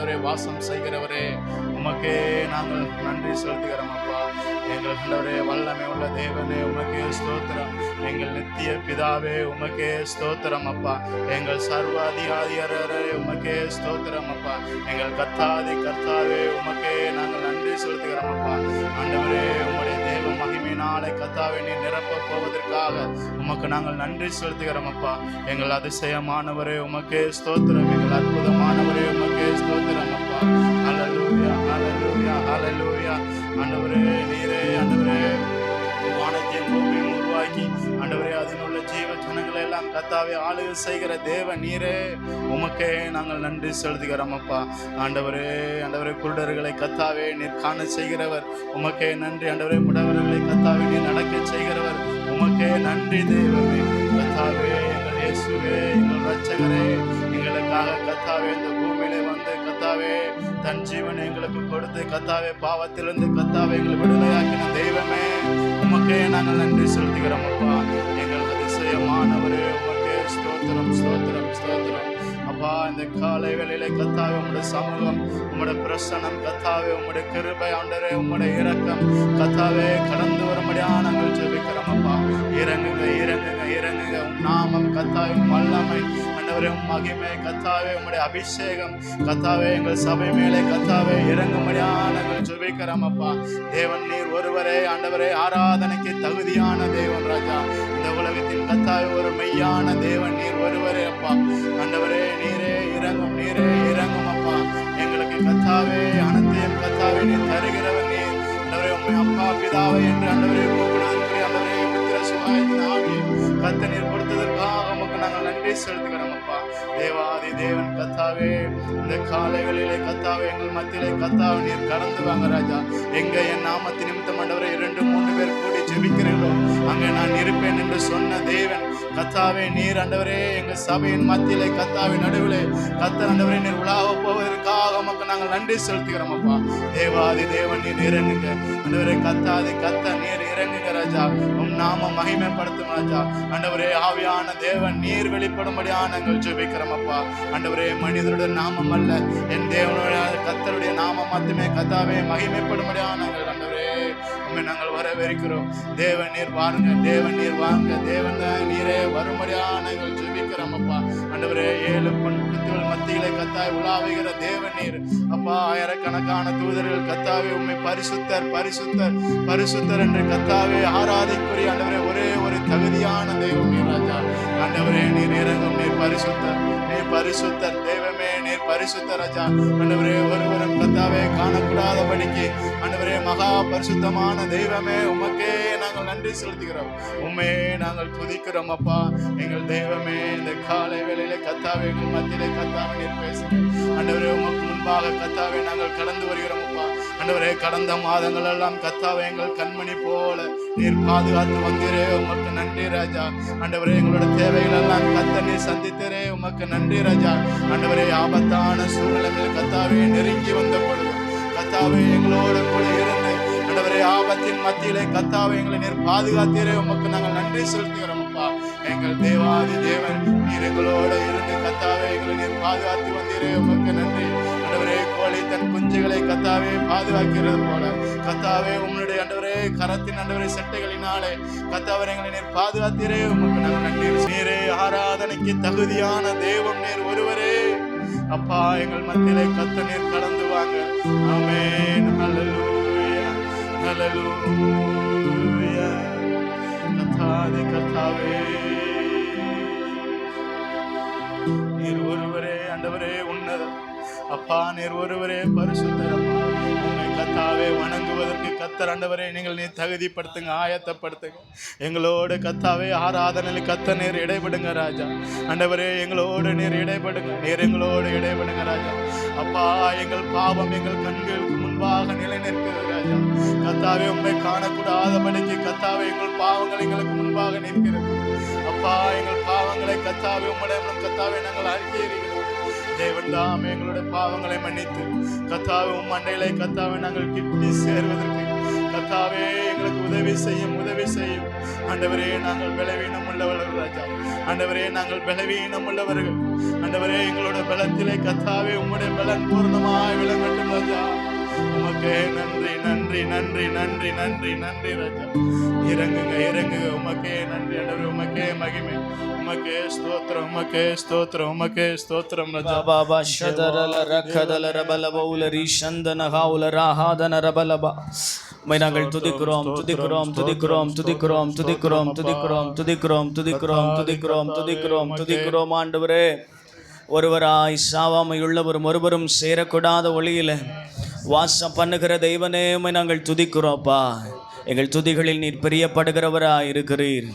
ஆண்டவரே வாசம் செய்கிறவரே, உமக்கே நாங்கள் நன்றி செலுத்துகிறோம் அப்பா. எங்கள் ஆண்டவரே வல்லமை உள்ள தேவனே, உமக்கே ஸ்தோத்திரம். எங்கள் நித்திய பிதாவே, உமக்கே ஸ்தோத்திரம் அப்பா. எங்கள் சர்வ அதிகாரியரே, உமக்கே ஸ்தோத்திரம் அப்பா. எங்கள் கர்த்தாவே, உமக்கே நாங்கள் நன்றி செலுத்துகிறோம் அப்பா. ஆண்டவரே, உம்முடைய தேவ மகிமையினாலே கர்த்தாவே நீர் நிரப்ப போவதற்காக உமக்கு நாங்கள் நன்றி செலுத்துகிறோம் அப்பா. எங்கள் அதிசயமானவரே, உமக்கே ஸ்தோத்திரம். எங்கள் அற்புதமானவரே, உமக்கே ஸ்தோத்திரம் அப்பா. ஹல்லேலூயா, ஹல்லேலூயா, ஹல்லேலூயா. ஆண்டவரே, நீரே ஆண்டவரே வானத்தையும் பூமியையும் உருவாக்கி ஆண்டவரே அதில் உள்ள ஜீவ ஜனங்களை எல்லாம் கர்த்தாவே ஆளுகை செய்கிற தேவ நீரே, உமக்கே நாங்கள் நன்றி செலுத்துகிறோம் அப்பா. ஆண்டவரே குருடர்களை கர்த்தாவே நீர் காண செய்கிறவர், உமக்கே நன்றி. ஆண்டவரே முடவர்களை கர்த்தாவே நீர் நடக்க செய்கிறவர், உமக்கே நன்றி தேவமே. கர்த்தாவே எங்கள் இயேசுவே, எங்கள் இரட்சகரே, எங்களுக்காக கர்த்தாவே இந்த பூமியிலே வந்து கர்த்தாவே தன் ஜீவனை எங்களுக்கு கொடுத்து கர்த்தாவே பாவத்திலிருந்து கர்த்தாவே எங்களை விடுதலையாக்கின தெய்வமே, உமக்கே நாங்கள் நன்றி செலுத்துகிறோம் அப்பா. எங்கள் அதிசயமானவரே, உமக்கே ஸ்தோத்திரம், ஸ்தோத்திரம், ஸ்தோத்திரம் அப்பா. இந்த காலை வேளையிலே கர்த்தாவே உம்முடைய சமூகம், உம்முடைய பிரசன்னம் கர்த்தாவே, உம்முடைய கிருபை ஆண்டவரே, உம்முடைய இரக்கம் கர்த்தாவே கடந்து வரும்படியா நாங்கள் ஜெபிக்கிறோம் அப்பா. இறங்குங்க, இறங்குங்க, இறங்குங்க. உம் நாமம் கர்த்தாவே, வல்லமை ஆண்டவரே, உம் மகிமை கர்த்தாவே, உம்முடைய அபிஷேகம் கர்த்தாவே எங்கள் சபை மேலே கர்த்தாவே இறங்கும்படியா நாங்கள் ஜெபிக்கிறோம் அப்பா. தேவன் நீர் ஒருவரே ஆண்டவரே, ஆராதனைக்கு தகுதியான தேவன் ராஜா. இந்த உலகத்தின் கர்த்தாவே ஒரு மெய்யான தேவன் நீர் ஒருவரே அப்பா. ஆண்டவரே நீரே இறங்கும், நீரே இறங்கும் அப்பா. எங்களுக்கு கர்த்தாவே அனைத்தையும் கர்த்தாவே நீர் தருகிறவர் நீர். ஆண்டவரே உம்மை அப்பா பிதாவை என்று ஆண்டவரே கூப்பிடுவதற்குரிய ஆண்டவரே புத்திர சுகாயத்தின் ஆவியை கர்த்தர் நீர் கொடுத்ததற்காக உமக்கு நாங்கள் நன்றி செலுத்துகிறோம் அப்பா. தேவாதி தேவன் கர்த்தாவே, இந்த காலைகளிலே கர்த்தாவே எங்கள் மத்தியிலே கர்த்தாவே நீர் கடந்து வாங்க ராஜா. எங்க என் நாமத்து நிமித்தம் ஆண்டவரே 2-3 பேர் கூடி ஜெபிக்கிறீர்களோ அங்கே நான் இருப்பேன் என்று சொன்ன தேவன் கர்த்தாவே நீர் ஆண்டவரே எங்கள் சபையின் மத்தியிலே கர்த்தாவே நடுவிலே கர்த்தர் ஆண்டவரே நீர் உலாவ போவதற்காக உமக்கு நாங்கள் நன்றி செலுத்துகிறோம் அப்பா. தேவாதி தேவன் நீர் இறங்குங்க ஆண்டவரே, கர்த்தாதி கர்த்தர் நீர் இறங்குங்க ராஜா. உம் நாம மகிமைப்படுத்தும் ராஜா. ஆண்டவரே ஆவியான தேவன் நீர் வெளிப்படும்படியா நாங்கள் ஜெபிக்கிறோம் அப்பா. ஆண்டவரே மனிதருடைய நாமம் அல்ல, என் தேவனுடைய கர்த்தருடைய நாமம் மட்டுமே கர்த்தாவே மகிமைப்படும்படியா நாங்கள் ஆண்டவரே உம்மை நாங்கள் வரவேற்கிறோம். தேவன் நீர் வாருங்க, தேவன் நீர் வாங்க, தேவன் நீரே வரும்படியா நாங்கள் ஜெபிக்கிறோம் அப்பா. ஆண்டவரே 7 பொன் குத்துகள் மத்தியிலே கர்த்தாவே உலாவுகிற தேவன் நீர் அப்பா. ஆயிரக்கணக்கான தூதர்கள் கர்த்தாவே உம்மை பரிசுத்தர், பரிசுத்தர், பரிசுத்தர் என்று கர்த்தாவே ஆராதிக்குரிய ஆண்டவரே ஒரே ஒரு தகுதியான தெய்வம் நீர் ராஜா. ஆண்டவரே நீர் இறங்கும், நீர் பரிசுத்தர், நீர் பரிசுத்தர் தெய்வமே, நீர் பரிசுத்தர் ராஜா. ஆண்டவரே ஒருவரும் கர்த்தாவே காணக்கூடாதபடிக்கு ஆண்டவரே மகா பரிசுத்தமான தெய்வமே, உமக்கே நாங்கள் நன்றி செலுத்துகிறோம், உம்மே நாங்கள் துதிக்கிறோம் அப்பா. எங்கள் தெய்வமே இந்த காலை வேளையிலே கர்த்தாவே எங்கள் மத்தியிலே கர்த்தாவே நீர் பேசுங்க ஆண்டவரே. உமக்கு முன்பாக கர்த்தாவே நாங்கள் கடந்து வருகிறோம் அப்பா. ஆண்டவரே கடந்த மாதங்கள் எல்லாம் கர்த்தாவே எங்கள் கண்மணி போல நீர் பாதுகாத்து வந்தீரே, உமக்கு நன்றி ராஜா. ஆண்டவரே எங்களோட தேவைகள் எல்லாம் கர்த்தர் நீர் சந்தித்தீரே, உமக்கு நன்றி ராஜா. ஆண்டவரே ஆபத்தான சூழ்நிலையில் கர்த்தாவே நெருங்கி வந்த பொழுது கர்த்தாவே எங்களோடு கூட இருந்து ஆண்டவரே ஆபத்தின் மத்தியிலே கர்த்தாவே எங்களை நீர் பாதுகாத்தீரே, உமக்கு நாங்கள் நன்றி செலுத்துகிறோம் அப்பா. எங்கள் தேவாதி தேவன் நீர் எங்களோடு இருந்து கர்த்தாவே எங்களை நீர் பாதுகாத்து வந்தீரே, உமக்கு நன்றி. ஆண்டவரே கோழி தன் குஞ்சுகளை கர்த்தாவே பாதுகாக்கிறது போல கர்த்தாவே உம்முடைய ஆண்டவரே கரத்தின் ஆண்டவரே செட்டைகளினாலே கர்த்தாவே எங்களை நீர் பாதுகாத்தீரே, உமக்கு நாங்கள் நன்றி. நீரே ஆராதனைக்கு தகுதியான தெய்வம் நீர் ஒருவரே அப்பா. எங்கள் மத்தியிலே கர்த்தர் நீர் கடந்து வாங்க. ஆமென். ஹல்லேலூயா, ஹல்லேலூயா. கர்த்தாவே, கர்த்தாவே நீர் ஒருவரே ஆண்டவரே உன்னதம் அப்பா. நீர் ஒருவரே பரிசுத்தர் அப்பா. உம்மை கர்த்தாவே வணங்குவதற்கு கர்த்தர் ஆண்டவரே நீர் தகுதிப்படுத்துங்க, ஆயத்தப்படுத்துங்க. எங்களோடு கர்த்தாவே ஆராதனையில் கர்த்தர் நீர் இடைபடுங்க ராஜா. ஆண்டவரே எங்களோடு நீர் இடைபடுங்க, நீர் எங்களோடு இடைபடுங்க ராஜா. அப்பா எங்கள் பாவம் எங்கள் கண்களுக்கு முன்பாக நிலை நிற்கிறது ராஜா. கர்த்தாவே உம்மை காணக்கூடாதபடிக்கு கர்த்தாவே எங்கள் பாவங்கள் எங்களுக்கு முன்பாக நிற்கிறது அப்பா. எங்கள் பாவங்களை கர்த்தாவே உம்முடைய கர்த்தாவே நாங்கள் அறிக்கையிடுகிறோம். தேவன் தாம் எங்களுடைய பாவங்களை மன்னித்து கர்த்தாவே உம் மண்டையிலே கர்த்தாவே நாங்கள் கிட்டி சேர்வதற்கு கர்த்தாவே எங்களுக்கு உதவி செய்யும், உதவி செய்யும். ஆண்டவரே நாங்கள் பலவீனம் உள்ளவர்கள் ராஜா. ஆண்டவரே நாங்கள் பலவீனம் உள்ளவர்கள். ஆண்டவரே எங்களோட பலத்திலே கர்த்தாவே உம்முடைய பலன் பூர்ணமாய் விளங்கட்டும் ராஜா. உமக்கே நன்றி நன்றி நன்றி நன்றி நன்றி நன்றி ராஜா. இறங்குங்க இறங்குங்க. உமக்கே நன்றி ஆண்டவரே. உமக்கே மகிமை. உமக்கே ஸ்தோத்திரம். உமக்கே ஸ்தோத்திரம். உமக்கே ஸ்தோத்திரம் ராஜா. பாபா ஷதரல ரகதல ரபலபௌலரி சந்தன ஹாவுல ராஹாதன ரபலபா. நாங்கள் துதிக்கிறோம் துதிக்கிறோம் துதிக்கிறோம் துதிக்கிறோம் துதிக்கிறோம் துதிக்கிறோம் துதிக்கிறோம் துதிக்கிறோம் துதிக்கிறோம் துதிக்கிறோம் துதிக்கிறோம். ஆண்டவரே, ஒருவராய் சாவாமையுள்ளவரும் ஒருவரும் சேரக்கூடாத ஒளியில வாசம் பண்ணுகிற தெய்வனே நாங்கள் துதிக்கிறோம்ப்பா. எங்கள் துதிகளில் நீர் பிரியப்படுகிறவராய் இருக்கிறீர்.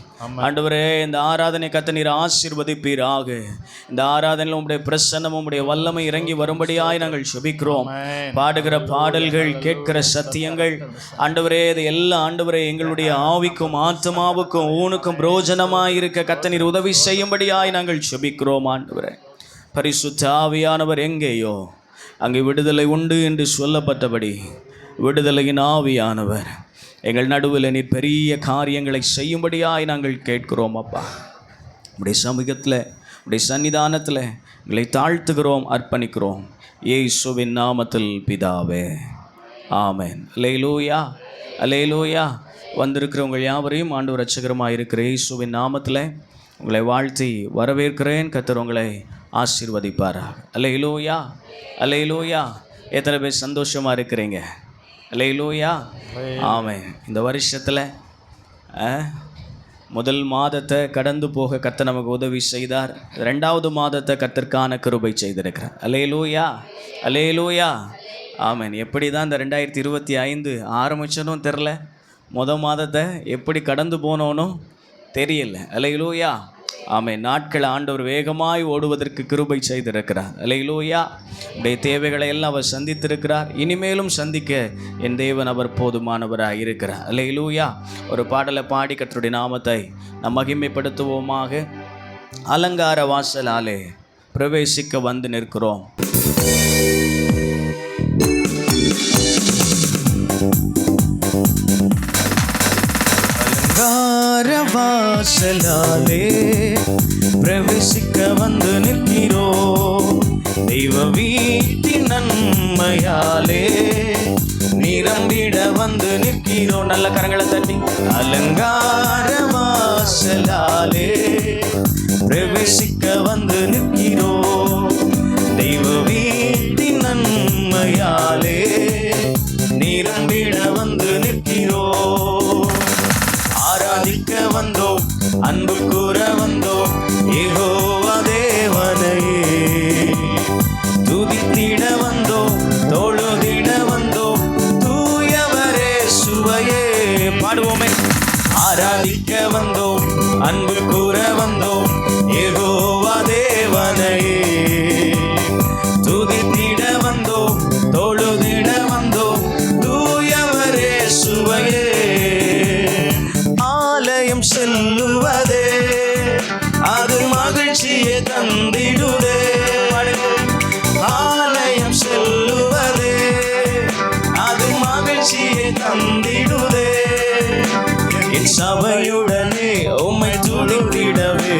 ஆண்டவரே, இந்த ஆராதனை கத்த நீர் ஆசீர்வதிப்பீராக. இந்த ஆராதனையில் உம்முடைய பிரசன்னம் உம்முடைய வல்லமை இறங்கி வரும்படியாய் நாங்கள் சுபிக்கிறோம். பாடுகிற பாடல்கள், கேட்கிற சத்தியங்கள் ஆண்டவரே, இது எல்லாம் ஆண்டவரே எங்களுடைய ஆவிக்கும் ஆத்மாவுக்கும் ஊனுக்கும் பிரோஜனமாய் இருக்க கத்த நீர் உதவி செய்யும்படியாய் நாங்கள் சுபிக்கிறோம். ஆண்டவரே, பரிசுத்த ஆவியானவர் எங்கேயோ அங்கே விடுதலை உண்டு என்று சொல்லப்பட்டபடி விடுதலையின் ஆவியானவர் எங்கள் நடுவில் நீர் பெரிய காரியங்களை செய்யும்படியாய் நாங்கள் கேட்கிறோம். அப்பா, உடைய சமூகத்தில் உடைய சன்னிதானத்தில் எங்களை தாழ்த்துகிறோம், அர்ப்பணிக்கிறோம். இயேசுவின் நாமத்தில் பிதாவே, ஆமென். அல்லேலூயா அல்லேலூயா. வந்திருக்கிறவங்க யாவரையும் ஆண்டவர் இரட்சகரமாக இருக்கிற இயேசுவின் நாமத்தில் உங்களை வாழ்த்தி வரவேற்கிறேன். கர்த்தர் உங்களை ஆசீர்வதிப்பாராக. அல்லேலூயா அல்லேலூயா. எத்தனை பேர் சந்தோஷமாக இருக்கிறீங்க? அல்லேலூயா. ஆமென். இந்த வருஷத்தில் முதல் மாதத்தை கடந்து போக கர்த்தர் நமக்கு உதவி செய்தார். 2வது மாதத்தை கர்த்தருக்கான கிருபை செய்திருக்கிறார். அல்லேலூயா அல்லேலூயா. ஆமென். எப்படி தான் இந்த 2025 ஆரம்பிச்சதும் தெரில, மாதத்தை எப்படி கடந்து போனோனும் தெரியல. அல்லேலூயா. ஆமென். நாட்கள் ஆண்டவர் வேகமாய் ஓடுவதற்கு கிருபை செய்திருக்கிறார். அல்லேலூயா. உடைய தேவைகளை எல்லாம் அவர் சந்தித்திருக்கிறார். இனிமேலும் சந்திக்க என் தேவன் அவர் போதுமானவராக இருக்கிறார். அல்லேலூயா. ஒரு பாடலை பாடி கர்த்தருடைய நாமத்தை நாம் மகிமைப்படுத்துவோமாக. அலங்கார வாசலாலே பிரவேசிக்க வந்து நிற்கிறோம். வாசலாலே பிரவேசிக்க வந்து நிற்கிறோம். தெய்வ வீட்டின் நன்மையாலே நிரம்பிட வந்து நிற்கிறோம். நல்ல கரங்களை தட்டி. அலங்கார வாசலாலே பிரவேசிக்க வந்து நிற்கிறோம். தெய்வ வீட்டின் நன்மையாலே நிரம்பிட வந்து நிற்கிறோம். ஆராதிக்க வந்தோம், அன்பு கூற வந்தோம், யெகோவா தேவனையே துதித்திட வந்தோம், தொழுதிட வந்தோம், தூயவரே சுவையே. பாடுவோமே. ஆராதிக்க வந்தோம், அன்பு கூற வந்தோம், யெகோவா தேவனையே துதித்திட வந்தோம், தொழுதிட வந்தோம், தூயவரே சுவையே. செல்லுவதே அது மகிழ்ச்சியை தந்திடுதே. ஆலயம் செல்லுவதே அது மகிழ்ச்சியை தந்திடுதே. என் சபையுடனே உம்மை துதித்திடவே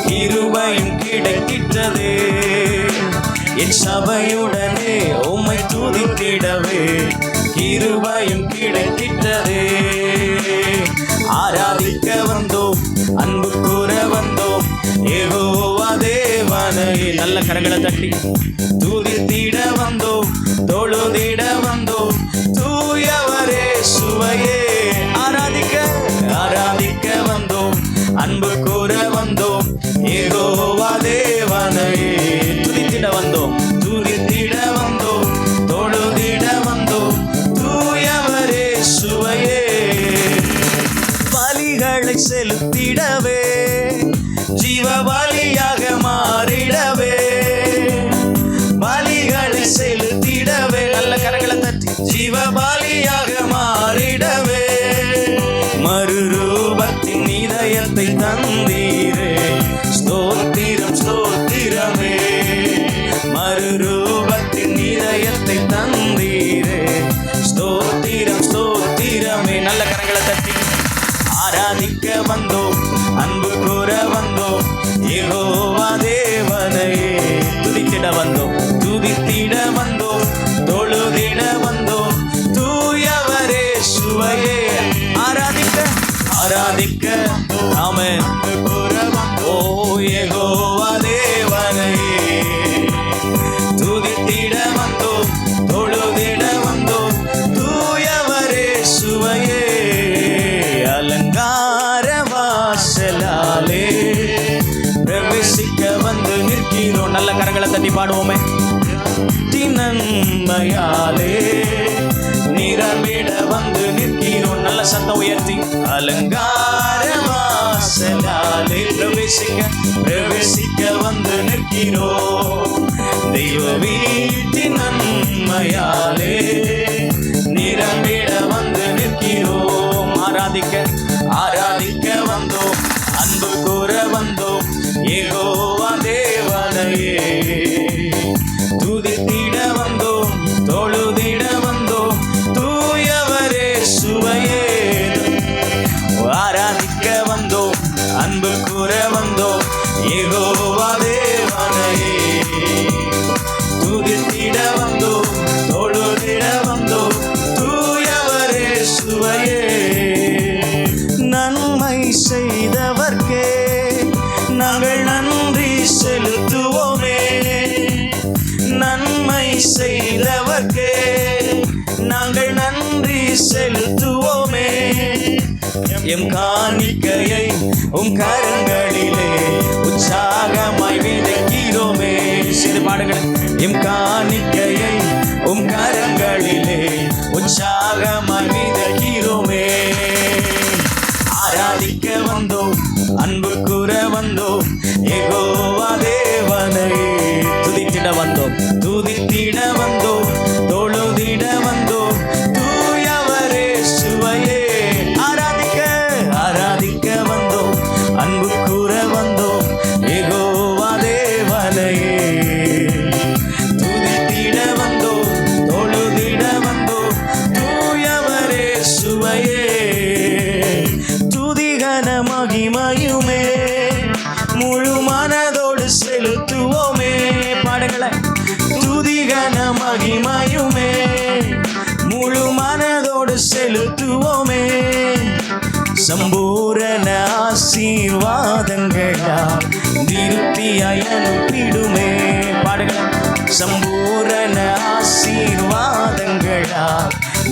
கிருபையும் கிடைக்கிட்டதே. என் சபையுடனே உம்மை துதித்திடவே கிருபையும் கிடைக்கிட்டதே. ஆராதிக்க வந்தோம், அன்பு கூற வந்தோம், யெகோவா தேவனையே. நல்ல கரங்களை தட்டி. துதித்திட வந்தோம், தொழுதிட வந்தோம், தூயவரே சுவையே. ஆராதிக்க ஆராதிக்க வந்தோம், அன்பு கூற வந்தோம், யெகோவா தேவனையே. துதித்திட வந்தோம், துதித்திட வந்தோம், தொழுதிட வந்தோம், தூயவரே சுவையே. பலிகளை செலுத்திடவே ஜீவ பலியாக மாறிடவே தட்டி பாடுவோமே. நன்மையாலே நிரம்பிட வந்து நிற்கிறோம். நல்ல சத்தம் உயர்த்தி. அலங்கார வாசலாலே பிரவேசிக்க வந்து நிற்கிறோம். தெய்வ வீட்டின் நன்மையாலே நிரம்பிட வந்து நிற்கிறோம். ஆராதிக்க வந்தோம், அன்பு கூற வந்தோம், யெகோவா தேவனையே. துதித்திட வந்தோம், தொழுதிட வந்தோம், தூயவரே சுவையே. ஆராதிக்க வந்தோம், அன்பு கூற வந்தோம், யெகோவா தேவனையே. துதித்திட வந்தோம், தொழுதிட வந்தோம், தூயவரே சுவையே. நன்மை செய்தவர்க்கே நாங்கள் நன்றி செலுத்துவோமே. நன்மை செய்தவர்க்கே நாங்கள் நன்றி செலுத்துவோமே. எம் காணிக்கையை உம் கரங்களிலே உற்சாகமாய் விதைக்கிறோமே. சிறு பாடுகள். எம் காணிக்கையை உம் கரங்களிலே உற்சாகமாய் விதைக்கிறோமே. ஆராதிக்க வந்தோம், அன்பு கூற வந்தோம், யெகோவா தேவனையே. துதித்திட வந்தோம், தொழுதிட வந்தோம், தூயவரே சுவையே. ஆராதிக்க வந்தோம், அன்பு கூற வந்தோம், யெகோவா தேவனையே. துதித்திட வந்தோம், தொழுதிட வந்தோம், தூயவரே சுவையே. துதிகன மகிமையுமே முழு மனதோடு செலுத்துவோமே. பாடுங்களே. துதிகன மகிமையுமே முழு மனதோடு செலுத்துவோமே. சம்பூரண ஆசீர்வாதங்களால் திருப்தியாய் அனுப்பிடுமே. பாடுங்களே. சம்பூரண ஆசீர்வாதங்களால்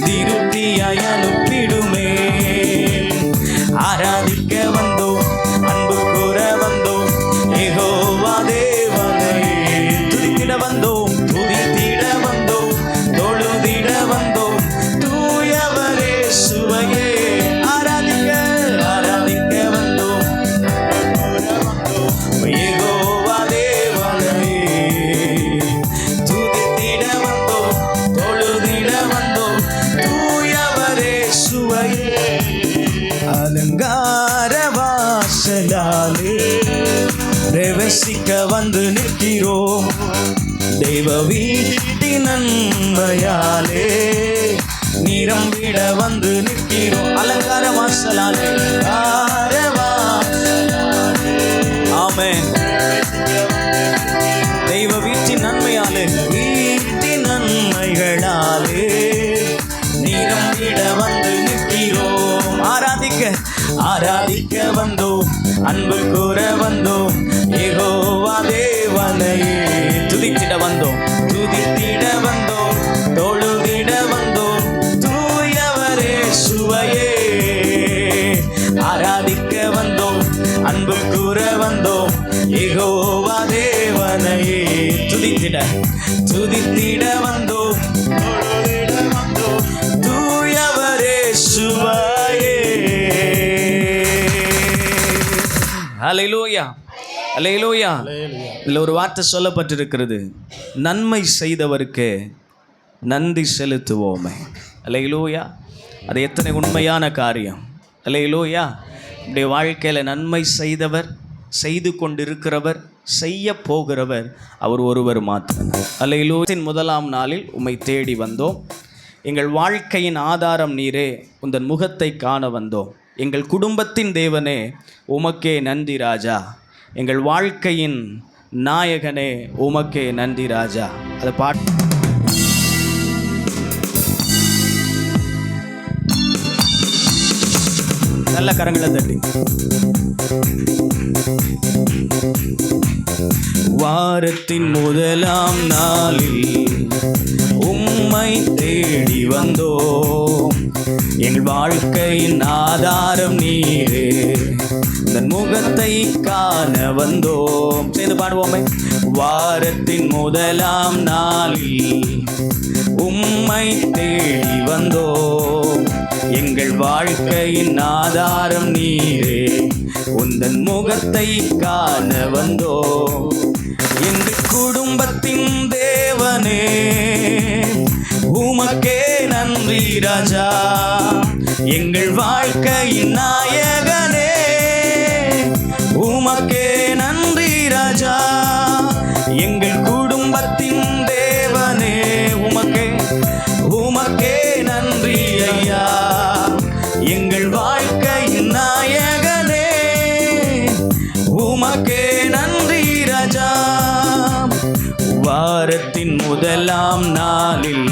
திருப்தியாய் அனுப்பிடுமே. ஆராதிக்க வந்தோம், அன்பு கூற வந்தோம், யெகோவா தேவனையே. துதித்திட வந்தோம், தொழுதிட வந்தோம், தூயவரே சுவையே. ஆராதிக்க வந்தோம், யெகோவா தேவனையே. துதித்திட வந்தோம், தொழுதிட வந்தோம், தூயவரே சுவையே. அலங்கார வாசலாலே பிரவேசிக்க வந்து நிற்கிறோம். தெய்வ வீட்டின் நன்மையாலே நிரம்பிட வந்து நிற்கிறோம். அலங்கார வாசலாலே. ஆமென். தெய்வ வீட்டின் நன்மையாலே நன்மைகளாலே நிரம்பிட வந்து நிற்கிறோம். ஆராதிக்க வந்தோம், அன்பு கூற வந்தோம், யெகோவா தேவனையே. துதித்திட வந்தோம், தொழுதிட வந்தோம், தூயவரே சுவையே. ஆராதிக்க வந்தோம், அன்பு கூற வந்தோம், யெகோவா தேவனையே. துதித்திட வந்தோம், தூயவரே சுவையே. ஹல்லேலூயா, ஹல்லேலூயா. இதில் ஒரு வார்த்தை சொல்லப்பட்டிருக்கிறது, நன்மை செய்தவருக்கு நன்றி செலுத்துவோமே. ஹல்லேலூயா. அது எத்தனை உண்மையான காரியம். ஹல்லேலூயா. இப்படி வாழ்க்கையில் நன்மை செய்தவர், செய்து கொண்டிருக்கிறவர், செய்ய போகிறவர் அவர் ஒருவர் மாத்திரம். ஹல்லேலூயா. முதலாம் நாளில் உம்மை தேடி வந்தோம். எங்கள் வாழ்க்கையின் ஆதாரம் நீரே, உந்தன் முகத்தை காண வந்தோம். எங்கள் குடும்பத்தின் தேவனே உமக்கே நன்றி ராஜா. எங்கள் வாழ்க்கையின் நாயகனே உமக்கே நன்றி ராஜா. அதை பாட்டு நல்ல கரங்களை தட்டி. வாரத்தின் முதலாம் நாளில் உம்மை தேடி வந்தோம். எங்கள் வாழ்க்கையின் ஆதாரம் நீரே, தன் முகத்தை காண வந்தோம். சேர்ந்து பாடுவோமே. வாரத்தின் முதலாம் நாளில் உம்மை தேடி வந்தோம், எங்கள் வாழ்க்கையின் ஆதாரம் நீரே, உந்தன் முகத்தை காண வந்தோம். எங்கள் குடும்பத்தின் தேவனே உமக்கே நன்றி ராஜா, எங்கள் வாழ்க்கையின் நாயகனே உமக்கே நன்றி ராஜா, எங்கள் குடும்பத்தின் தேவனே உமக்கே நன்றி ஐயா, எங்கள் வாழ்க்கையின் நாயகனே உமக்கே நன்றி ராஜா. வாரத்தின் முதலாம் நாளில்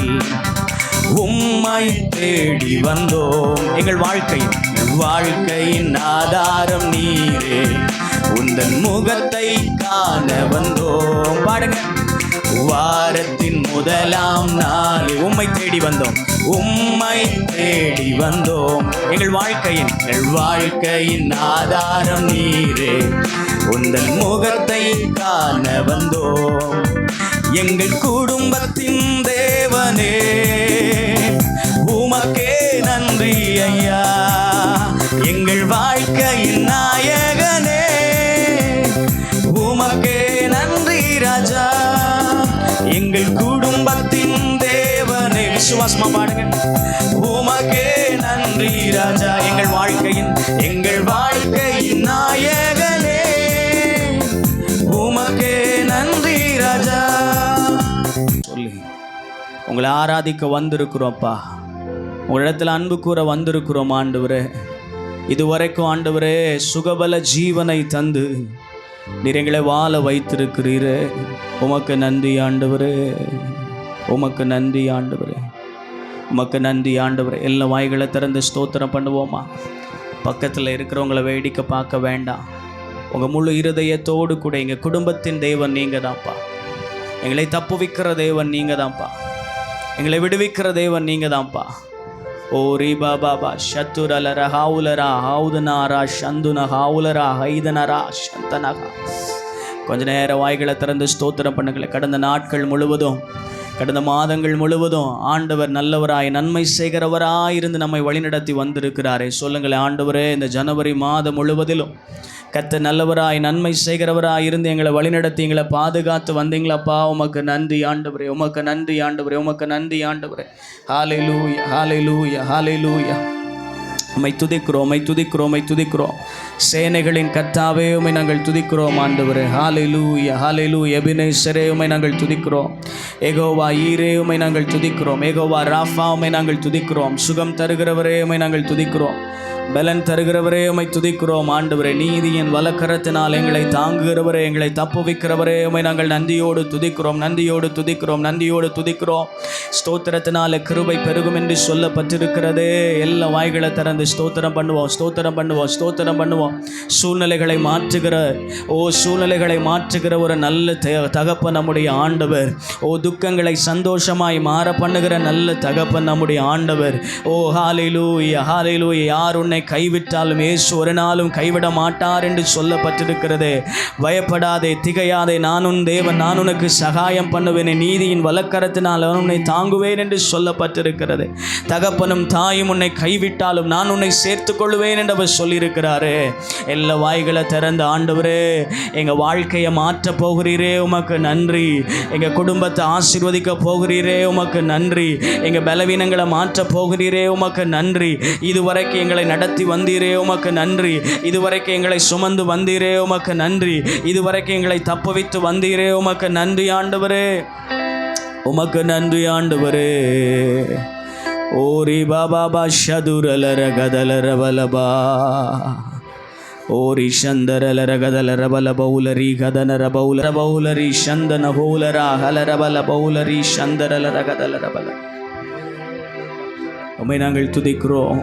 உம்மை தேடி வந்தோம், எங்கள் வாழ்க்கையின் ஆதாரம் நீரே, உந்தன் முகத்தை காண வந்தோம். பாடுங்க. வாரத்தின் முதலாம் நாளில் உம்மை தேடி வந்தோம், உம்மை தேடி வந்தோம், எங்கள் வாழ்க்கையின் ஆதாரம் நீரே, உந்தன் முகத்தை காண வந்தோம். எங்கள் குடும்பத்தின் தேவனே உமக்கே நன்றி ஐயா, எங்கள் வாழ்க்கையின் நாயகனே உமக்கே நன்றி ராஜா, எங்கள் குடும்பத்தின் தேவனே. விசுவாசமா பாடுங்க. உமக்கே நன்றி ராஜா, எங்கள் வாழ்க்கையின் நாயகனே உமக்கே நன்றி ராஜா. சொல்லி உங்களை ஆராதிக்க வந்திருக்கிறோம்ப்பா, உங்களிடத்தில் அன்பு கூற வந்திருக்கிறோம் ஆண்டவரே. இதுவரைக்கும் ஆண்டவரே சுகபல ஜீவனை தந்து நீர் எங்களை வாழ வைத்திருக்கிறீரே, உமக்கு நன்றி ஆண்டவரே, உமக்கு நன்றி ஆண்டவரே, உமக்கு நன்றி ஆண்டவரே. எல்லா வாய்களை திறந்து ஸ்தோத்திரம் பண்ணுவோமா? பக்கத்தில் இருக்கிறவங்கள வேடிக்கை பார்க்க வேண்டாம். உங்கள் முழு இருதயத்தோடு கூட எங்கள் குடும்பத்தின் தேவன் நீங்கள் தான்ப்பா, எங்களை தப்புவிக்கிற தேவன் நீங்கள் தான்ப்பா, எங்களை விடுவிக்கிற தேவன் நீங்கள் தான்ப்பா. ஓ ரீபா பாபா ஷத்துரலர ஹாவுலரா ஹவுதனாரா சந்துன ஹாவுலரா ஹைதனரா சந்தனகா. கொஞ்ச நேரம் வாய்களை திறந்து ஸ்தோத்திரம் பண்ணுங்களேன். கடந்த நாட்கள் முழுவதும், கடந்த மாதங்கள் முழுவதும் ஆண்டவர் நல்லவராய் நன்மை செய்கிறவராய் இருந்து நம்மை வழிநடத்தி வந்திருக்கிறாரே. சொல்லுங்களேன், ஆண்டவரே இந்த ஜனவரி மாதம் முழுவதிலும் கர்த்தர் நல்லவராய் நன்மை செய்கிறவராய் இருந்து எங்களை வழிநடத்தி எங்களை பாதுகாத்து வந்தீங்களப்பா. உமக்கு நன்றி ஆண்டவரே, உமக்கு நன்றி ஆண்டவரே, உமக்கு நன்றி ஆண்டவரே. ஹல்லேலூயா, ஹல்லேலூயா, ஹல்லேலூயா. உம்மை துதிக்கிறோம், உம்மை துதிக்கிறோம், உம்மை துதிக்கிறோம். சேனைகளின் கர்த்தாவே உம்மை நாங்கள் துதிக்கிறோம் ஆண்டவரே. ஹல்லேலூயா, ஹல்லேலூயா. எபினேசரே உம்மை நாங்கள் துதிக்கிறோம். யெகோவா ஈரே உம்மை நாங்கள் துதிக்கிறோம். யெகோவா ராஃபா உம்மை நாங்கள் துதிக்கிறோம். சுகம் தருகிறவரே உம்மை நாங்கள் துதிக்கிறோம். பலன் தருகிறவரே உம்மை துதிக்கிறோம் ஆண்டவரே. நீதியின் வலக்கரத்தினால் எங்களை தாங்குகிறவரே, எங்களை தப்புவிக்கிறவரே உம்மை நாங்கள் நன்றியோடு துதிக்கிறோம், நன்றியோடு துதிக்கிறோம், நன்றியோடு துதிக்கிறோம். ஸ்தோத்திரத்தினால கிருபை பெருகும் என்று சொல்லப்பட்டிருக்கிறதே. எல்லா வாய்களை திறந்து ஸ்தோத்திரம் பண்ணுவோம், ஸ்தோத்திரம் பண்ணுவோம், ஸ்தோத்திரம் பண்ணுவோம். சூழ்நிலைகளை மாற்றுகிற ஒரு நல்ல தகப்பன் நம்முடைய ஆண்டவர். துக்கங்களை சந்தோஷமாய் மாற பண்ணுகிற நல்ல தகப்பன் நம்முடைய ஆண்டவர். ஹல்லேலூயா, ஹல்லேலூயா. யார் உன்னை கைவிட்டாலும் இயேசு ஒரு நாளும் கைவிட மாட்டார் என்று சொல்லப்பட்டிருக்கிறது. பயப்படாதே, திகையாதே, நான் உன் தேவன், நான் உனக்கு சகாயம் பண்ணுவேன், நீதியின் வலக்கரத்தினால் உன்னை தாங்குவேன் என்று சொல்லப்பட்டிருக்கிறது. தகப்பனும் தாயும் உன்னை கைவிட்டாலும் நான் உன்னை சேர்த்துக் கொள்வேன் என்று அவர் சொல்லியிருக்கிறாரு. எல்லா வாய்களை திறந்த ஆண்டவரே, எங்கள் வாழ்க்கையை மாற்ற போகிறீரே உமக்கு நன்றி. எங்கள் குடும்பத்தை ஆசீர்வதிக்க போகிறீரே உமக்கு நன்றி. எங்கள் பலவீனங்களை மாற்ற போகிறீரே உமக்கு நன்றி. இதுவரைக்கும் எங்களை நடத்தி வந்தீரே உமக்கு நன்றி. இதுவரைக்கும் எங்களை சுமந்து வந்தீரே உமக்கு நன்றி. இதுவரைக்கும் எங்களை தப்புவித்து வந்தீரே உமக்கு நன்றி ஆண்டவரே, உமக்கு நன்றி ஆண்டவரே. ஓரி பாபா ஷதுரலர கதலர பலபா ஓரி சந்தரலர கதலர பலபௌலரி கதனர பௌலர பௌலரி சந்தன பௌலரா ஹலர பலபௌலரி சந்தரலர கதலர பல. உம்மை நாங்கள் துதிக்கிறோம்,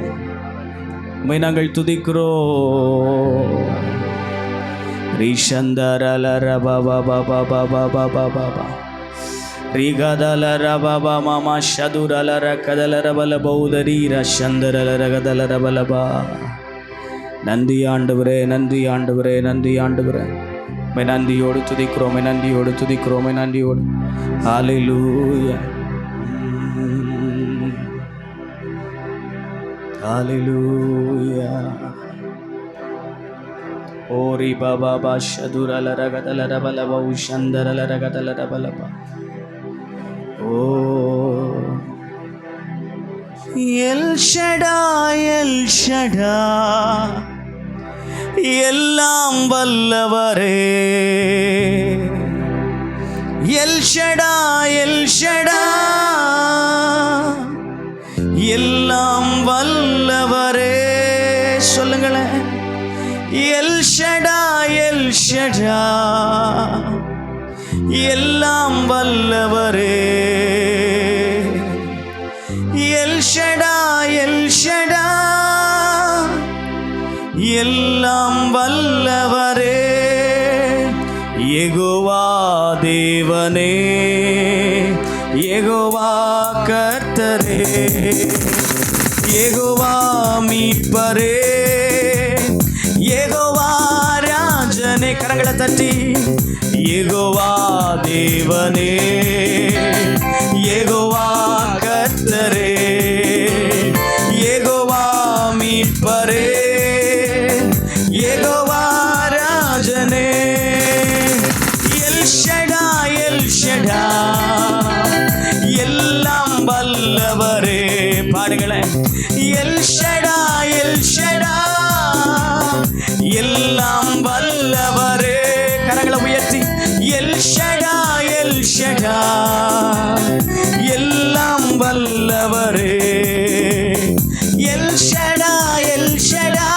உம்மை நாங்கள் துதிக்கிறோம். ரீஷந்தரலர பாபா பாபா பாபா பாபா பாபா ரிகதலர பபா மாமா ஷதுரலர கதலர பலபௌதரீர சந்தரலர கதலர பலபா. நன்றி ஆண்டவரே, நன்றி ஆண்டவரே, நன்றி ஆண்டவரே. மை நன்றியோடு துதிக்கிறோம், மை நன்றியோடு துதிக்கிறோம், மை நன்றியோடு. ஹல்லேலூயா, ஹல்லேலூயா. ஓரி பாபா பாஷதுரலர கதலர பலபா உஷந்தரலர கதலர பலபா. ஓ எல் ஷடாய், எல் ஷடா, எல்லாம் வல்லவரே. எல் ஷடா, எல் ஷடா, எல்லாம் வல்லவரே. சொல்லுங்களேன். எல் ஷடா, எல் ஷடா, எல்லாம் வல்லவரே. எல் ஷடா, எல் ஷடா, எல்லாம் வல்லவரே. யெகோவா தேவனே, யெகோவா கர்த்தரே, யெகோவா மீட்பரே, யெகோவா ராஜனே. கரங்களை தட்டி. யெகோவா தேவனே, யெகோவா கர்த்தரே, யெகோவா மீட்பரே, யெகோவா ராஜனே. எல் ஷடா, எல் ஷடா, எல்லாம் வல்லவரே. பாடுங்களேன். எல் ஷடா, எல் ஷடா, எல்லாம் வல்லவரே. கரங்களை உயர்த்தி. எல் ஷடா, எல் ஷடா, எல்லாம் வல்லவரே. எல் ஷடா, எல் ஷடா,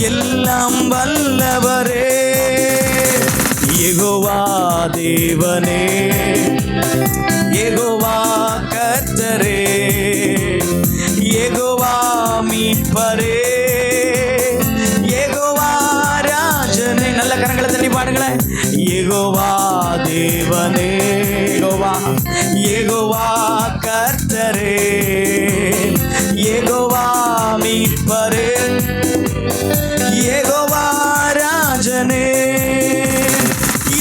எல்லாம் வல்லவரே. யெகோவா தேவனே, யெகோவா கர்த்தரே, யெகோவா மீட்பரே, யெகோவா ராஜனே. நல்ல கரங்களை தட்டி பாடுங்களேன். யெகோவா தேவனே, யெகோவா, யெகோவா கர்த்தரே, யெகோவா மீட்பரே, யெகோவா ராஜனே.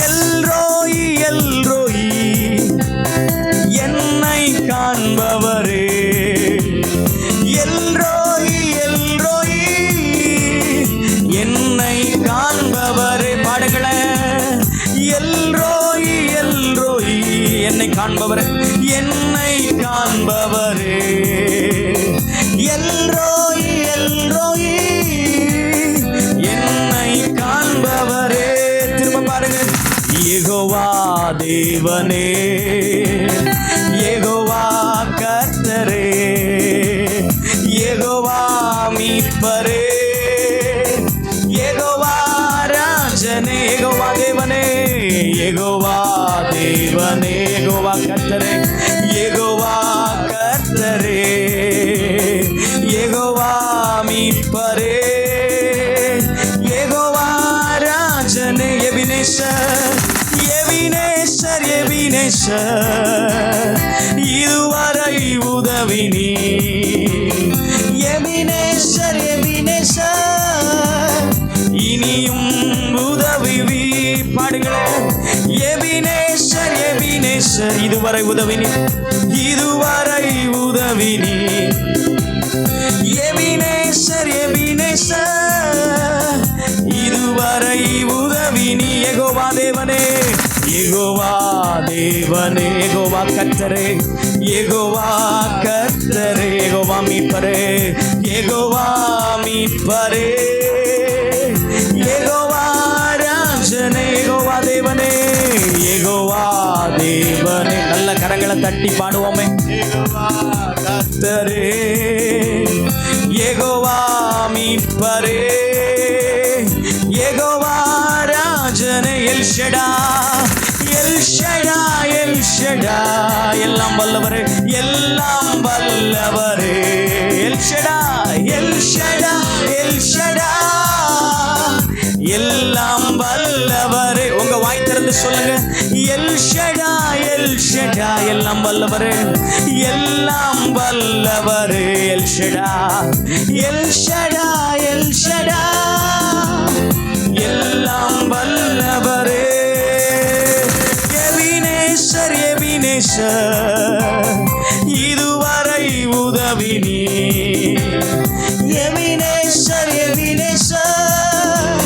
எல்ரோயி, எல்ரோயி, என்னை காண்பவரே. எல்ரோயி, எல்ரோயி, என்னை காண்பவரே. பாடுங்களேன். எல்ரோயி, எல்ரோயி, என்னை காண்பவரே, என்னை காண்பவரே. எல்ரோயி, எல்ரோயி, என்னை காண்பவரே. திரும்ப பாருங்க. யெகோவா தேவனே, யெகோவா கர்த்தரே, யெகோவா மீட்பரே, யெகோவா ராஜனே. யெகோவா தேவனே, யெகோவா தேவனே, யெகோவா கர்த்தரே, யெகோவா கர்த்தரே, யெகோவா மீட்பரே, யெகோவா ராஜனே. எபினேசர், எபினேசர், எபினேசர், இதுவரை உதவி நீ. எபினேசர், எபினேசர், இனியும் உதவி. பாடுங்களேன். எபினேசர், எபினேசர், இதுவரை உதவி நீ, இதுவரை உதவி நீ. எபினேசர், எபினேசர், இதுவரை உதவி நீ. யெகோவா தேவனே, யெகோவா தேவனே, யெகோவா கர்த்தரே, யெகோவா கர்த்தரே, யெகோவா மீட்பரே, யெகோவா மீட்பரே, யெகோவா ராஜனே. யெகோவா தேவனே, யெகோவா தேவனே. நல்ல கரங்களை தட்டி பாடுவோமே. யெகோவா கர்த்தரே, யெகோவா மீட்பரே, யெகோவா ராஜனே. எல் ஷடா, எல் ஷடா, எல் ஷடா, எல்லாம் வல்லவரே, எல்லாம் வல்லவரே. எல் ஷடா, எல் ஷடா, எல் ஷடா, எல்லாம் வல்லவரே. உங்க வாய் திறந்து சொல்லுங்க. எல் ஷடா, எல் ஷடா எல்லாம் வல்லவரே, எல்லாம் வல்லவரே, எல் ஷடா எல் ஷடா எல் ஷடா எல்லாம் வல்லவரே. எபினேசர் எபினேசர் இதுவரை உதவி நீ, எபினேசர் எபினேசர்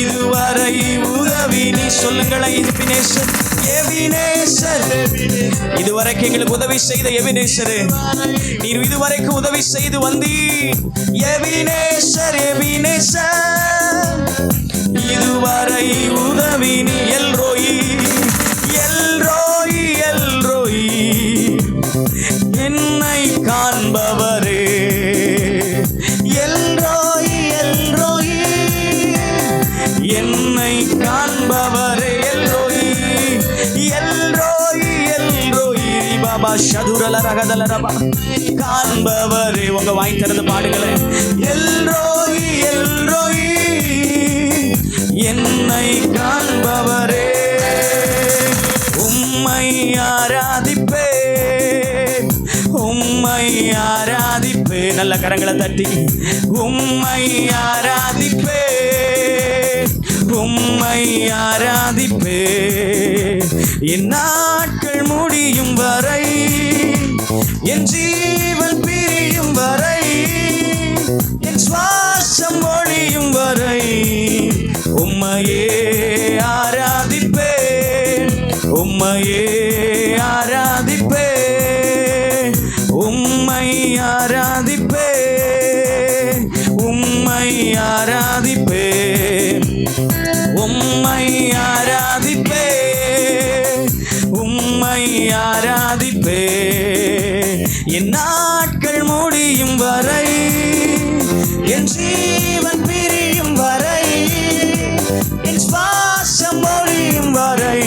இதுவரை உதவி நீ. சொல்லுங்களேன், எபினேசர் எபினேசர் இதுவரைக்கும் எங்களுக்கு உதவி செய்த எபினேசர், நீர் இதுவரைக்கும் உதவி செய்து வந்தி. எபினேசர் எபினேசர் இதுவரை உதவி நீ. எல்ரோயி எல்ரோயி எல்ரோயி என்னை காண்பவரே, எல்ரோயி எல்ரோயி என்னை காண்பவரே, எல்ரோயி எல்ரோயி எல்ரோயி பாபா ஷதுரல ரகதல ரபா காண்பவரே. உங்க வாய் திறந்து பாடுங்களேன், எல்ரோயி எல்ரோயி என்னை காண்பவரே. உம்மை ஆராதிப்பேன், உம்மை ஆராதிப்பேன். நல்ல கரங்களை தட்டி உம்மை ஆராதிப்பேன், உம்மை ஆராதிப்பேன். என் நாட்கள் முடியும் வரை, என் ஜீவன் பிரியும் வரை, என் சுவாசம் ஒழியும் வரை உம்மையே ஆராதிப்பேன், உம்மையே ஆராதிப்பேன், உம்மை ஆராதிப்பேன், உம்மை ஆராதிப்பேன், உம்மை ஆராதிப்பேன், உம்மை ஆராதிப்பேன். என் நாட்கள் முடியும் வரை, என் ஜீவன் பிரியும் வரை, என் சுவாசம் ஒழியும் வரை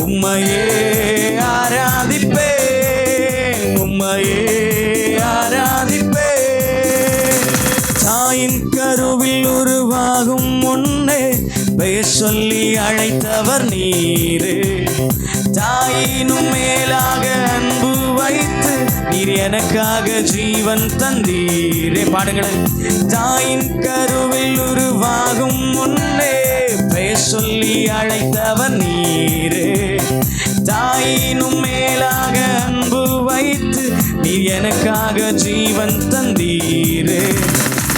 உம்மையே ஆராதிப்பேன், உம்மையே ஆராதிப்பேன். தாயின் கருவில் உருவாகும் முன்னே பெயர் சொல்லி அழைத்தவர் நீரே, தாயினும் மேலாக அன்பு வைத்து நீர் எனக்காக ஜீவன் தந்தீரே. பாடுங்களேன், தாயின் கருவில் உருவாகும் முன்னே பெயர் சொல்லி அழைத்தவர் நீரே, தாயினும் மேலாக அன்பு வைத்து நீர் எனக்காக ஜீவன் தந்தீரே.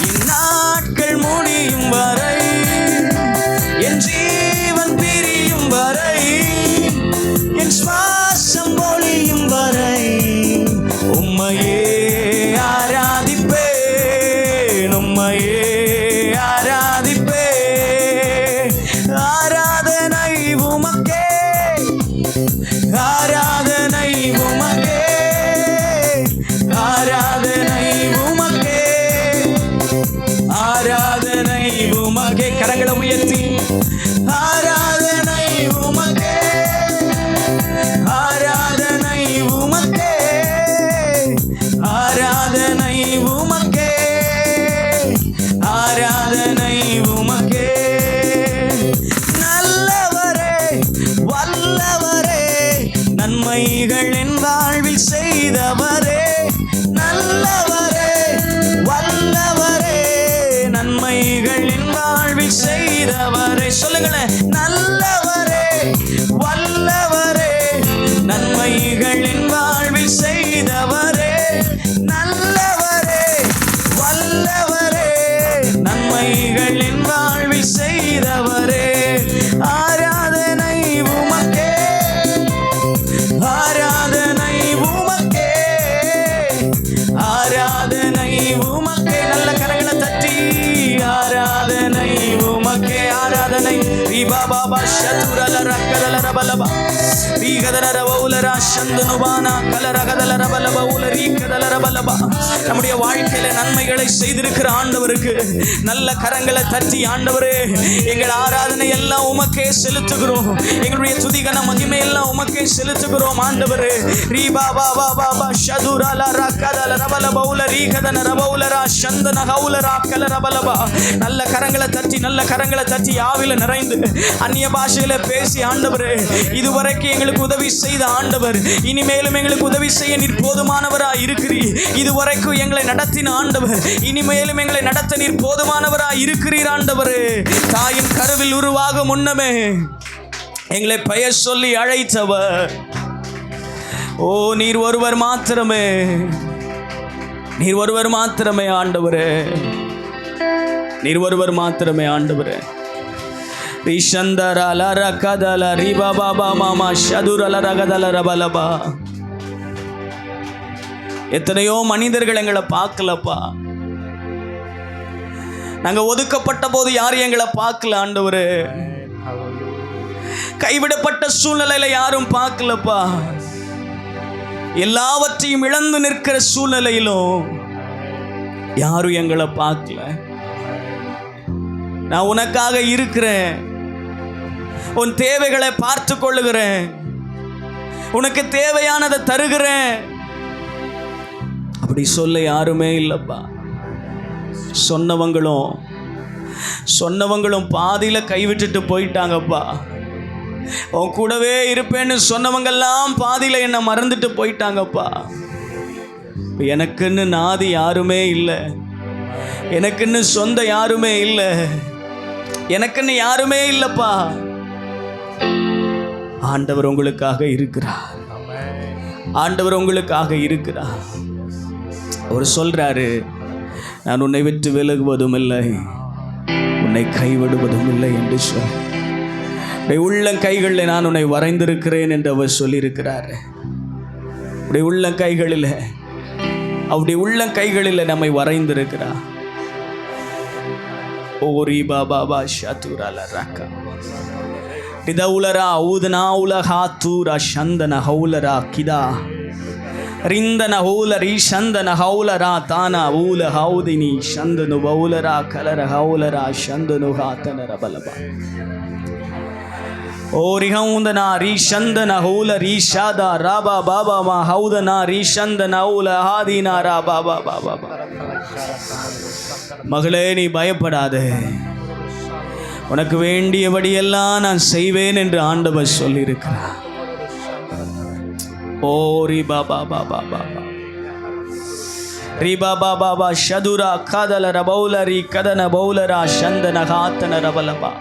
இந்நாட்கள் முடியும் வரை, என் ஜீவன் பிரியும் வரை, என் சுவாசம் ஒழியும் வரை உம்மையே ஆராதிப்பேன், உம்மையே ஆராதிப்பேன். ஆராதனை உமக்கே, ஆராதனை உமக்கே, ஆராதனை உமக்கே, ஆராதனை உமக்கே. கரங்களை உயர்த்தி ஆராதனை உமக்கே, ஆராதனை உமக்கே, ஆராதனை உமக்கே, ஆராதனை உமக்கே. நல்லவரே வல்லவரே நன்மைகள் என் வாழ்வில் செய்தவரே, நல்லவரே வல்லவரே நன்மைகள் என் வாழ்வில் செய்தவரே. சொல்லுங்களேன், நல்லவரே வல்லவரே நன்மைகள் என் வாழ்வில் செய்தவரே, நல்லவரே வல்லவரே நன்மைகள் என் வாழ்வில் செய்தவரே. ஆராதனை உமக்கே, ஆராதனை உமக்கே, ஆராதனை உமக்கே. நல்ல கரங்களை தட்டி ஆராதனை உமக்கே, ஆராதனை. பாபா ஷதுரல ரக்கதல ரபலபா ரீகதல ரவௌலரா சந்தனுபானா கலரகதல ரபலபா உலரீகதல ரபலபா. நம்முடைய வாழ்க்கையில நன்மைகளை செய்திருக்கிற ஆண்டவருக்கு நல்ல கரங்களை தட்டி, ஆண்டவரே எங்கள் ஆராதனை எல்லாம் உமக்கே செலுத்துகிறோம், எங்களுடைய துதிகன மகிமை எல்லாம் உமக்கே செலுத்துகிறோம் ஆண்டவரே. ரீ பாபா பாபா ஷதுரல ரக்கதல ரபலபா உலரீகதன ரபௌலரா சந்தன ஹௌலரா கலரபலபா. நல்ல கரங்களை தட்டி, நல்ல கரங்களை தட்டி ஆவில நிறைந்து அந்நிய அந்நிய பாஷையில பேசி ஆண்டவரே இதுவரைக்கும் எங்களுக்கு உதவி செய்த ஆண்டவர், இனிமேலும் எங்களுக்கு உதவி செய்ய நீர் போதுமானவராய் இருக்கிறீர். இதுவரைக்கும் எங்களை நடத்தின ஆண்டவர், இனிமேலும் எங்களை நடத்த நீர் போதுமானவராய் இருக்கிறீர் ஆண்டவரே. தாயின் கருவில் உருவாகும் முன்னமே எங்களை பெயர் சொல்லி அழைத்தவர். ஓ நீர் ஒருவர் மாத்திரமே, நீர் ஒருவர் மாத்திரமே ஆண்டவரே, நீர் ஒருவர் மாத்திரமே ஆண்டவரே. ரிஷந்தரல கதல ரிபாபா மாமா ஷதுரல ரகதல ரபலபா. எத்தனையோ மனிதர்கள் எங்களை பார்க்கலப்பா. நாங்க ஒதுக்கப்பட்ட போது யாரும் எங்களை பார்க்கல ஆண்டவரே. கைவிடப்பட்ட சூழ்நிலையில யாரும் பார்க்கலப்பா. எல்லாவற்றையும் இழந்து நிற்கிற சூழ்நிலையிலும் யாரும் எங்களை பார்க்கல. நான் உனக்காக இருக்கிறேன், உன் தேவைகளை பார்த்து கொள்ளுகிறேன், உனக்கு தேவையானதை தருகிறேன் அப்படி சொல்ல யாருமே இல்லப்பா. சொன்னவங்களும் பாதியில கைவிட்டுட்டு போயிட்டாங்கப்பா. உன் கூடவே இருப்பேன்னு சொன்னவங்கெல்லாம் பாதியில என்னை மறந்துட்டு போயிட்டாங்கப்பா. எனக்குன்னு நாதி யாருமே இல்லை, எனக்குன்னு சொந்த யாருமே இல்லை, எனக்குன்னு யாருமே இல்லப்பா. ஆண்டவர் உங்களுக்காக இருக்கிறார், ஆண்டவர் உங்களுக்காக இருக்கிறார். அவர் சொல்றாரு, நான் உன்னை விட்டு விலகுவதும் இல்லை, உன்னை கைவிடுவதும் இல்லை என்று சொல். உள்ள கைகளில் நான் உன்னை வரைந்திருக்கிறேன் என்று அவர் சொல்லியிருக்கிறார். உடைய உள்ள கைகளில், அவருடைய உள்ள கைகளில் நம்மை வரைந்திருக்கிறார். ஓரி பாபா ஷதுரல ரக டிதவுலரா ஊதனா உலகா தூரா சந்தன ஹௌலரா கிதா ರಿಂದನ ಹೌಲರಿ ಶಂದನ ಹೌಲರ ತಾನ ಊಲ ಹೌದಿನಿ ಶಂದನು ಬೌಲರ ಕಲರ ಹೌಲರ ಶಂದನು ಹಾತನರ ಬಲಬ ಓ ರಿಹೌಂದನ ರೀ ಶಂದನ ಹೌಲ ರೀ ಶಾದ ರಾಬಾ ಬಾಬಾ ಮಾ ಹೌದನ ರೀ ಶಂದನ ಹೌಲ ಹಾದಿನ ರಾ ಬಾಬಾ ಬಾಬಾ. மகளே நீ பயப்படாதே, உனக்கு வேண்டியபடியெல்லாம் நான் செய்வேன் என்று ஆண்டவர் சொல்லியிருக்கிறார். ஓ ரி பாபா பாபா பாபா ரி பாபா பாபா ஷதுரா கதல ரபௌலரி கதன பௌலரா சந்தன காத்தன ரபலபா.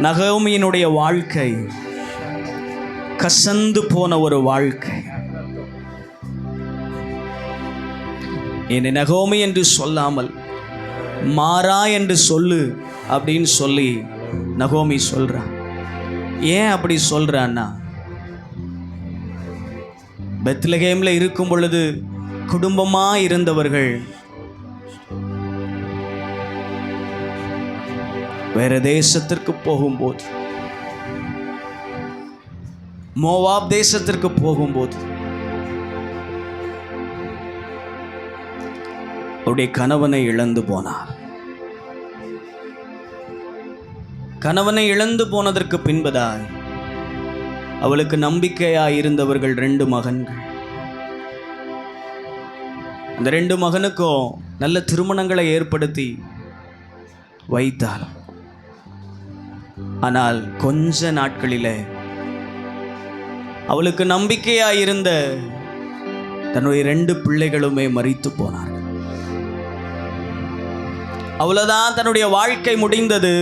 நகோமியினுடைய வாழ்க்கை கசந்து போன ஒரு வாழ்க்கை. என்னை நகோமி என்று சொல்லாமல் மாறா என்று சொல்லு அப்படின்னு சொல்லி நகோமி சொல்றான். ஏன் அப்படி சொல்றான்னா, பெத்லகேம்ல இருக்கும் பொழுது குடும்பமா இருந்தவர்கள் வேற தேசத்திற்கு போகும்போது, மோவாப் தேசத்திற்கு போகும்போது அவருடைய கணவனை இழந்து போனார். கணவனை இழந்து போனதற்கு பின்பதாய் அவளுக்கு நம்பிக்கையாய் இருந்தவர்கள் 2 மகன்கள். அந்த 2 மகனுக்கும் நல்ல திருமணங்களை ஏற்படுத்தி வைத்தாள். ஆனால் கொஞ்ச நாட்களிலே அவளுக்கு நம்பிக்கையாய் இருந்த தன்னுடைய 2 பிள்ளைகளுமே மரித்து போனார்கள். அவ்வளவுதான், தன்னுடைய வாழ்க்கை முடிந்தது.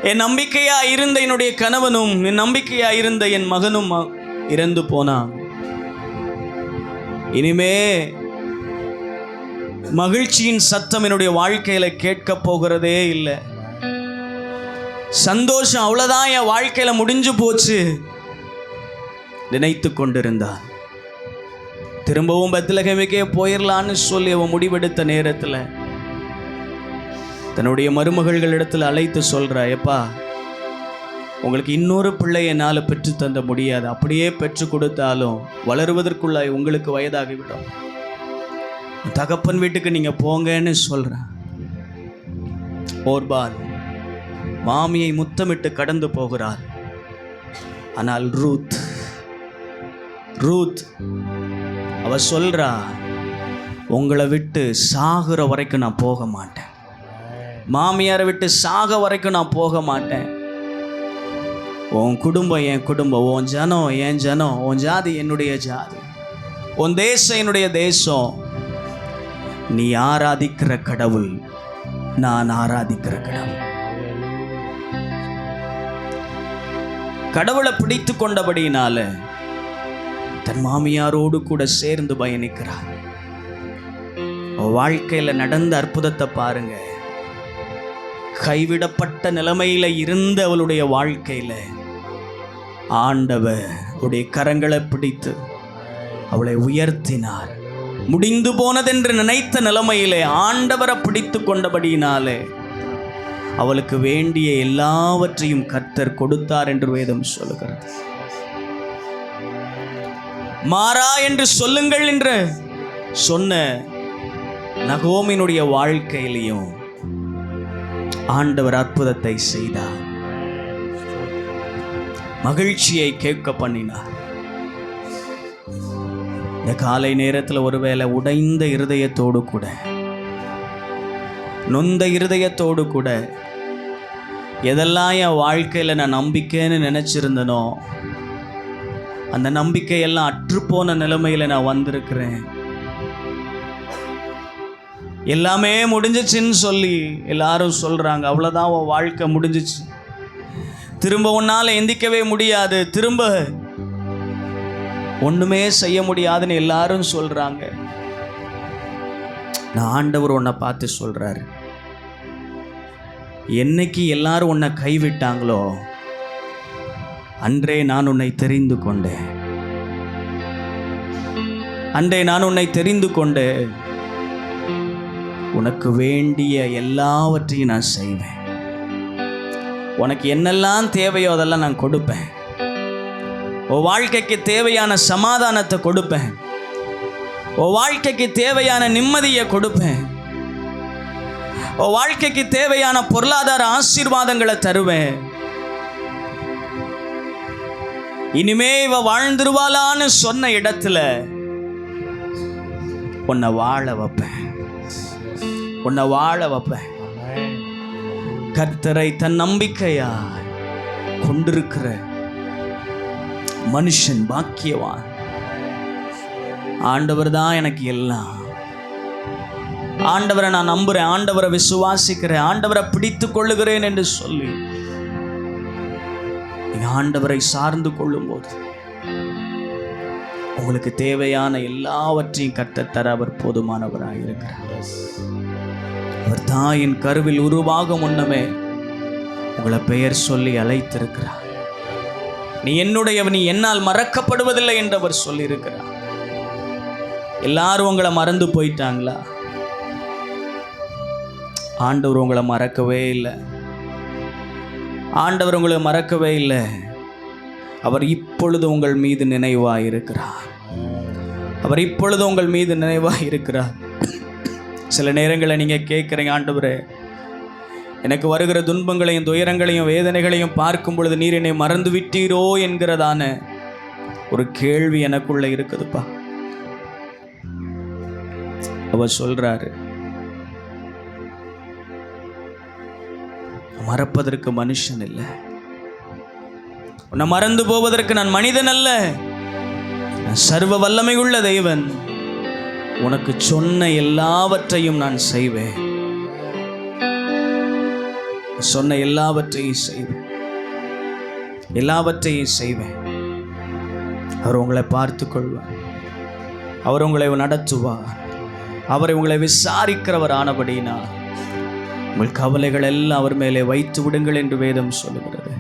என் நம்பிக்கையா இருந்த என்னுடைய கணவனும் என் நம்பிக்கையா இருந்த என் மகனும் இறந்து போனான். இனிமே மகிழ்ச்சியின் சத்தம் என்னுடைய வாழ்க்கையில கேட்க போகிறதே இல்லை. சந்தோஷம் அவ்வளவுதான், என் வாழ்க்கையில முடிஞ்சு போச்சு நினைத்து கொண்டிருந்தான். திரும்பவும் பெத்லகேமுக்கே போயிடலான்னு சொல்லி அவன் முடிவெடுத்த நேரத்தில் தன்னுடைய மருமகளிடத்தில் அழைத்து சொல்றா, எப்பா உங்களுக்கு இன்னொரு பிள்ளை என்னால் பெற்று தந்த முடியாது, அப்படியே பெற்று கொடுத்தாலும் வளருவதற்குள்ள உங்களுக்கு வயதாகிவிடும், தகப்பன் வீட்டுக்கு நீங்க போங்கன்னு சொல்றேன். ஓர்பால் மாமியை முத்தமிட்டு கடந்து போகிறாள். ஆனால் ரூத் அவ சொல்றா, உங்களை விட்டு சாகுற வரைக்கும் நான் போக மாட்டேன், மாமியாரை விட்டு சாக வரைக்கும் நான் போக மாட்டேன். உன் குடும்பம் என் குடும்பம், உன் ஜனம் என் ஜனம், உன் ஜாதி என்னுடைய ஜாதி, உன் தேசம் என்னுடைய தேசம். நீ ஆராதிக்கிற கடவுள் நான் ஆராதிக்கிற கடவுள். கடவுளை பிடித்து கொண்டபடியினால தன் மாமியாரோடு கூட சேர்ந்து பயணிக்கிறார். வாழ்க்கையில நடந்த அற்புதத்தை பாருங்க. கைவிடப்பட்ட நிலைமையில இருந்த அவளுடைய வாழ்க்கையில ஆண்டவர் அவருடைய கரங்களை பிடித்து அவளை உயர்த்தினார். முடிந்து போனதென்று நினைத்த நிலைமையிலே ஆண்டவரை பிடித்து கொண்டபடியினாலே அவளுக்கு வேண்டிய எல்லாவற்றையும் கர்த்தர் கொடுத்தார் என்று வேதம் சொல்லுகிறது. மாறா என்று சொல்லுங்கள் என்று சொன்ன நகோமினுடைய வாழ்க்கையிலையும் ஆண்டவர் அற்புதத்தை செய்தார். மகிழ்ச்சியை கேட்க பண்ணினார். இந்த காலை நேரத்தில் ஒருவேளை உடைந்த இருதயத்தோடு கூட, நொந்த இருதயத்தோடு கூட, எதெல்லாம் என் வாழ்க்கையில் நான் நம்பிக்கைன்னு நினச்சிருந்தனோ அந்த நம்பிக்கையெல்லாம் அற்றுப்போன நிலைமையில் நான் வந்திருக்கிறேன். எல்லாமே முடிஞ்சிச்சுன்னு சொல்லி எல்லாரும் சொல்கிறாங்க. அவ்வளோதான் உன் வாழ்க்கை முடிஞ்சிச்சு, திரும்ப உன்னால் எந்திக்கவே முடியாது, திரும்ப ஒன்றுமே செய்ய முடியாதுன்னு எல்லாரும் சொல்கிறாங்க. நான் ஆண்டவர் உன்னை பார்த்து சொல்கிறாரு, என்னைக்கு எல்லாரும் உன்னை கைவிட்டாங்களோ அன்றே நான் உன்னை தெரிந்து கொண்டேன். அன்றே நான் உன்னை தெரிந்து கொண்டு உனக்கு வேண்டிய எல்லாவற்றையும் நான் செய்வேன். உனக்கு என்னெல்லாம் தேவையோ அதெல்லாம் நான் கொடுப்பேன். உன் வாழ்க்கைக்கு தேவையான சமாதானத்தை கொடுப்பேன். உன் வாழ்க்கைக்கு தேவையான நிம்மதியை கொடுப்பேன். உன் வாழ்க்கைக்கு தேவையான பொருளாதார ஆசீர்வாதங்களை தருவேன். இனிமே இவ வாழ்ந்துருவாளான்னு சொன்ன இடத்துல உன்னை வாழ வைப்பேன், உன்னை வாழ வைப்பேன். கர்த்தரை தன் நம்பிக்கையா கொண்டிருக்கிற மனுஷன் பாக்கியவான். ஆண்டவர் தான் எனக்கு எல்லாம். ஆண்டவரை நான் நம்புறேன், ஆண்டவரை விசுவாசிக்கிறேன், ஆண்டவரை பிடித்து கொள்ளுகிறேன் என்று சொல்லி நீங்க ஆண்டவரை சார்ந்து கொள்ளும் போது உங்களுக்கு தேவையான எல்லாவற்றையும் கர்த்தர் அவர் போதுமானவராக இருக்கிறார். அவர் தாயின் கருவில் உருவாக முன்னமே உங்களை பெயர் சொல்லி அழைத்திருக்கிறார். நீ என்னுடையவன், நீ என்னால் மறக்கப்படுவதில்லை என்று அவர் சொல்லி இருக்கிறார். எல்லாரும் உங்களை மறந்து போயிட்டாங்களா? ஆண்டவர் உங்களை மறக்கவே இல்லை. ஆண்டவர் உங்களை மறக்கவே இல்லை. அவர் இப்பொழுது உங்கள் மீது நினைவாக இருக்கிறார். அவர் இப்பொழுது உங்கள் மீது நினைவாக இருக்கிறார். சில நேரங்களில் நீங்கள் கேட்குறீங்க, ஆண்டவரே எனக்கு வருகிற துன்பங்களையும் துயரங்களையும் வேதனைகளையும் பார்க்கும் பொழுது நீர் என்னை மறந்து விட்டீரோ என்கிறதான ஒரு கேள்வி எனக்குள்ள இருக்குதுப்பா. அவர் சொல்றாரு, மறப்பதற்கு மனுஷன் இல்லை, உன்னை மறந்து போவதற்கு நான் மனிதன் அல்ல, நான் சர்வ வல்லமை உள்ள தேவன். உனக்கு சொன்ன எல்லாவற்றையும் நான் செய்வேன், சொன்ன எல்லாவற்றையும் செய்வேன், எல்லாவற்றையும் செய்வேன். அவர் உங்களை பார்த்து கொள்வார், அவர் உங்களை நடத்துவார், அவரை உங்களை விசாரிக்கிறவர் ஆனபடியினால் உங்கள் கவலைகள் எல்லாம் அவர் மேலே வைத்து விடுங்கள் என்று வேதம் சொல்லுகிறது.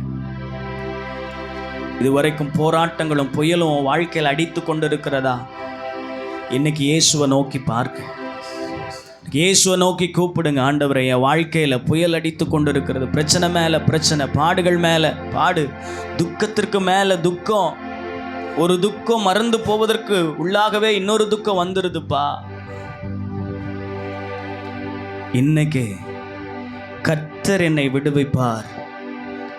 இதுவரைக்கும் போராட்டங்களும் புயலும் வாழ்க்கையில் அடித்து கொண்டிருக்கிறதா? இன்னைக்கு இயேசுவை நோக்கி பார்க்க, இயேசுவை நோக்கி கூப்பிடுங்க. ஆண்டவரை, என் வாழ்க்கையில் புயல் அடித்து கொண்டிருக்கிறது, பிரச்சனை மேலே பிரச்சனை, பாடுகள் மேலே பாடு, துக்கத்திற்கு மேலே துக்கம், ஒரு துக்கம் மறந்து போவதற்கு உள்ளாகவே இன்னொரு துக்கம் வந்துருதுப்பா. இன்னைக்கு கர்த்தர் என்னை விடுவிப்பார்,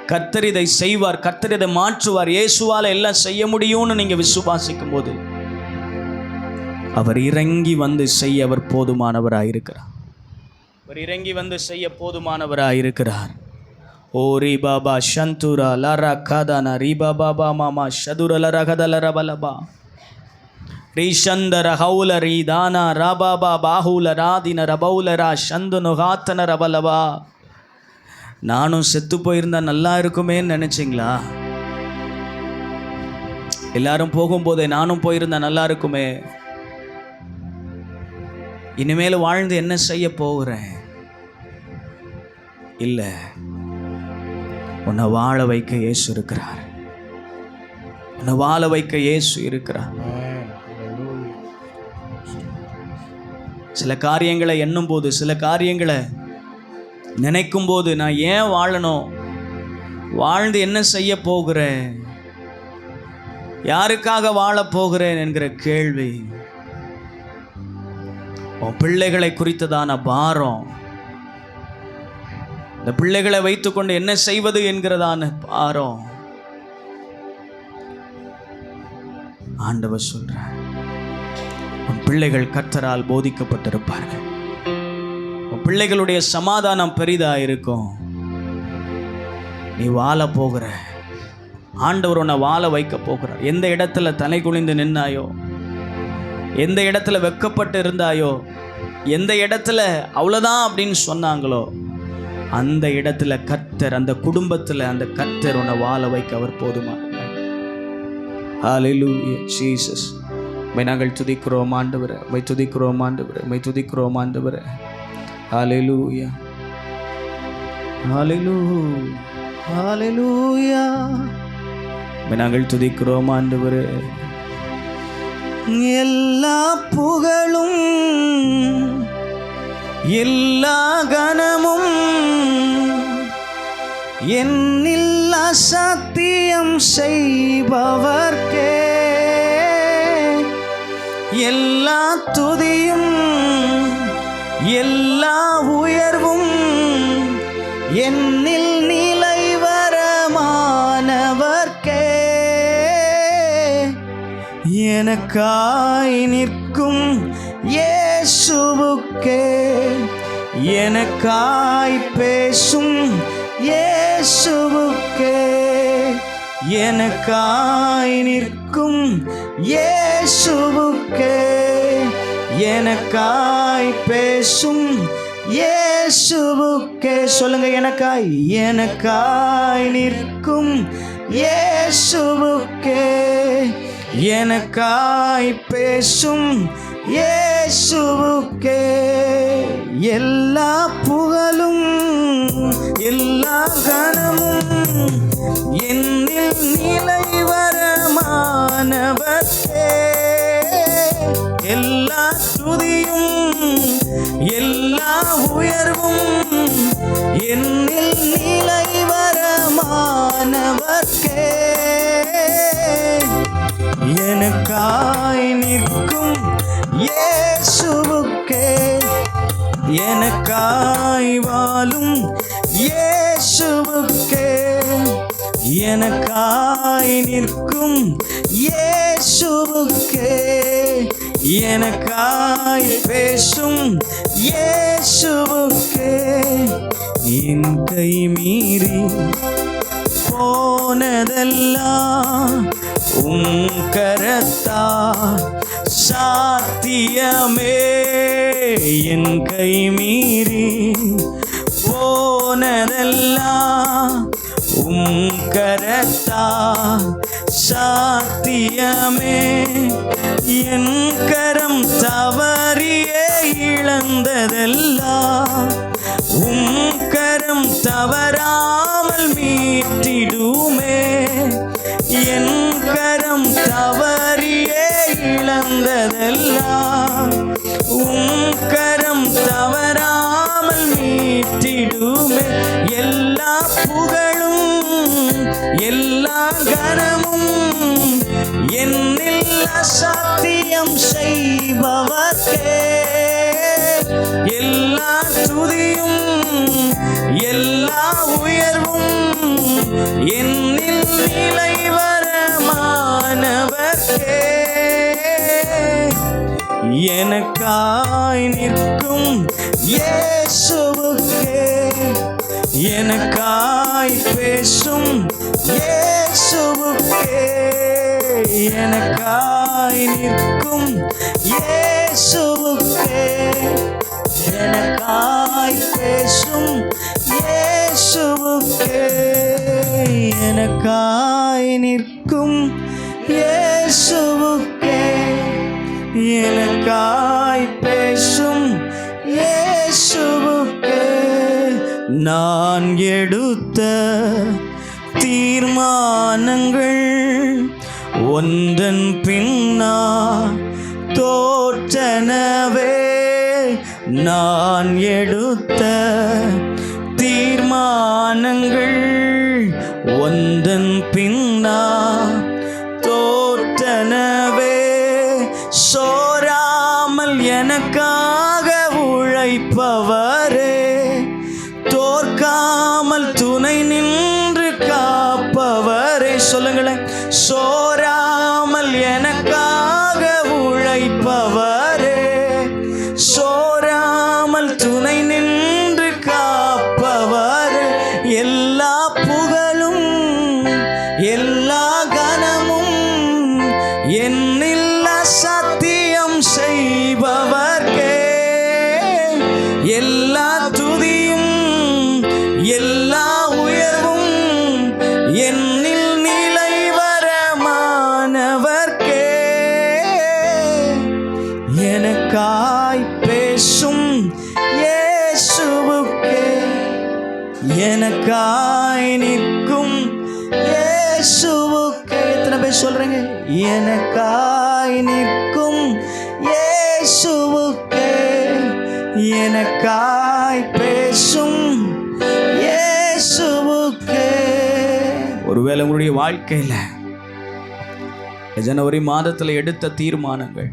கர்த்தர் இதை செய்வார், கர்த்தர் இதை மாற்றுவார், இயேசுவால் எல்லாம் செய்ய முடியும்னு நீங்க விசுவாசிக்கும் போது அவர் இறங்கி வந்து செய்ய அவர் போதுமானவராக இருக்கிறார். அவர் இறங்கி வந்து செய்ய போதுமானவராக இருக்கிறார். ஓ ரீ பாபா சந்துரா லரா கதானா ரீபா பாபா மாமா ஷதுர லர கதலர பலபா ரீஷந்தர ஹவுல ரீ தானா ராபாபா பாஹுல ராதின ரபௌலரா சந்துனு ஹாத்தன ரபலபா. நானும் செத்து போயிருந்தா நல்லா இருக்குமேன்னு நினைச்சிங்களா? எல்லாரும் போகும்போதே நானும் போயிருந்தா நல்லா இருக்குமே. இனிமேல் வாழ்ந்து என்ன செய்ய போகிறேன்? இல்லை, உன்னை வாழ வைக்க இயேசு இருக்கிறார். உன்னை வாழ வைக்க இயேசு இருக்கிறார். சில காரியங்களை எண்ணும் போது, சில காரியங்களை நினைக்கும் போது, நான் ஏன் வாழணும், வாழ்ந்து என்ன செய்ய போகிறேன், யாருக்காக வாழ போகிறேன் என்கிற கேள்வி, உன் பிள்ளைகளை குறித்ததான பாரம், இந்த பிள்ளைகளை வைத்துக்கொண்டு என்ன செய்வது என்கிறதான பாரம், ஆண்டவர் சொல்றார், உன் பிள்ளைகள் கர்த்தரால் போதிக்கப்பட்டிருப்பார்கள். உன் பிள்ளைகளுடைய சமாதானம் பெரிதா இருக்கும். நீ வாழ போகிற ஆண்டவர் உன்னை வாழ வைக்க போகிறார். எந்த இடத்துல தலை குனிந்து நின்னாயோ, எந்த இடத்துல வெக்கப்பட்டு இருந்தாயோ, எந்த இடத்துல அவ்வளோதான் அப்படின்னு சொன்னாங்களோ, அந்த இடத்துல கர்த்தர், அந்த குடும்பத்தில் அந்த கர்த்தர் உன்னை வாழ வைக்க அவர் போதுமானவர். ஹல்லேலூயா ஜீசஸ். நாங்கள் துதிக்கிறோம் ஆண்டவரே, மை துதிக்கிறோம் ஆண்டவரே, மை துதிக்கிறோம் ஆண்டவரே. ஹல்லேலூயா ஹல்லேலூயா ஹல்லேலூயா. நாங்கள் துதிக்கிறோம் ஆண்டவரே. எல்லா புகழும் எல்லா கனமும் என்னில் அசத்தியம் செய்பவர்க்கே, எல்லா துதியும் எல்லா உயர்வும் என்னில் நிலைவரமானவர்க்கே, எனக்காய் நிற்கும் இயேசுவுக்கே, எனக்காய் பேசும் இயேசுவுக்கே, எனக்காய் நிற்கும் இயேசுவுக்கே, எனக்காய் பேசும் இயேசுவுக்கே. சொல்லுங்க, எனக்காய், எனக்காய் நிற்கும் இயேசுவுக்கே, எனக்காய் பேசும் இயேசுவுக்கே. எல்லா புகழும் எல்லா கனமும் என்னில் நிலைவரமானவர்க்கே, எல்லா துதியும் எல்லா உயர்வும் என்னில் நிலைவரமானவர்க்கே, எனக்காய் நிற்கும் இயேசுவுக்கே, எனக்காய் வாழும் இயேசுவுக்கே, எனக்காய் நிற்கும் இயேசுவுக்கே, எனக்காய் பேசும் இயேசுவுக்கே. என் கை மீறி போனதெல்லாம் உம் கரத்தால் சாத்தியமே, என் கை மீறி போனதெல்லாம் உம் கரத்தால் சாத்தியமே, என் கரம் தவறியே இழந்ததெல்லாம் உம் கரம் தவறாமல் மீட்டிடுமே, என் கரம் தவறியே இழந்ததெல்லாம் உம் கரம் தவறாமல் மீட்டிடுமே. எல்லா புகழும் எல்லா கனமும் என்னில் அசத்தியம் செய்பவர்க்கே, எல்லா துதியும் எல்லா உயர்வும் என்னில் நிலைவரமானவர்க்கே, எனக்காய் நிற்கும் இயேசுவுக்கே, எனக்காய் பேசும் இயேசுவுக்கே, எனக்காய் நிற்கும் இயேசுவுக்கே, எனக்காய் பேசும் இயேசுவுக்கே, எனக்காய் நிற்கும் இயேசுவுக்கே, எனக்காய் பேசும் இயேசுவுக்கே. நான் எடுத்த தீர்மானங்கள் ஒன்றன் பின்னா தோற்றனவே, நான் எடுத்த தீர்மானங்கள் ஒன்றன் பின்னா தோற்றனவே, சோராமல் எனக்காக உழைப்பவரே, தோற்காமல் துணை நின்று காப்பவரே. சொல்லுங்களேன், சோராமல் எனக்காக உழைப்பவரே, சோராமல் துணை நின்று காப்பவரே. எல்லா புகழும் எல்லா கனமும் என்னில் சத்தியம் செய்பவர்க்கே, எல்லா துதியும் எல்லா உயர்வும் என்னில் நிலைவரமானவர்க்கே, எனக்காய் பேசும் இயேசுவுக்கே, எனக்காய் நிற்கும் இயேசுவுக்கே. எத்தனை பேர் சொல்றீங்க? எனக்காய் நிற்கும் இயேசுவுக்கே, எனக்காய் பேசும் இயேசுவுக்கே. ஒருவேளை உங்களுடைய வாழ்க்கையில ஜனவரி மாதத்தில் எடுத்த தீர்மானங்கள்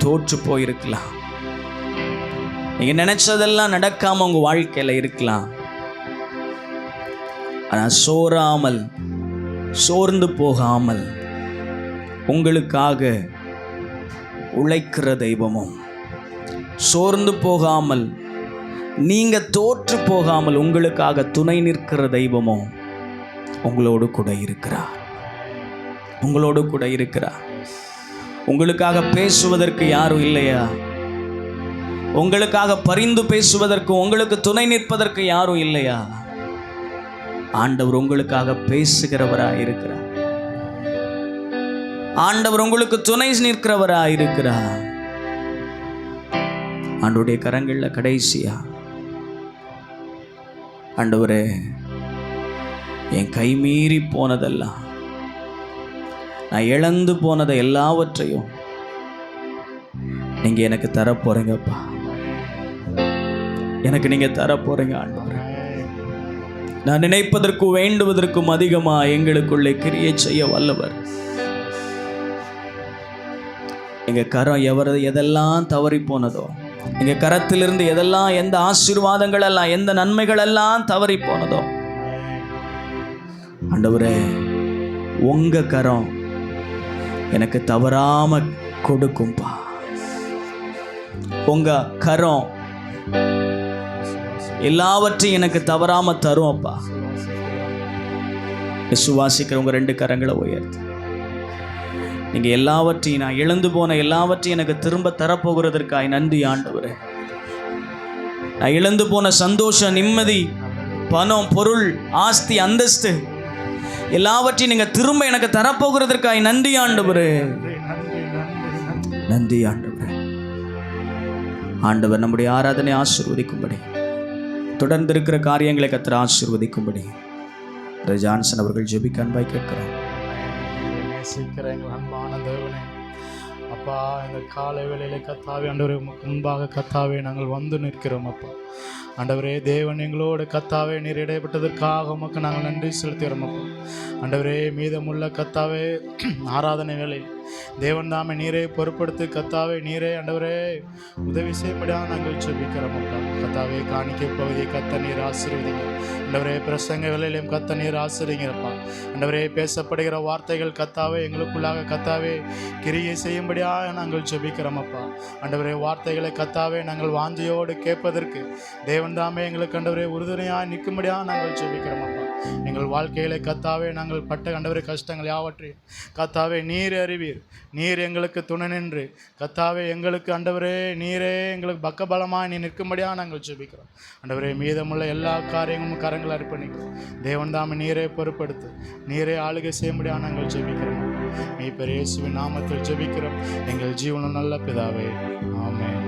தோற்று போயிருக்கலாம். நீங்க நினைச்சதெல்லாம் நடக்காம உங்க வாழ்க்கையில இருக்கலாம். ஆனா சோர்ந்து போகாமல் உங்களுக்காக உழைக்கிற தெய்வமும், சோர்ந்து போகாமல் நீங்க தோற்று போகாமல் உங்களுக்காக துணை நிற்கிற தெய்வமும் உங்களோடு கூட இருக்கிறார். உங்களோடு கூட இருக்கிறார். உங்களுக்காக பேசுவதற்கு யாரும் இல்லையா? உங்களுக்காக பரிந்து பேசுவதற்கு, உங்களுக்கு துணை நிற்பதற்கு யாரும் இல்லையா? ஆண்டவர் உங்களுக்காக பேசுகிறவராய் இருக்கிறார். ஆண்டவர் உங்களுக்கு துணை நிற்கிறவராய் இருக்கிறார். ஆண்டவருடைய கரங்கள்ல கடைசியா, ஆண்டவரே, என் கை மீறி போனதெல்லாம், நான் இழந்து போனதை எல்லாவற்றையும் நீங்க எனக்கு தரப்போறீங்கப்பா. எனக்கு நீங்க தரப்போறீங்க ஆண்டவரே. நான் நினைப்பதற்கும் வேண்டுவதற்கும் அதிகமா எங்களுக்குள்ளே கிரியை செய்ய வல்லவர். எங்க கரம் எதெல்லாம் தவறி போனதோ, எங்க கரத்திலிருந்து எதெல்லாம், எந்த ஆசீர்வாதங்கள் எல்லாம், எந்த நன்மைகள் எல்லாம் தவறி போனதோ, ஆண்டவரே, உங்க கரம் எனக்கு தவறாம கொடுக்கும்பா. உங்க கரம் எல்லாவற்றையும் எனக்கு தவறாம தரும் அப்பா. விசுவாசிக்கிறவங்க 2 கரங்களை உயர்த்து. நீங்க எல்லாவற்றையும், நான் இழந்து போன எல்லாவற்றையும் எனக்கு திரும்ப தரப்போகிறதற்காய் நன்றி ஆண்டவரே. நான் இழந்து போன சந்தோஷம், நிம்மதி, பணம், பொருள், ஆஸ்தி, அந்தஸ்து எல்லாவற்றையும் நீங்க திரும்ப எனக்கு தரப்போகிறதற்காய் நன்றி ஆண்டவரே. நன்றி ஆண்டவரே. ஆண்டவர் நம்முடைய ஆராதனை ஆசீர்வதிக்கும்படி, தொடர்ந்து இருக்கிற காரியங்களை கர்த்தர் ஆசீர்வதிக்கும்படி ஜான்சன் அவர்கள் ஜெபிக்க அன்பாய் கேட்கிறார். நேசிக்கிற எங்கள் அன்பான தேவனே, அப்பா, இந்த காலை வேளையில கர்த்தாவே ஆண்டவரே, உமக்கு முன்பாக கர்த்தாவே நாங்கள் வந்து நிற்கிறோம் அப்பா. ஆண்டவரே தேவன் எங்களோடு கர்த்தாவே நீர் இடைப்பட்டதற்காக உமக்கு நாங்கள் நன்றி செலுத்துகிறோம் அப்பா. ஆண்டவரே மீதமுள்ள கர்த்தாவே ஆராதனை வேளையில் தேவன் தாமே நீரே பொறுப்படுத்து கத்தாவே, நீரே ஆண்டவரே உதவி செய்யும்படியாக நாங்கள் ஜெபிக்கிறோம் அப்பா. கத்தாவே, காணிக்கை பகுதியை கத்த நீர் ஆசீர்வதிங்க ஆண்டவரே. பிரசங்க வேலையிலும் கத்த நீர் ஆசீர்வதிங்கப்பா ஆண்டவரே. பேசப்படுகிற வார்த்தைகள் கத்தாவே எங்களுக்குள்ளாக கத்தாவே கிரியை செய்யும்படியாக நாங்கள் ஜெபிக்கிறோம் அப்பா ஆண்டவரே. வார்த்தைகளை கத்தாவே நாங்கள் வாஞ்சையோடு கேட்பதற்கு தேவன் தாமே எங்களுக்கு ஆண்டவரே உறுதுணையாக நிற்கும்படியாக நாங்கள் ஜெபிக்கிறோம் அப்பா. எங்கள் வாழ்க்கையில கத்தாவே நாங்கள் பட்ட ஆண்டவரே கஷ்டங்கள் யாவற்றையும் கத்தாவே நீர் அறிவீர். நீர் எங்களுக்கு துணை நின்று கத்தாவே எங்களுக்கு ஆண்டவரே நீரே எங்களுக்கு பக்கபலமாக நீ நிற்கும்படியாக நாங்கள் ஜெபிக்கிறோம் ஆண்டவரே. மீதமுள்ள எல்லா காரியங்களும் கரங்கள் அர்ப்பணிக்கிறோம். தேவன் தாமே நீரே பொறுப்படுத்து, நீரே ஆளுகை செய்யும்படியாக நாங்கள் ஜெபிக்கிறோம். நீ பெரிய இயேசுவின் நாமத்தில் ஜெபிக்கிறோம் எங்கள் ஜீவனும் நல்ல பிதாவே, ஆமென்.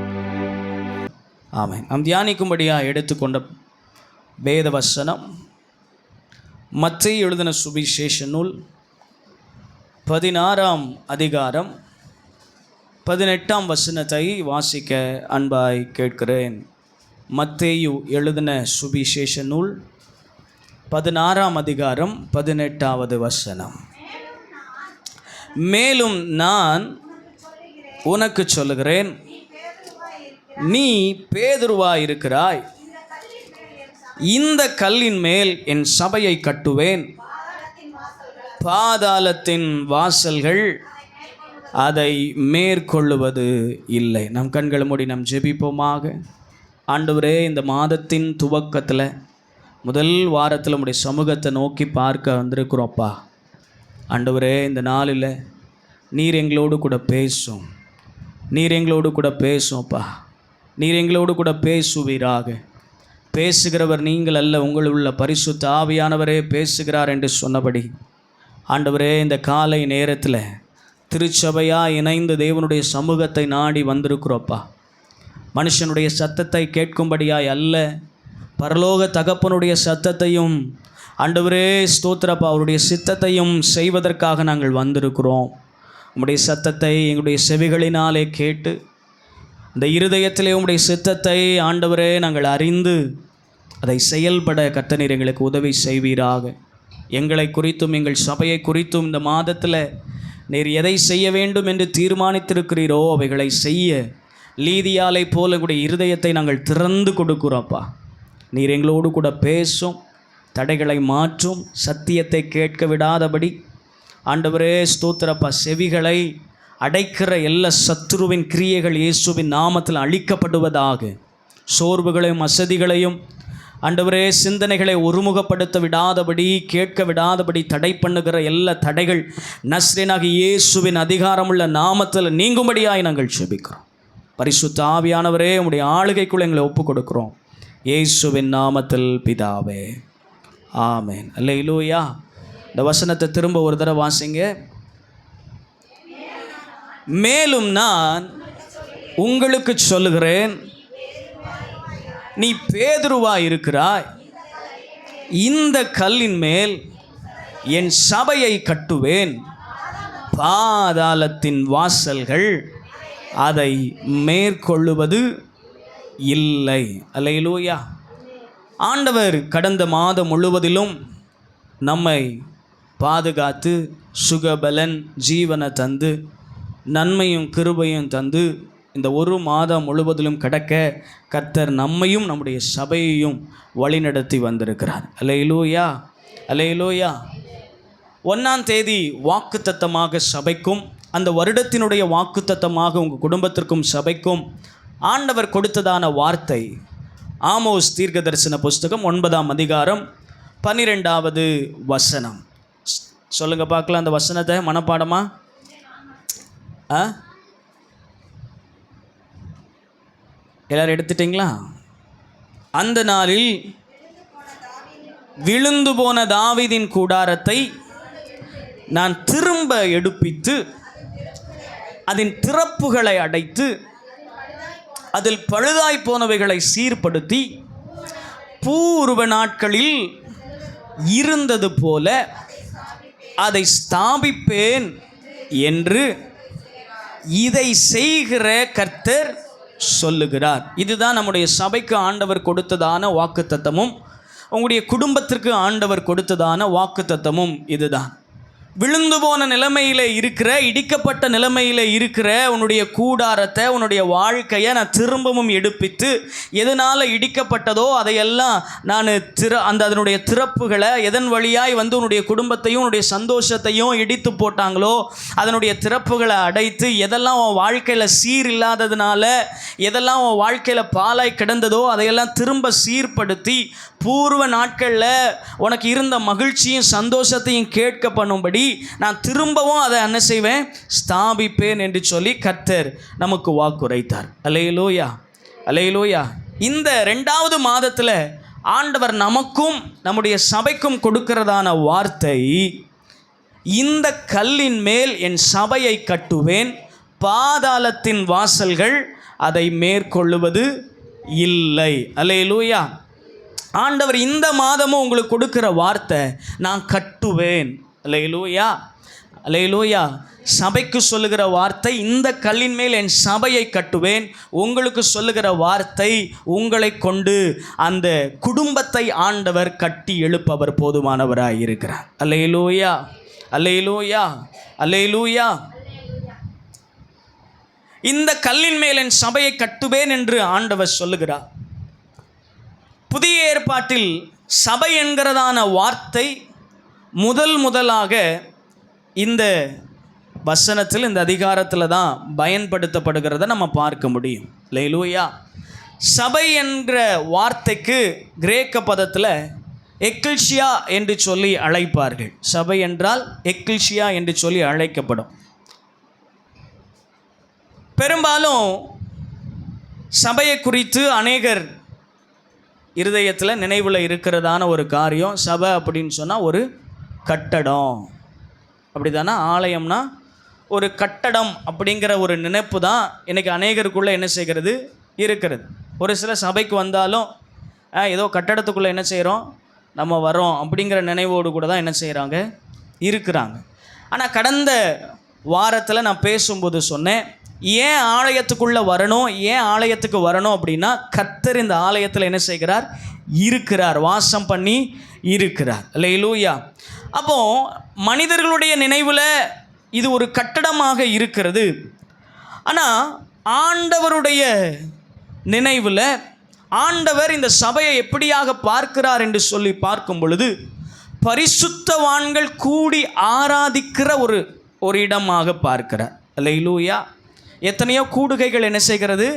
ஆமென். நாம் தியானிக்கும்படியாக எடுத்துக்கொண்ட வேத வசனம் மத்தேயு எழுதின சுவிசேஷ நூல் 16ஆம் அதிகாரம் 18ஆம் வசனத்தை வாசிக்க அன்பாய் கேட்கிறேன். மத்தேயு எழுதின சுவிசேஷ நூல் 16ஆம் அதிகாரம் 18வது வசனம். மேலும் நான் உனக்கு சொல்லுகிறேன், நீ பேதுருவாயிருக்கிறாய், இந்த கல்லின் மேல் என் சபையை கட்டுவேன், பாதாளத்தின் வாசல்கள் அதை மேற்கொள்ளுவது இல்லை. நம் கண்களை மூடி நம் ஜெபிப்போமாக. ஆண்டவரே, இந்த மாதத்தின் துவக்கத்தில் முதல் வாரத்தில் நம்முடைய சமூகத்தை நோக்கி பார்க்க வந்திருக்கிறோம்ப்பா. ஆண்டவரே, இந்த நாளில் நீர் எங்களோடு கூட பேசும், நீர் எங்களோடு கூட பேசும்ப்பா. நீர் எங்களோடு கூட பேசுவீராக. பேசுகிறவர் நீங்கள் அல்ல, உங்களில் உள்ள பரிசுத்த ஆவியானவரே பேசுகிறார் என்று சொன்னபடி ஆண்டவரே, இந்த காலை நேரத்தில் திருச்சபையாக இணைந்து தேவனுடைய சமூகத்தை நாடி வந்திருக்கிறோப்பா. மனுஷனுடைய சத்தத்தை கேட்கும்படியாய் அல்ல, பரலோக தகப்பனுடைய சத்தத்தையும் ஆண்டவரே ஸ்தோத்திரப்பா அவருடைய சித்தத்தையும் செய்வதற்காக நாங்கள் வந்திருக்கிறோம். உம்முடைய சத்தத்தை எங்களுடைய செவிகளினாலே கேட்டு இந்த இருதயத்திலே உம்முடைய சித்தத்தை ஆண்டவரே நாங்கள் அறிந்து அதை செயல்பட கர்த்தர் எங்களுக்கு உதவி செய்வீராக. எங்களை குறித்தும் எங்கள் சபையை குறித்தும் இந்த மாதத்தில் நீர் எதை செய்ய வேண்டும் என்று தீர்மானித்திருக்கிறீரோ அவைகளை செய்ய லீதியாலை போல எங்களுடைய இருதயத்தை நாங்கள் திறந்து கொடுக்குறோப்பா. நீர் எங்களோடு கூட பேசும், தடைகளை மாற்றும், சத்தியத்தை கேட்க விடாதபடி ஆண்டவரே ஸ்தோத்திரப்பா செவிகளை அடைக்கிற எல்லா சத்துருவின் கிரியைகள் இயேசுவின் நாமத்தில் அழிக்கப்படுவதாக. சோர்வுகளையும் அசதிகளையும் ஆண்டவரே சிந்தனைகளை ஒருமுகப்படுத்த விடாதபடி, கேட்க விடாதபடி தடை பண்ணுகிற எல்லா தடைகள் நஸ்ரேனாகிய இயேசுவின் அதிகாரமுள்ள நாமத்தில் நீங்கும்படியாய் நாங்கள் ஜெபிக்கிறோம். பரிசுத்த ஆவியானவரே, உம்முடைய ஆளுகைக்குள்ள எங்களை ஒப்பு கொடுக்கிறோம். இயேசுவின் நாமத்தில் பிதாவே, ஆமென். அல்லேலூயா. இந்த வசனத்தை திரும்ப ஒரு தடவை வாசிங்க. மேலும் நான் உங்களுக்கு சொல்லுகிறேன், நீ பேதுருவாய் இருக்கிறாய், இந்த கல்லின் மேல் என் சபையை கட்டுவேன், பாதாளத்தின் வாசல்கள் அதை மேற்கொள்ளுவது இல்லை. அல்லேலூயா. ஆண்டவர் கடந்த மாதம் முழுவதிலும் நம்மை பாதுகாத்து சுகபலன் ஜீவனை தந்து நன்மையும் கிருபையும் தந்து இந்த ஒரு மாதம் முழுவதிலும் கடக்க கர்த்தர் நம்மையும் நம்முடைய சபையையும் வழிநடத்தி வந்திருக்கிறார். அல்லேலூயா, அல்லேலூயா. 1ஆம் தேதி வாக்குத்தத்தமாக சபைக்கும், அந்த வருடத்தினுடைய வாக்குத்தத்தமாக உங்கள் குடும்பத்திற்கும் சபைக்கும் ஆண்டவர் கொடுத்ததான வார்த்தை ஆமோஸ் தீர்க்கதரிசன புஸ்தகம் 9ஆம் அதிகாரம் 12வது வசனம். சொல்லுங்க பார்க்கலாம் அந்த வசனத்தை மனப்பாடமா? எல்லாரும் எடுத்துட்டீங்களா? அந்த நாளில் விழுந்து போன தாவீதின் கூடாரத்தை நான் திரும்ப எடுப்பித்து அதன் திறப்புகளை அடைத்து அதில் பழுதாய் போனவைகளை சீர்படுத்தி பூர்வ நாட்களில் இருந்தது போல அதை ஸ்தாபிப்பேன் என்று இதை செய்கிற கர்த்தர் சொல்லுகிறார். இதுதான் நம்முடைய சபைக்கு ஆண்டவர் கொடுத்ததான வாக்குத்தத்தமும், உங்களுடைய குடும்பத்திற்கு ஆண்டவர் கொடுத்ததான வாக்குத்தத்தமும் இதுதான். விழுந்து போன நிலைமையில் இருக்கிற, இடிக்கப்பட்ட நிலைமையில் இருக்கிற உன்னுடைய கூடாரத்தை, உன்னுடைய வாழ்க்கையை நான் திரும்பவும் எடுப்பித்து, எதனால் இடிக்கப்பட்டதோ அதையெல்லாம் நான் அதனுடைய திறப்புகளை, எதன் வழியாய் வந்து உன்னுடைய குடும்பத்தையும் உன்னுடைய சந்தோஷத்தையும் இடித்து போட்டாங்களோ அதனுடைய திறப்புகளை அடைத்து, எதெல்லாம் உன் வாழ்க்கையில் சீர் இல்லாததுனால, எதெல்லாம் உன் வாழ்க்கையில் பாலாய் கிடந்ததோ அதையெல்லாம் திரும்ப சீர்படுத்தி, பூர்வ நாட்களில் உனக்கு இருந்த மகிழ்ச்சியும் சந்தோஷத்தையும் கேட்க பண்ணும்படி நான் திரும்பவும் அதை என்ன செய்வேன், ஸ்தாபிப்பேன் என்று சொல்லி கர்த்தர் நமக்கு வாக்குரைத்தார். அல்லேலூயா, அல்லேலூயா. இந்த 2வது மாதத்தில் ஆண்டவர் நமக்கும் நம்முடைய சபைக்கும் கொடுக்கிறதான வார்த்தை, இந்த கல்லின் மேல் என் சபையை கட்டுவேன், பாதாளத்தின் வாசல்கள் அதை மேற்கொள்ளுவது இல்லை. அல்லேலூயா. ஆண்டவர் இந்த மாதமும் உங்களுக்கு கொடுக்கிற வார்த்தை, நான் கட்டுவேன். அல்லேலூயா, அல்லேலூயா. சபைக்கு சொல்லுகிற வார்த்தை, இந்த கல்லின் மேல் என் சபையை கட்டுவேன். உங்களுக்கு சொல்லுகிற வார்த்தை, உங்களை கொண்டு அந்த குடும்பத்தை ஆண்டவர் கட்டி எழுப்பவர் போதுமானவராக இருக்கிறார். அல்லேலூயா, அல்லேலூயா, அல்லேலூயா. இந்த கல்லின் மேல் என் சபையை கட்டுவேன் என்று ஆண்டவர் சொல்லுகிறார். புதிய ஏற்பாட்டில் சபை என்கிறதான வார்த்தை முதலாக இந்த வசனத்தில், இந்த அதிகாரத்தில் தான் பயன்படுத்தப்படுகிறத நம்ம பார்க்க முடியும். அல்லேலூயா. சபை என்கிற வார்த்தைக்கு கிரேக்க பதத்தில் எக்கில்சியா என்று சொல்லி அழைப்பார்கள். சபை என்றால் எக்கில்சியா என்று சொல்லி அழைக்கப்படும். பெரும்பாலும் சபையை குறித்து அநேகர் இருதயத்தில் நினைவில் இருக்கிறதான ஒரு காரியம், சபை அப்படின்னு சொன்னால் ஒரு கட்டடம், அப்படி தானே? ஆலயம்னா ஒரு கட்டடம் அப்படிங்கிற ஒரு நினைப்பு தான் இன்றைக்கி அநேகருக்குள்ளே என்ன செய்கிறது, இருக்கிறது. ஒரு சில சபைக்கு வந்தாலும் ஏதோ கட்டடத்துக்குள்ளே என்ன செய்கிறோம், நம்ம வரோம் அப்படிங்கிற நினைவோடு கூட தான் என்ன செய்கிறாங்க, இருக்கிறாங்க. ஆனால் கடந்த வாரத்தில் நான் பேசும்போது சொன்னேன், ஏன் ஆலயத்துக்குள்ளே வரணும், ஏன் ஆலயத்துக்கு வரணும் அப்படின்னா, கர்த்தர் இந்த ஆலயத்தில் என்ன செய்கிறார், இருக்கிறார், வாசம் பண்ணி இருக்கிறார். அல்லேலூயா. அப்போது மனிதர்களுடைய நினைவில் இது ஒரு கட்டடமாக இருக்கிறது. ஆனால் ஆண்டவருடைய நினைவில் ஆண்டவர் இந்த சபையை எப்படியாக பார்க்கிறார் என்று சொல்லி பார்க்கும் பொழுது, பரிசுத்தவான்கள் கூடி ஆராதிக்கிற ஒரு இடமாக பார்க்கிறார். அல்லேலூயா. எத்தனையோ கூடுகைகள் என்ன செய்கிறது,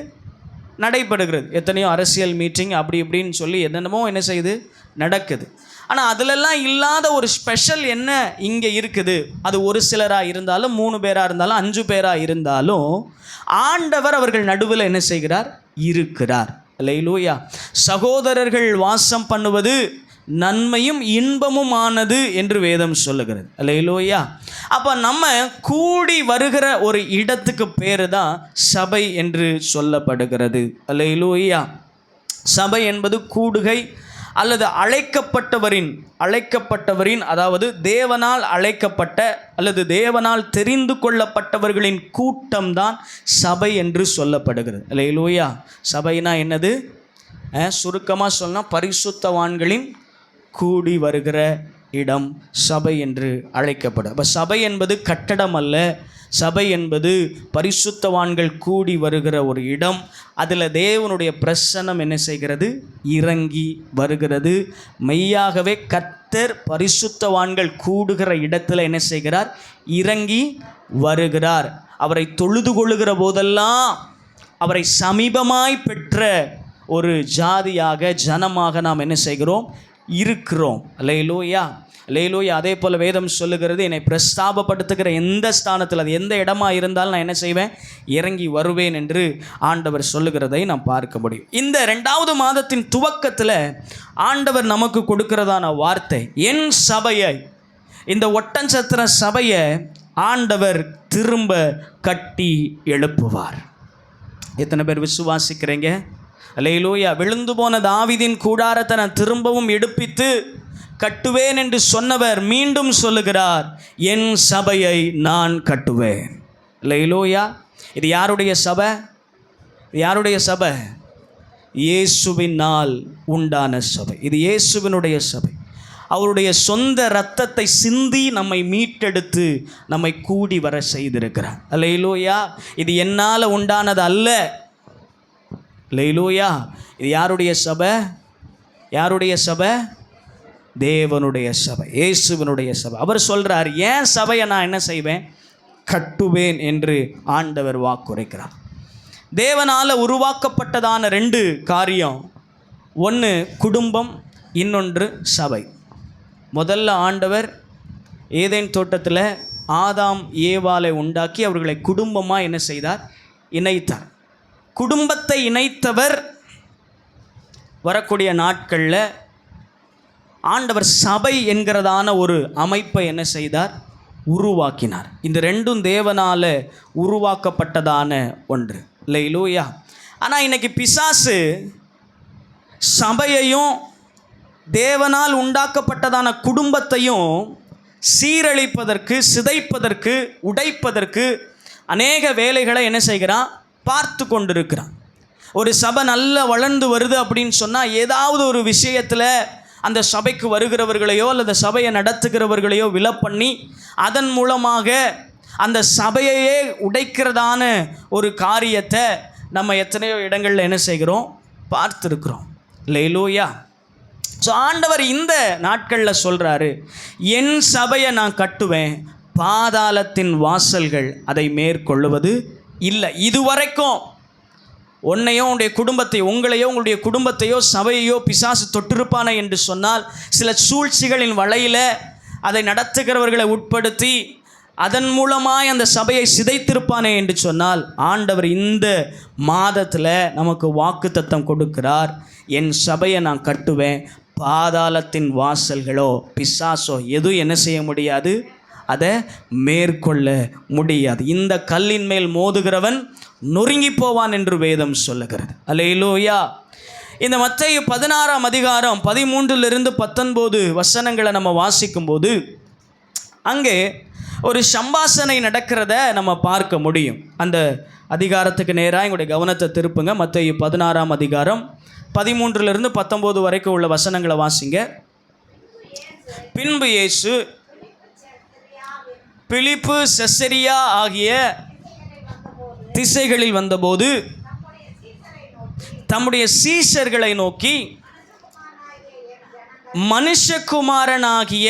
நடைபெறுகிறது. எத்தனையோ அரசியல் மீட்டிங் அப்படி இப்படின்னு சொல்லி என்னென்னமோ என்ன செய்யுது, நடக்குது. ஆனால் அதிலெல்லாம் இல்லாத ஒரு ஸ்பெஷல் என்ன இங்கே இருக்குது. அது ஒரு சிலராக இருந்தாலும், 3 பேராக இருந்தாலும், 5 பேராக இருந்தாலும், ஆண்டவர் அவர்கள் நடுவில் என்ன செய்கிறார், இருக்கிறார். அல்லேலூயா. சகோதரர்கள் வாசம் பண்ணுவது நன்மையும் இன்பமுமானது என்று வேதம் சொல்லுகிறது. அல்லேலூயா. அப்போ நம்ம கூடி வருகிற ஒரு இடத்துக்கு பேர் தான் சபை என்று சொல்லப்படுகிறது. அல்லேலூயா. சபை என்பது கூடுகை அல்லது அழைக்கப்பட்டவரின் அதாவது தேவனால் அழைக்கப்பட்ட அல்லது தேவனால் தெரிந்து கொள்ளப்பட்டவர்களின் கூட்டம்தான் சபை என்று சொல்லப்படுகிறது. அல்லேலூயா. சபைனா என்னது? சுருக்கமாக சொன்னால் பரிசுத்தவான்களின் கூடி வருகிற இடம் சபை என்று அழைக்கப்படும். அப்போ சபை என்பது கட்டடம் அல்ல, சபை என்பது பரிசுத்தவான்கள் கூடி வருகிற ஒரு இடம். அதில் தேவனுடைய பிரசன்னம் என்ன செய்கிறது, இறங்கி வருகிறது. மெய்யாகவே கர்த்தர் பரிசுத்தவான்கள் கூடுகிற இடத்துல என்ன செய்கிறார், இறங்கி வருகிறார். அவரை தொழுது கொள்ளுகிற போதெல்லாம் அவரை சமீபமாய் பெற்ற ஒரு ஜாதியாக, ஜனமாக நாம் என்ன செய்கிறோம், இருக்கிறோம். அல்லேலூயா, அல்லேலூயா. அதே போல் வேதம் சொல்லுகிறது, என்னை பிரஸ்தாபப்படுத்துகிற எந்த ஸ்தானத்தில், அது எந்த இடமா இருந்தாலும் நான் என்ன செய்வேன், இறங்கி வருவேன் என்று ஆண்டவர் சொல்லுகிறதை நாம் பார்க்க முடியும். இந்த 2வது மாதத்தின் துவக்கத்தில் ஆண்டவர் நமக்கு கொடுக்கிறதான வார்த்தை, என் சபையை, இந்த ஒட்டஞ்சத்திர சபையை ஆண்டவர் திரும்ப கட்டி எழுப்புவார். எத்தனை பேர் விசுவாசிக்கிறீங்க? அல்லேலூயா. விழுந்து போன தாவீதின் கூடாரத்தை நான் திரும்பவும் எடுப்பித்து கட்டுவேன் என்று சொன்னவர் மீண்டும் சொல்லுகிறார், என் சபையை நான் கட்டுவேன். அல்லேலூயா. இது யாருடைய சபை? யாருடைய சபை? இயேசுவினால் உண்டான சபை. இது இயேசுவினுடைய சபை. அவருடைய சொந்த இரத்தத்தை சிந்தி நம்மை மீட்டெடுத்து நம்மை கூடி வர செய்திருக்கிறார். அல்லேலூயா. இது என்னால் உண்டானது அல்ல. அல்லேலூயா. இது யாருடைய சபை? யாருடைய சபை? தேவனுடைய சபை, இயேசுவினுடைய சபை. அவர் சொல்கிறார், ஏன் சபையை நான் என்ன செய்வேன்? கட்டுவேன் என்று ஆண்டவர் வாக்குரைக்கிறார். தேவனால் உருவாக்கப்பட்டதான 2 காரியம். ஒன்று குடும்பம், இன்னொன்று சபை. முதல்ல ஆண்டவர் ஏதேன் தோட்டத்தில் ஆதாம் ஏவாளை உண்டாக்கி அவர்களை குடும்பமாக என்ன செய்தார்? இணைத்தார். குடும்பத்தை இணைத்தவர் வரக்கூடிய நாட்களில் ஆண்டவர் சபை என்கிறதான ஒரு அமைப்பை என்ன செய்தார்? உருவாக்கினார். இந்த 2ம் தேவனால் உருவாக்கப்பட்டதான ஒன்று. அல்லேலூயா. ஆனால் இன்னைக்கு பிசாசு சபையையும் தேவனால் உண்டாக்கப்பட்டதான குடும்பத்தையும் சீரழிப்பதற்கு, சிதைப்பதற்கு, உடைப்பதற்கு அநேக வேலைகளை என்ன செய்கிறான்? பார்த்து கொண்டிருக்கிறான். ஒரு சபை நல்லா வளர்ந்து வருது அப்படின்னு சொன்னால் ஏதாவது ஒரு விஷயத்தில் அந்த சபைக்கு வருகிறவர்களையோ அல்லது சபையை நடத்துகிறவர்களையோ விலப்பண்ணி அதன் மூலமாக அந்த சபையையே உடைக்கிறதான ஒரு காரியத்தை நம்ம எத்தனையோ இடங்களில் என்ன செய்கிறோம்? பார்த்துருக்குறோம். அல்லேலூயா. ஸோ ஆண்டவர் இந்த நாட்களில் சொல்கிறாரு, என் சபையை நான் கட்டுவேன், பாதாளத்தின் வாசல்கள் அதை மேற்கொள்ளுவது இல்லை. இதுவரைக்கும் உன்னையோ உன்னுடைய குடும்பத்தை, உங்களையோ உங்களுடைய குடும்பத்தையோ சபையையோ பிசாசு தொட்டிருப்பானே என்று சொன்னால், சில சூழ்ச்சிகளின் வலையில் அதை நடத்துகிறவர்களை உட்படுத்தி அதன் மூலமாய் அந்த சபையை சிதைத்திருப்பானே என்று சொன்னால், ஆண்டவர் இந்த மாதத்தில் நமக்கு வாக்குத்தத்தம் கொடுக்கிறார். என் சபையை நான் கட்டுவேன், பாதாளத்தின் வாசல்களோ பிசாசோ எதுவும் என்ன செய்ய முடியாது? அதை மேற்கொள்ள முடியாது. இந்த கல்லின் மேல் மோதுகிறவன் நொறுங்கி போவான் என்று வேதம் சொல்லுகிறது. அல்லேலூயா. இந்த மத்தேயு 16ஆம் அதிகாரம் 13 to 19 வசனங்களை நம்ம வாசிக்கும்போது அங்கே ஒரு சம்பாஷணை நடக்கிறத நம்ம பார்க்க முடியும். அந்த அதிகாரத்துக்கு நேராக எங்களுடைய கவனத்தை திருப்புங்க. மத்தேயு 16ஆம் அதிகாரம் 13 to 19 வரைக்கும் உள்ள வசனங்களை வாசிங்க. பின்பு இயேசு பிலிப்பு, செசரியா ஆகிய திசைகளில் வந்தபோது தம்முடைய சீஷர்களை நோக்கி, மனுஷகுமாரனாகிய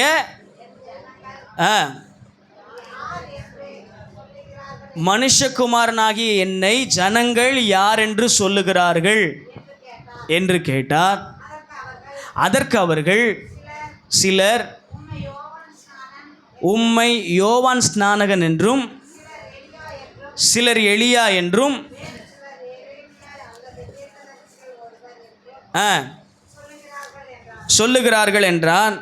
என்னை ஜனங்கள் யார் என்று சொல்லுகிறார்கள் என்று கேட்டார். அதற்கு அவர்கள், சிலர் உம்மை யோவான் ஸ்நானகன் என்றும், சிலர் எலியா என்றும், சொல்லுகிறார்கள் என்றான்.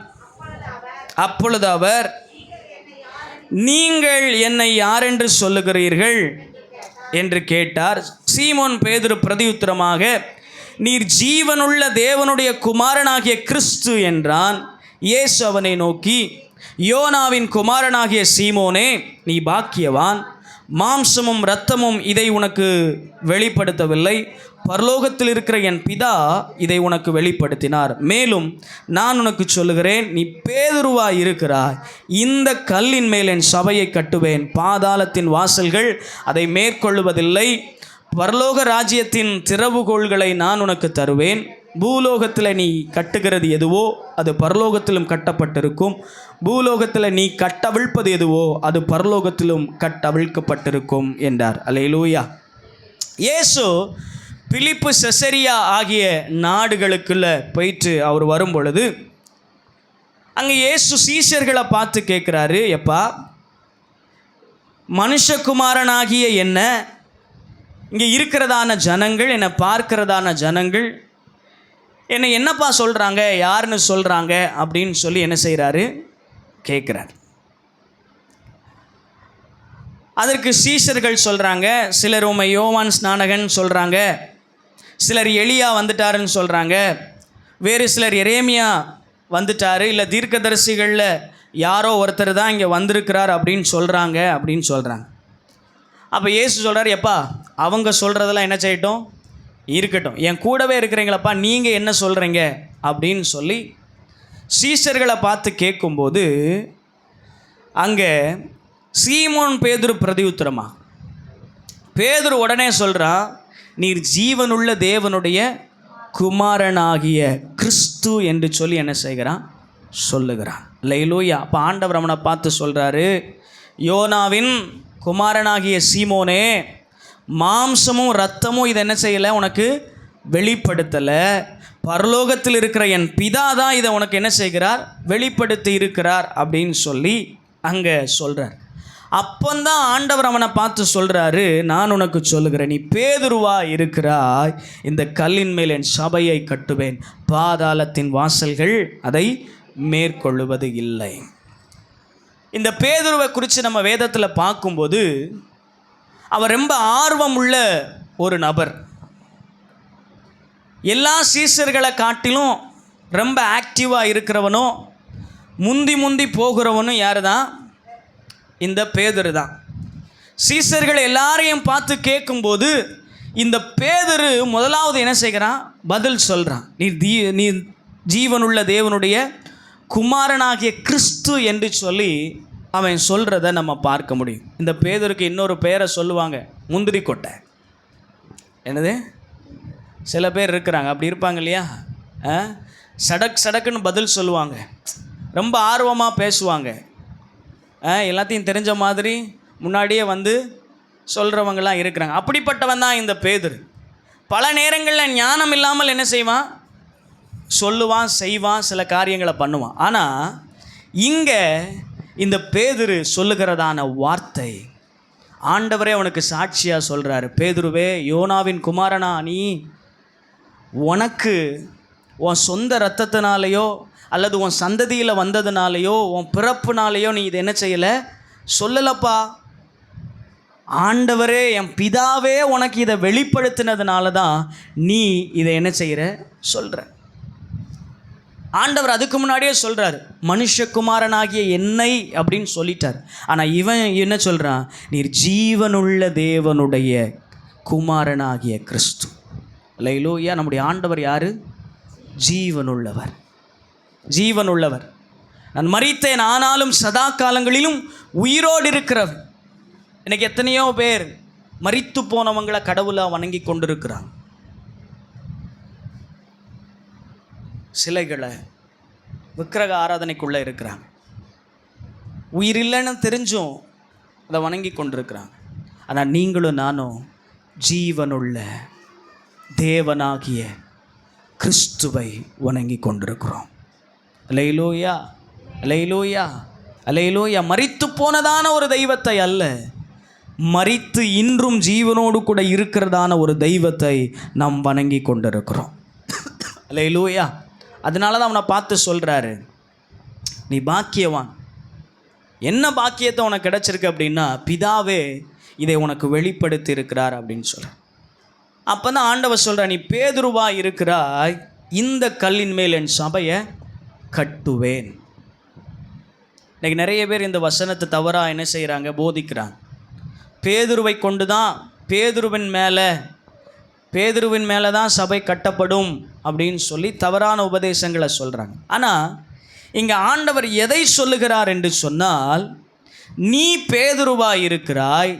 அப்பொழுது அவர், நீங்கள் என்னை யார் என்று சொல்லுகிறீர்கள் என்று கேட்டார். சீமோன் பேதுரு பிரதியுத்தரமாக, நீர் ஜீவனுள்ள தேவனுடைய குமாரனாகிய கிறிஸ்து என்றான். இயேசு அவனை நோக்கி, யோனாவின் குமாரனாகிய சீமோனே, நீ பாக்கியவான், மாம்சமும் இரத்தமும் இதை உனக்கு வெளிப்படுத்தவில்லை, பரலோகத்தில் இருக்கிற என் பிதா இதை உனக்கு வெளிப்படுத்தினார். மேலும் நான் உனக்கு சொல்லுகிறேன், நீ பேதுருவாய் இருக்கிறாய், இந்த கல்லின் மேல் என் சபையை கட்டுவேன், பாதாளத்தின் வாசல்கள் அதை மேற்கொள்ளுவதில்லை. பரலோக ராஜ்யத்தின் திறவுகோள்களை நான் உனக்கு தருவேன். பூலோகத்தில் நீ கட்டுகிறது எதுவோ அது பரலோகத்திலும் கட்டப்பட்டிருக்கும், பூலோகத்தில் நீ கட்டவிழ்ப்பது எதுவோ அது பரலோகத்திலும் கட்டவிழ்க்கப்பட்டிருக்கும் என்றார். அல்லேலூயா. இயேசு பிலிப்பு, செசரியா ஆகிய நாடுகளுக்குள்ள போயிட்டு அவர் வரும் பொழுது அங்கே இயேசு சீஷர்களை பார்த்து கேட்குறாரு, எப்பா, மனுஷகுமாரனாகிய என்ன இங்கே இருக்கிறதான ஜனங்கள், என்னை பார்க்கிறதான ஜனங்கள் என்னை என்னப்பா சொல்கிறாங்க, யாருன்னு சொல்கிறாங்க அப்படின்னு சொல்லி என்ன செய்கிறாரு? கேட்குறார். அதற்கு சீஷர்கள் சொல்கிறாங்க, சிலர் உம்மை யோவான் ஸ்நானகன் சொல்கிறாங்க, சிலர் எலியா வந்துட்டாருன்னு சொல்கிறாங்க, வேறு சிலர் எரேமியா வந்துட்டார், இல்லை தீர்க்கதரிசிகளில் யாரோ ஒருத்தர் தான் இங்கே வந்திருக்கிறார் அப்படின்னு சொல்கிறாங்க. அப்போ இயேசு சொல்கிறார், எப்பா, அவங்க சொல்கிறதெல்லாம் என்ன செய்யட்டும், இருக்கட்டும், என் கூடவே இருக்கிறீங்களப்பா, நீங்கள் என்ன சொல்கிறீங்க அப்படின்னு சொல்லி சீஷர்களை பார்த்து கேட்கும்போது அங்கே சீமோன் பேதுரு பிரதியுத்தரமா பேதுரு உடனே சொல்கிறான், நீர் ஜீவனுள்ள தேவனுடைய குமாரனாகிய கிறிஸ்து என்று சொல்லி என்ன செய்கிறான், சொல்லுகிறான். அல்லேலூயா. அப்போ ஆண்டவர் அவனை பார்த்து சொல்கிறாரு, யோனாவின் குமாரனாகிய சீமோனே, மாம்சமும் இரத்தமும் இதை என்ன செய்யலை, உனக்கு வெளிப்படுத்தலை, பரலோகத்தில் இருக்கிற என் பிதா தான் இதை உனக்கு என்ன செய்கிறார், வெளிப்படுத்தி இருக்கிறார் அப்படின்னு சொல்லி அங்கே சொல்கிறார். அப்போந்தான் ஆண்டவர் அவனை பார்த்து சொல்கிறாரு, நான் உனக்கு சொல்லுகிறேன், நீ பேதுருவா இருக்கிறாய், இந்த கல்லின் மேல் என் சபையை கட்டுவேன், பாதாளத்தின் வாசல்கள் அதை மேற்கொள்ளுவது இல்லை. இந்த பேதுருவை குறித்து நம்ம வேதத்தில் பார்க்கும்போது அவர் ரொம்ப ஆர்வம் உள்ள ஒரு நபர். எல்லா சீஷர்களை காட்டிலும் ரொம்ப ஆக்டிவாக இருக்கிறவனோ முந்தி போகிறவனும் யார் தான், இந்த பேதுரு தான். சீஷர்கள் எல்லாரையும் பார்த்து கேட்கும்போது இந்த பேதுரு முதலாவது என்ன செய்கிறான், பதில் சொல்கிறான், நீ ஜீவனுள்ள தேவனுடைய குமாரனாகிய கிறிஸ்து என்று சொல்லி அவன் சொல்கிறத நம்ம பார்க்க முடியும். இந்த பேதுருக்கு இன்னொரு பெயரை சொல்லுவாங்க, முந்திரி கொட்டை. என்னது, சில பேர் இருக்கிறாங்க அப்படி இருப்பாங்க இல்லையா, சடக்குன்னு பதில் சொல்லுவாங்க, ரொம்ப ஆர்வமாக பேசுவாங்க, எல்லாத்தையும் தெரிஞ்ச மாதிரி முன்னாடியே வந்து சொல்கிறவங்களாம் இருக்கிறாங்க. அப்படிப்பட்டவன் தான் இந்த பேதுரு. பல நேரங்களில் ஞானம் இல்லாமல் என்ன செய்வான், சொல்லுவான், செய்வான், சில காரியங்களை பண்ணுவான். ஆனால் இங்கே இந்த பேதுரு சொல்லுகிறதான வார்த்தை ஆண்டவரே அவனுக்கு சாட்சியாக சொல்கிறாரு, பேதுருவே, யோனாவின் குமாரனா நீ, உனக்கு உன் சொந்த இரத்தத்தினாலேயோ அல்லது உன் சந்ததியில் வந்ததுனாலேயோ உன் பிறப்புனாலேயோ நீ இதை என்ன செய்யலை, சொல்லலப்பா. ஆண்டவரே, என் பிதாவே உனக்கு இதை வெளிப்படுத்தினதுனால தான் நீ இதை என்ன செய்கிற, சொல்கிற. ஆண்டவர் அதுக்கு முன்னாடியே சொல்கிறார், மனுஷகுமாரனாகிய என்னை அப்படின்னு சொல்லிட்டார். ஆனால் இவன் என்ன சொல்கிறான், நீர் ஜீவனுள்ள தேவனுடைய குமாரனாகிய கிறிஸ்து. அல்லேலூயா. நம்முடைய ஆண்டவர் யார், ஜீவனுள்ளவர், ஜீவனுள்ளவர். நான் மரித்தேன் ஆனாலும் சதா காலங்களிலும் உயிரோடு இருக்கிறவர். இன்னைக்கு எத்தனையோ பேர் மரித்து போனவங்களை கடவுளாக வணங்கி கொண்டிருக்கிறாங்க. சிலைகளை விக்கிரக ஆராதனைக்குள்ளே இருக்கிறாங்க. உயிர் இல்லைன்னு தெரிஞ்சும் அதை வணங்கி கொண்டிருக்கிறாங்க. ஆனால் நீங்களும் நானும் ஜீவனுள்ள தேவனாகிய கிறிஸ்துவை வணங்கி கொண்டிருக்கிறோம். அல்லேலூயா, அல்லேலூயா, அல்லேலூயா. மரித்து போனதான ஒரு தெய்வத்தை அல்ல, மரித்து இன்றும் ஜீவனோடு கூட இருக்கிறதான ஒரு தெய்வத்தை நாம் வணங்கி கொண்டிருக்கிறோம். அல்லேலூயா. அதனால தான் அவனை பார்த்து சொல்கிறாரு, நீ பாக்கியவான். என்ன பாக்கியத்தை உனக்கு கிடச்சிருக்கு அப்படின்னா, பிதாவே இதை உனக்கு வெளிப்படுத்தி இருக்கிறார் அப்படின்னு சொல்ற. அப்போ தான் ஆண்டவர் சொல்கிற, நீ பேதுருவா இருக்கிறாய், இந்த கல்லின் மேல் என் சபையை கட்டுவேன். இன்றைக்கி நிறைய பேர் இந்த வசனத்தை தவறாக என்ன செய்கிறாங்க, போதிக்கிறாங்க. பேதுருவை கொண்டு தான், பேதுருவின் மேலே தான் சபை கட்டப்படும் அப்படின்னு சொல்லி தவறான உபதேசங்களை சொல்கிறாங்க. ஆனால் இங்கே ஆண்டவர் எதை சொல்லுகிறார் என்று சொன்னால், நீ பேதுருவா இருக்கிறாய்,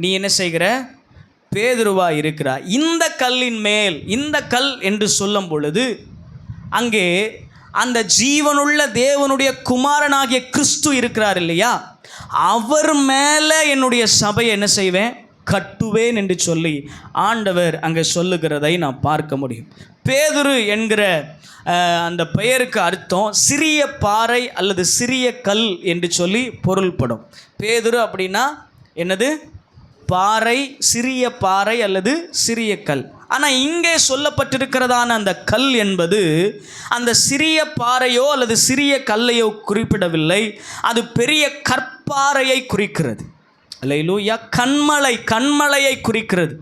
நீ என்ன செய்கிற, பேதுருவா இருக்கிறாய். இந்த கல்லின் மேல், இந்த கல் என்று சொல்லும் பொழுது அங்கே அந்த ஜீவனுள்ள தேவனுடைய குமாரனாகிய கிறிஸ்து இருக்கிறார் இல்லையா, அவர் மேலே என்னுடைய சபையை என்ன செய்வேன், கட்டுவேன் என்று சொல்லி ஆண்டவர் அங்கே சொல்லுகிறதை நாம் பார்க்க முடியும். பேதுரு என்கிற அந்த பெயருக்கு அர்த்தம் சிறிய பாறை அல்லது சிறிய கல் என்று சொல்லி பொருள்படும். பேதுரு அப்படின்னா என்னது, பாறை, சிறிய பாறை அல்லது சிறிய கல். ஆனால் இங்கே சொல்லப்பட்டிருக்கிறதான அந்த கல் என்பது அந்த சிறிய பாறையோ அல்லது சிறிய கல்லையோ குறிப்பிடவில்லை, அது பெரிய கற்பாறையை குறிக்கிறது. அல்லேலூயா. கண்மலையை குறிக்கிறது.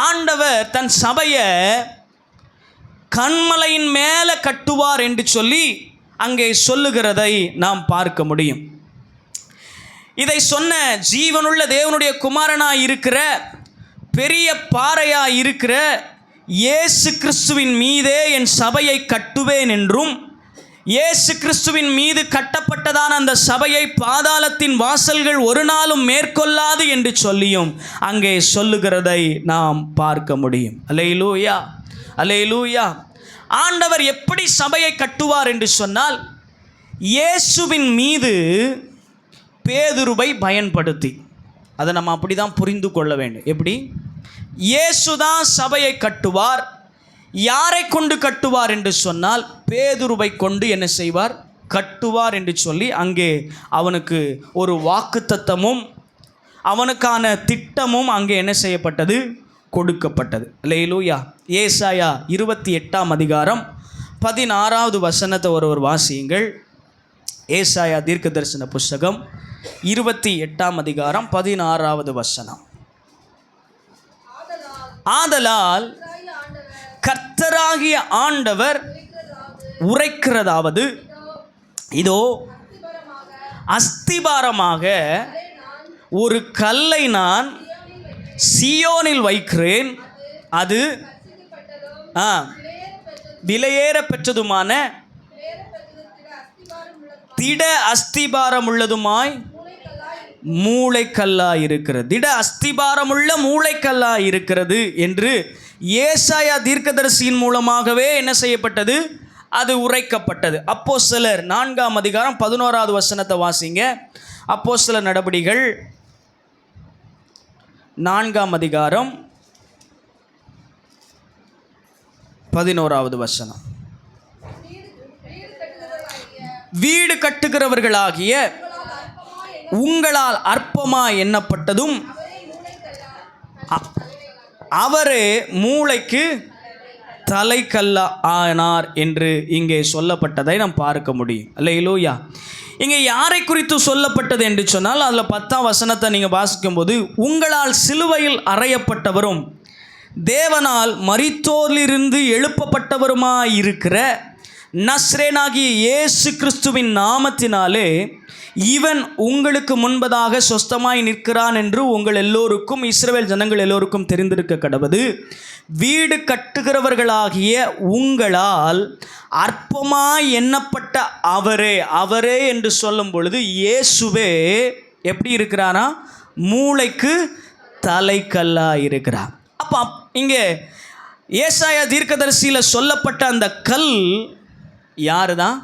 ஆண்டவர் தன் சபையை கண்மலையின் மேலே கட்டுவார் என்று சொல்லி அங்கே சொல்லுகிறதை நாம் பார்க்க முடியும். இதை சொன்ன ஜீவனுள்ள தேவனுடைய குமாரனாய் இருக்கிற, பெரிய பாறையாய் இருக்கிற இயேசு கிறிஸ்துவின் மீதே என் சபையை கட்டுவேன் என்றும், இயேசு கிறிஸ்துவின் மீது கட்டப்பட்டதான அந்த சபையை பாதாளத்தின் வாசல்கள் ஒரு நாளும் மேற்கொள்ளாது என்று சொல்லியும் அங்கே சொல்லுகிறதை நாம் பார்க்க முடியும். அல்லேலூயா, அல்லேலூயா. ஆண்டவர் எப்படி சபையை கட்டுவார் என்று சொன்னால், இயேசுவின் மீது பேதுருவை பயன்படுத்தி. அதை நம்ம அப்படி தான் புரிந்து கொள்ள வேண்டும். எப்படி? இயேசுதான் சபையை கட்டுவார். யாரை கொண்டு கட்டுவார் என்று சொன்னால், பேதுருவை கொண்டு என்ன செய்வார்? கட்டுவார் என்று சொல்லி அங்கே அவனுக்கு ஒரு வாக்குத்தத்தமும் அவனுக்கான திட்டமும் அங்கே என்ன செய்யப்பட்டது? கொடுக்கப்பட்டது. அல்லேலூயா. ஏசாயா 28ஆம் அதிகாரம் 16வது வசனத்தை ஒருவர் வாசியுங்கள். ஏசாயா தீர்க்க தரிசன புஸ்தகம் 28ஆம் அதிகாரம் 16வது வசனம். ஆதலால் கர்த்தராகிய ஆண்டவர் உரைக்கிறதாவது, இதோ அஸ்திபாரமாக ஒரு கல்லை நான் சீயோனில் வைக்கிறேன், அது விலையேற பெற்றதுமான திட அஸ்திபாரமுள்ளதுமாய் மூளைக்கல்லாய் இருக்கிறது. திட அஸ்திபாரமுள்ள மூளைக்கல்லாய் இருக்கிறது என்று ஏசாயா தீர்க்கதரிசியின் மூலமாகவே என்ன செய்யப்பட்டது? அது உரைக்கப்பட்டது. அப்போஸ்தலர் 4ஆம் அதிகாரம் 11வது வசனத்தை வாசிங்க. அப்போஸ்தலர் நடபடிகள் 4ஆம் அதிகாரம் 11வது வசனம். வீடு கட்டுகிறவர்களாகிய உங்களால் அற்பமா எண்ணப்பட்டதும் அவரே மூளைக்கு தலைக்கல்லா ஆனார் என்று இங்கே சொல்லப்பட்டதை நாம் பார்க்க முடியும். அல்லேலூயா. இங்கே யாரை குறித்து சொல்லப்பட்டது என்று சொன்னால், அதில் 10ஆம் வசனத்தை நீங்கள் வாசிக்கும்போது, உங்களால் சிலுவையில் அறையப்பட்டவரும் தேவனால் மரித்தோரிலிருந்து எழுப்பப்பட்டவருமாயிருக்கிற நஸ்ரேனாகிய இயேசு கிறிஸ்துவின் நாமத்தினாலே இவன் உங்களுக்கு முன்பதாக சொஸ்தமாய் நிற்கிறான் என்று உங்கள் எல்லோருக்கும், இஸ்ரவேல் ஜனங்கள் எல்லோருக்கும் தெரிந்திருக்க கடவது. வீடு கட்டுகிறவர்களாகிய உங்களால் அற்பமாய் எண்ணப்பட்ட அவரே என்று சொல்லும் பொழுது இயேசுவே எப்படி இருக்கிறானா? மூளைக்கு தலைக்கல்லாக இருக்கிறார். அப்போ இங்கே ஏசாயா தீர்க்கதரிசியில் சொல்லப்பட்ட அந்த கல் யாரு தான்?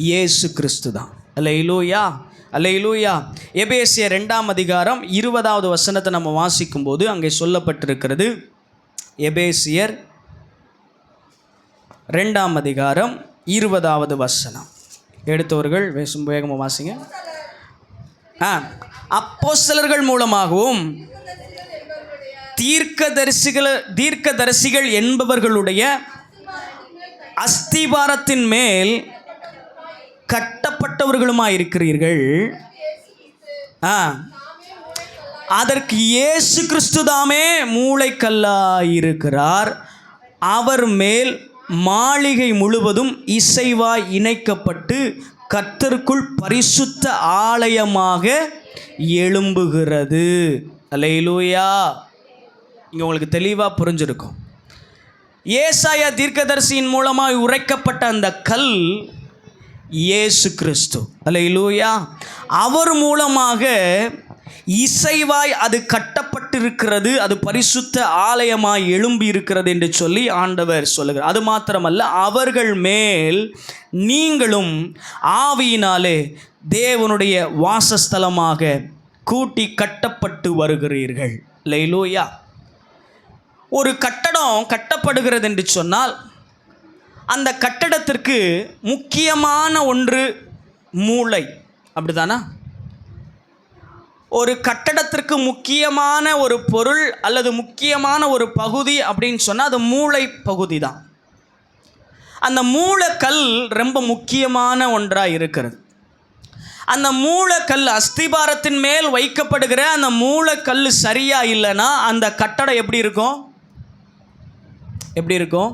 இயேசு கிறிஸ்து தான். அல்லேலூயா, அல்லேலூயா. எபேசியர் 2ஆம் அதிகாரம் 20வது வசனத்தை நம்ம வாசிக்கும்போது அங்கே சொல்லப்பட்டிருக்கிறது. எபேசியர் 2ஆம் அதிகாரம் 20வது வசனம். எடுத்தவர்கள் வேகமாக வாசிங்க. அப்போஸ்தலர்கள் மூலமாகவும் தீர்க்கதரிசிகள் என்பவர்களுடைய அஸ்திபாரத்தின் மேல் கட்டப்பட்டவர்களுமாயிருக்கிறீர்கள். அதற்கு இயேசு கிறிஸ்துதாமே மூளைக்கல்லாயிருக்கிறார். அவர் மேல் மாளிகை முழுவதும் இசைவாய் இணைக்கப்பட்டு கர்த்தருக்குள் பரிசுத்த ஆலயமாக எழும்புகிறது. அல்லேலூயா. இங்கே உங்களுக்கு தெளிவாக புரிஞ்சிருக்கும். ஏசாயா தீர்க்கதரிசியின் மூலமாக உரைக்கப்பட்ட அந்த கல் இயேசு கிறிஸ்து. அல்லேலூயா. அவர் மூலமாக இசைவாய் அது கட்டப்பட்டிருக்கிறது, அது பரிசுத்த ஆலயமாய் எழும்பி இருக்கிறது என்று சொல்லி ஆண்டவர் சொல்லுகிறார். அது மாத்திரமல்ல, அவர்கள் மேல் நீங்களும் ஆவியினாலே தேவனுடைய வாசஸ்தலமாக கூட்டி கட்டப்பட்டு வருகிறீர்கள். அல்லேலூயா. ஒரு கட்டடம் கட்டப்படுகிறது என்று சொன்னால் அந்த கட்டடத்திற்கு முக்கியமான ஒன்று மூளை. அப்படிதானா? ஒரு கட்டடத்திற்கு முக்கியமான ஒரு பொருள் அல்லது முக்கியமான ஒரு பகுதி அப்படின்னு சொன்னால் அது மூளை பகுதி தான். அந்த மூளைக்கல் ரொம்ப முக்கியமான ஒன்றாக இருக்கிறது. அந்த மூளைக்கல் அஸ்திபாரத்தின் மேல் வைக்கப்படுகிற அந்த மூளைக்கல் சரியா இல்லைன்னா அந்த கட்டடம் எப்படி இருக்கும்? எப்படி இருக்கும்?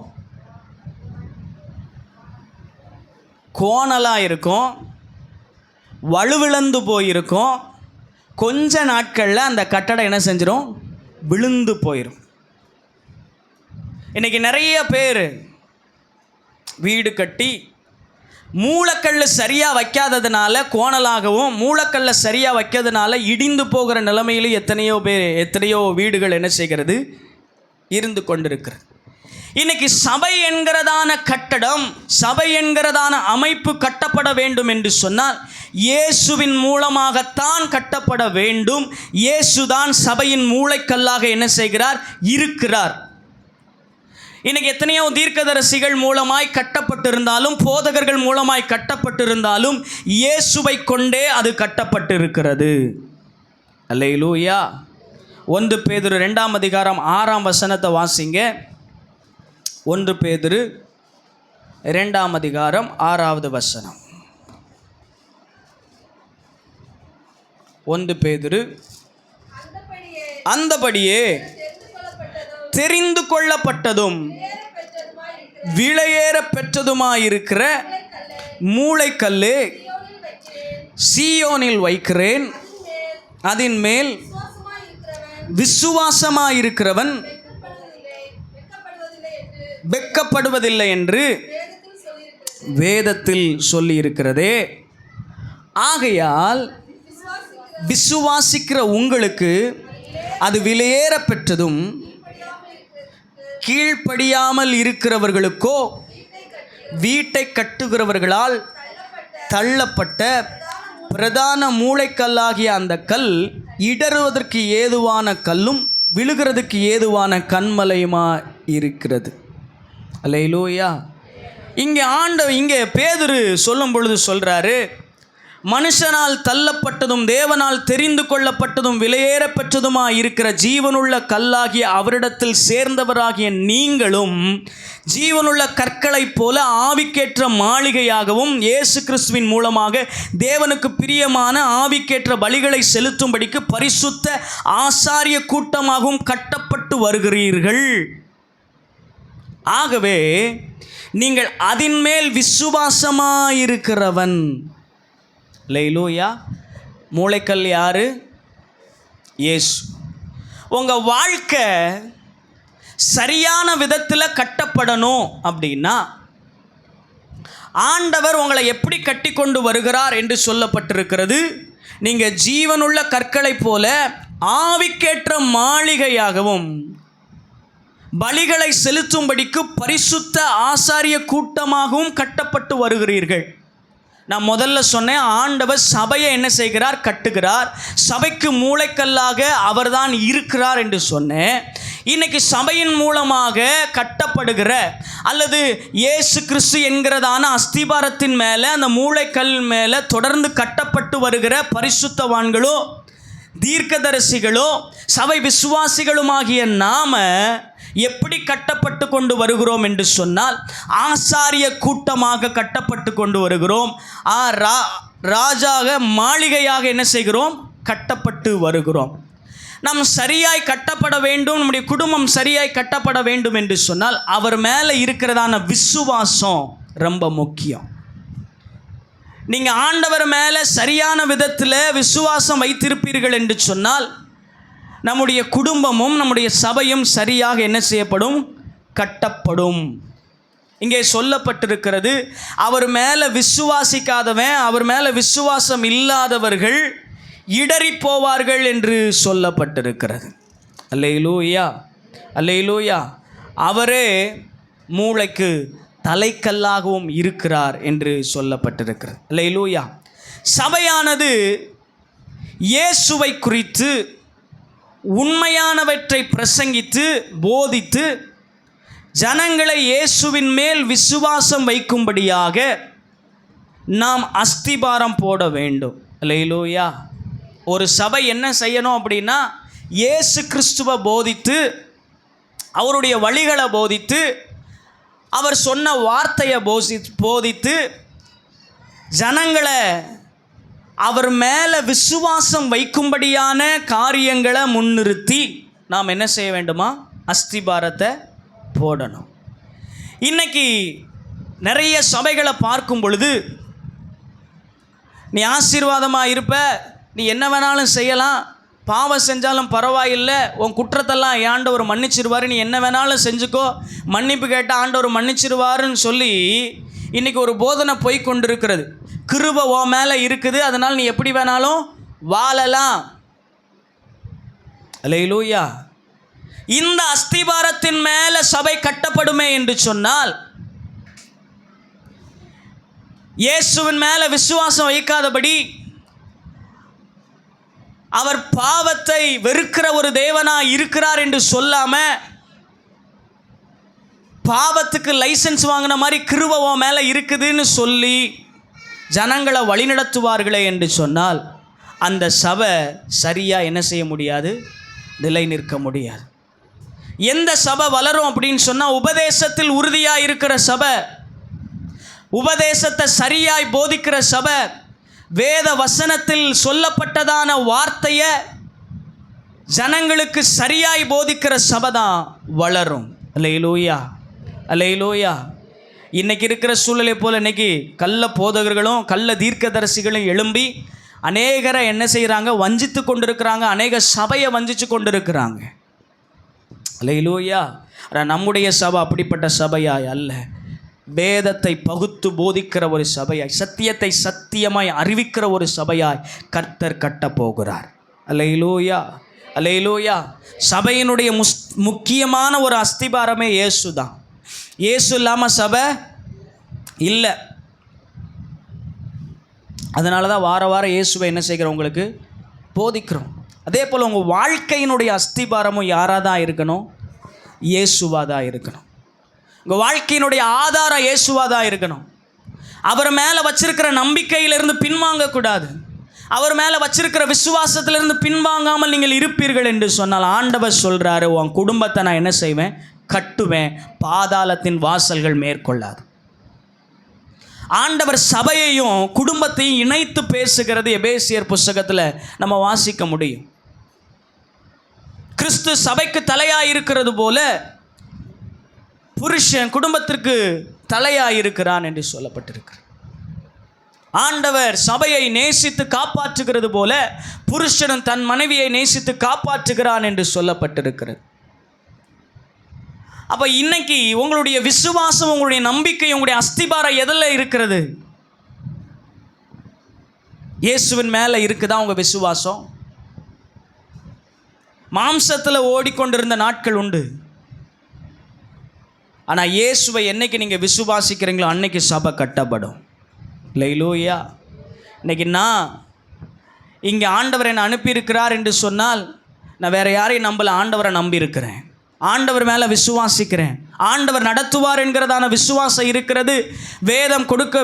கோணலாக இருக்கும், வலுவிழந்து போயிருக்கும். கொஞ்ச நாட்களில் அந்த கட்டடம் என்ன செஞ்சிடும்? விழுந்து போயிடும். இன்றைக்கி நிறைய பேர் வீடு கட்டி மூலக்கல்ல சரியாக வைக்காததுனால கோணலாகவும், மூலக்கல்ல சரியாக வைக்காததுனால இடிந்து போகிற நிலைமையிலும் எத்தனையோ வீடுகள் என்ன செய்கிறது, இருந்து கொண்டிருக்கிறது. இன்னைக்கு சபை என்கிறதான கட்டடம், சபை என்கிறதான அமைப்பு கட்டப்பட வேண்டும் என்று சொன்னால் இயேசுவின் மூலமாகத்தான் கட்டப்பட வேண்டும். இயேசுதான் சபையின் மூளைக்கல்லாக என்ன செய்கிறார், இருக்கிறார். இன்னைக்கு எத்தனையோ தீர்க்கதரிசிகள் மூலமாய் கட்டப்பட்டிருந்தாலும், போதகர்கள் மூலமாய் கட்டப்பட்டிருந்தாலும் இயேசுவை கொண்டே அது கட்டப்பட்டிருக்கிறது. அல்லேலூயா. 1 பேதுரு 2ஆம் அதிகாரம் 6ஆம் வசனத்தை வாசிங்க. 1 பேதுரு 2ஆம் அதிகாரம் 6வது வசனம். 1 பேதுரு அந்தபடியே தெரிந்து கொள்ளப்பட்டதும் விலையேற பெற்றதுமாயிருக்கிற மூளைக்கல்லே சீயோனில் வைக்கிறேன், அதன் மேல் விசுவாசமாயிருக்கிறவன் வெட்கப்படுவதில்லை என்று வேதத்தில் சொல்லியிருக்கிறதே. ஆகையால் விசுவாசிக்கிற உங்களுக்கு அது விலையேற பெற்றதும், கீழ்ப்படியாமல் இருக்கிறவர்களுக்கோ வீட்டை கட்டுகிறவர்களால் தள்ளப்பட்ட பிரதான மூளைக்கல்லாகிய அந்த கல் இடறுவதற்கு ஏதுவான கல்லும் விழுகிறதுக்கு ஏதுவான கண்மலையுமா இருக்கிறது. அல்லேலூயா. இங்கே பேதுரு சொல்லும் பொழுது சொல்கிறாரு, மனுஷனால் தள்ளப்பட்டதும் தேவனால் தெரிந்து கொள்ளப்பட்டதும் விலையேற பெற்றதுமாய் இருக்கிற ஜீவனுள்ள கல்லாகிய அவரிடத்தில் சேர்ந்தவராகிய நீங்களும் ஜீவனுள்ள கற்களைப் போல ஆவிக்கேற்ற மாளிகையாகவும் இயேசு கிறிஸ்துவின் மூலமாக தேவனுக்கு பிரியமான ஆவிக்கேற்ற பலிகளை செலுத்தும்படிக்கு பரிசுத்த ஆசாரிய கூட்டமாகவும் கட்டப்பட்டு வருகிறீர்கள். ஆகவே நீங்கள் அதின் மேல் விசுவாசமாயிருக்கிறவன். அல்லேலூயா. மூளைக்கல் யாரு? இயேசு. உங்கள் வாழ்க்கை சரியான விதத்தில் கட்டப்படணும் அப்படின்னா ஆண்டவர் உங்களை எப்படி கட்டி கொண்டு வருகிறார் என்று சொல்லப்பட்டிருக்கிறது. நீங்கள் ஜீவனுள்ள கற்களைப் போல ஆவிக்கேற்ற மாளிகையாகவும் பலிகளை செலுத்தும்படிக்கு பரிசுத்த ஆசாரிய கூட்டமாகவும் கட்டப்பட்டு வருகிறீர்கள். நான் முதல்ல சொன்னேன், ஆண்டவர் சபையை என்ன செய்கிறார்? கட்டுகிறார். சபைக்கு மூளைக்கல்லாக அவர்தான் இருக்கிறார் என்று சொன்னேன். இன்னைக்கு சபையின் மூலமாக கட்டப்படுகிற அல்லது இயேசு கிறிஸ்து என்கிறதான அஸ்திபாரத்தின் மேலே, அந்த மூளைக்கல் மேலே தொடர்ந்து கட்டப்பட்டு வருகிற பரிசுத்தவான்களோ தீர்க்கதரிசிகளோ சபை விசுவாசிகளுமாகிய நாம எப்படி கட்டப்பட்டு கொண்டு வருகிறோம் என்று சொன்னால் ஆசாரிய கூட்டமாக கட்டப்பட்டு கொண்டு வருகிறோம். ராஜாக மாளிகையாக என்ன செய்கிறோம்? கட்டப்பட்டு வருகிறோம். நாம் சரியாய் கட்டப்பட வேண்டும், நம்முடைய குடும்பம் சரியாய் கட்டப்பட வேண்டும் என்று சொன்னால் அவர் மேலே இருக்கிறதான விசுவாசம் ரொம்ப முக்கியம். நீங்கள் ஆண்டவர் மேலே சரியான விதத்தில் விசுவாசம் வைத்திருப்பீர்கள் என்று சொன்னால் நம்முடைய குடும்பமும் நம்முடைய சபையும் சரியாக என்ன செய்யப்படும்? கட்டப்படும். இங்கே சொல்லப்பட்டிருக்கிறது, அவர் மேலே விசுவாசிக்காதவன், அவர் மேலே விசுவாசம் இல்லாதவர்கள் இடறி போவார்கள் என்று சொல்லப்பட்டிருக்கிறது. அல்லேலூயா, அல்லேலூயா. அவரே மூளைக்கு தலைக்கல்லாகவும் இருக்கிறார் என்று சொல்லப்பட்டிருக்கிறது. அல்லேலூயா. சபையானது இயேசுவை குறித்து உண்மையானவற்றை பிரசங்கித்து போதித்து ஜனங்களை இயேசுவின் மேல் விசுவாசம் வைக்கும்படியாக நாம் அஸ்திபாரம் போட வேண்டும். அல்லேலூயா. ஒரு சபை என்ன செய்யணும் அப்படின்னா, இயேசு கிறிஸ்துவை போதித்து அவருடைய வழிகளை போதித்து அவர் சொன்ன வார்த்தையை போதித்து ஜனங்களை அவர் மேலே விசுவாசம் வைக்கும்படியான காரியங்களை முன்னிறுத்தி நாம் என்ன செய்ய வேண்டுமா? அஸ்திபாரத்தை போடணும். இன்னைக்கு நிறைய சபைகளை பார்க்கும் பொழுது, நீ ஆசீர்வாதமாக இருப்ப, நீ என்ன வேணாலும் செய்யலாம், பாவம் செஞ்சாலும் பரவாயில்லை, உன் குற்றத்தெல்லாம் ஆண்டவர் மன்னிச்சிருவார், நீ என்ன வேணாலும் செஞ்சுக்கோ, மன்னிப்பு கேட்டால் ஆண்டவர் மன்னிச்சிருவாருன்னு சொல்லி இன்னைக்கு ஒரு போதனை போய் கொண்டிருக்கிறது, கிருபை உன் மேலே இருக்குது, அதனால் நீ எப்படி வேணாலும் வாழலாம். அல்லேலூயா. இந்த அஸ்திபாரத்தின் மேலே சபை கட்டப்படுமே என்று சொன்னால், இயேசுவின் மேலே விசுவாசம் வைக்காதபடி, அவர் பாவத்தை வெறுக்கிற ஒரு தேவனாய் இருக்கிறார் என்று சொல்லாம, பாவத்துக்கு லைசன்ஸ் வாங்கின மாதிரி கிருபை உன் மேலே இருக்குதுன்னு சொல்லி ஜனங்களை வழிநடத்துவார்களே என்று சொன்னால், அந்த சபை சரியாக என்ன செய்ய முடியாது, நிலை நிற்க முடியாது. எந்த சபை வளரும் அப்படின்னு சொன்னால், உபதேசத்தில் உறுதியாக இருக்கிற சபை, உபதேசத்தை சரியாய் போதிக்கிற சபை, வேத வசனத்தில் சொல்லப்பட்டதான வார்த்தையை ஜனங்களுக்கு சரியாய் போதிக்கிற சபை தான் வளரும். அல்லேலூயா, அல்லேலூயா. இன்றைக்கி இருக்கிற சூழலை போல் இன்றைக்கி கள்ள போதகர்களும் கள்ள தீர்க்கதரிசிகளும் எழும்பி அநேகரை என்ன செய்கிறாங்க, வஞ்சித்து கொண்டிருக்கிறாங்க, அநேக சபையை வஞ்சித்து கொண்டிருக்கிறாங்க. அல்லேலூயா. நம்முடைய சபை அப்படிப்பட்ட சபையாய் அல்ல, வேதத்தை பகுத்து போதிக்கிற ஒரு சபையாய், சத்தியத்தை சத்தியமாய் அறிவிக்கிற ஒரு சபையாய் கர்த்தர் கட்டப் போகிறார். அல்லேலூயா, அல்லேலூயா. சபையினுடைய முக்கியமான ஒரு அஸ்திபாரமே இயேசு தான். இயேசு இல்லாமல் சபை இல்லை. அதனால தான் வார வாரம் இயேசுவை என்ன செய்கிறோம், உங்களுக்கு போதிக்கிறோம். அதே போல் உங்கள் வாழ்க்கையினுடைய அஸ்திபாரமும் யாராக தான் இருக்கணும், இயேசுவாக தான் இருக்கணும். உங்கள் வாழ்க்கையினுடைய ஆதாரம் இயேசுவாக தான் இருக்கணும். அவர் மேலே வச்சிருக்கிற நம்பிக்கையிலிருந்து பின்வாங்கக்கூடாது. அவர் மேலே வச்சிருக்கிற விசுவாசத்திலிருந்து பின்வாங்காமல் நீங்கள் இருப்பீர்கள் என்று சொன்னால், ஆண்டவர் சொல்கிறாரு, உன் குடும்பத்தை நான் என்ன செய்வேன், கட்டுவேன், பாதாளத்தின் வாசல்கள் மேற்கொள்ளாது. ஆண்டவர் சபையையும் குடும்பத்தையும் இணைத்து பேசுகிறது எபேசியர் புஸ்தகத்தில் நம்ம வாசிக்க முடியும். கிறிஸ்து சபைக்கு தலையாக இருக்கிறது போல புருஷன் குடும்பத்திற்கு தலையாக இருக்கிறான் என்று சொல்லப்பட்டிருக்கிறது. ஆண்டவர் சபையை நேசித்து காப்பாற்றுகிறது போல புருஷனும் தன் மனைவியை நேசித்து காப்பாற்றுகிறான் என்று சொல்லப்பட்டிருக்கிறது. அப்போ இன்னைக்கு உங்களுடைய விசுவாசம், உங்களுடைய நம்பிக்கை, உங்களுடைய அஸ்திபாரம் எதில் இருக்கிறது? இயேசுவின் மேலே இருக்குதா உங்கள் விசுவாசம்? மாம்சத்தில் ஓடிக்கொண்டிருந்த நாட்கள் உண்டு. ஆனால் இயேசுவை என்னைக்கு நீங்கள் விசுவாசிக்கிறீங்களோ அன்னைக்கு சபை கட்டப்படும். அல்லேலூயா. இன்னைக்கு நான் இங்கே ஆண்டவர் என்னை அனுப்பியிருக்கிறார் என்று சொன்னால், நான் வேறு யாரையும் நம்பல, ஆண்டவரை நம்பியிருக்கிறேன், ஆண்டவர் மேலே விசுவாசிக்கிறேன், ஆண்டவர் நடத்துவார் என்கிறதான விசுவாசம் இருக்கிறது.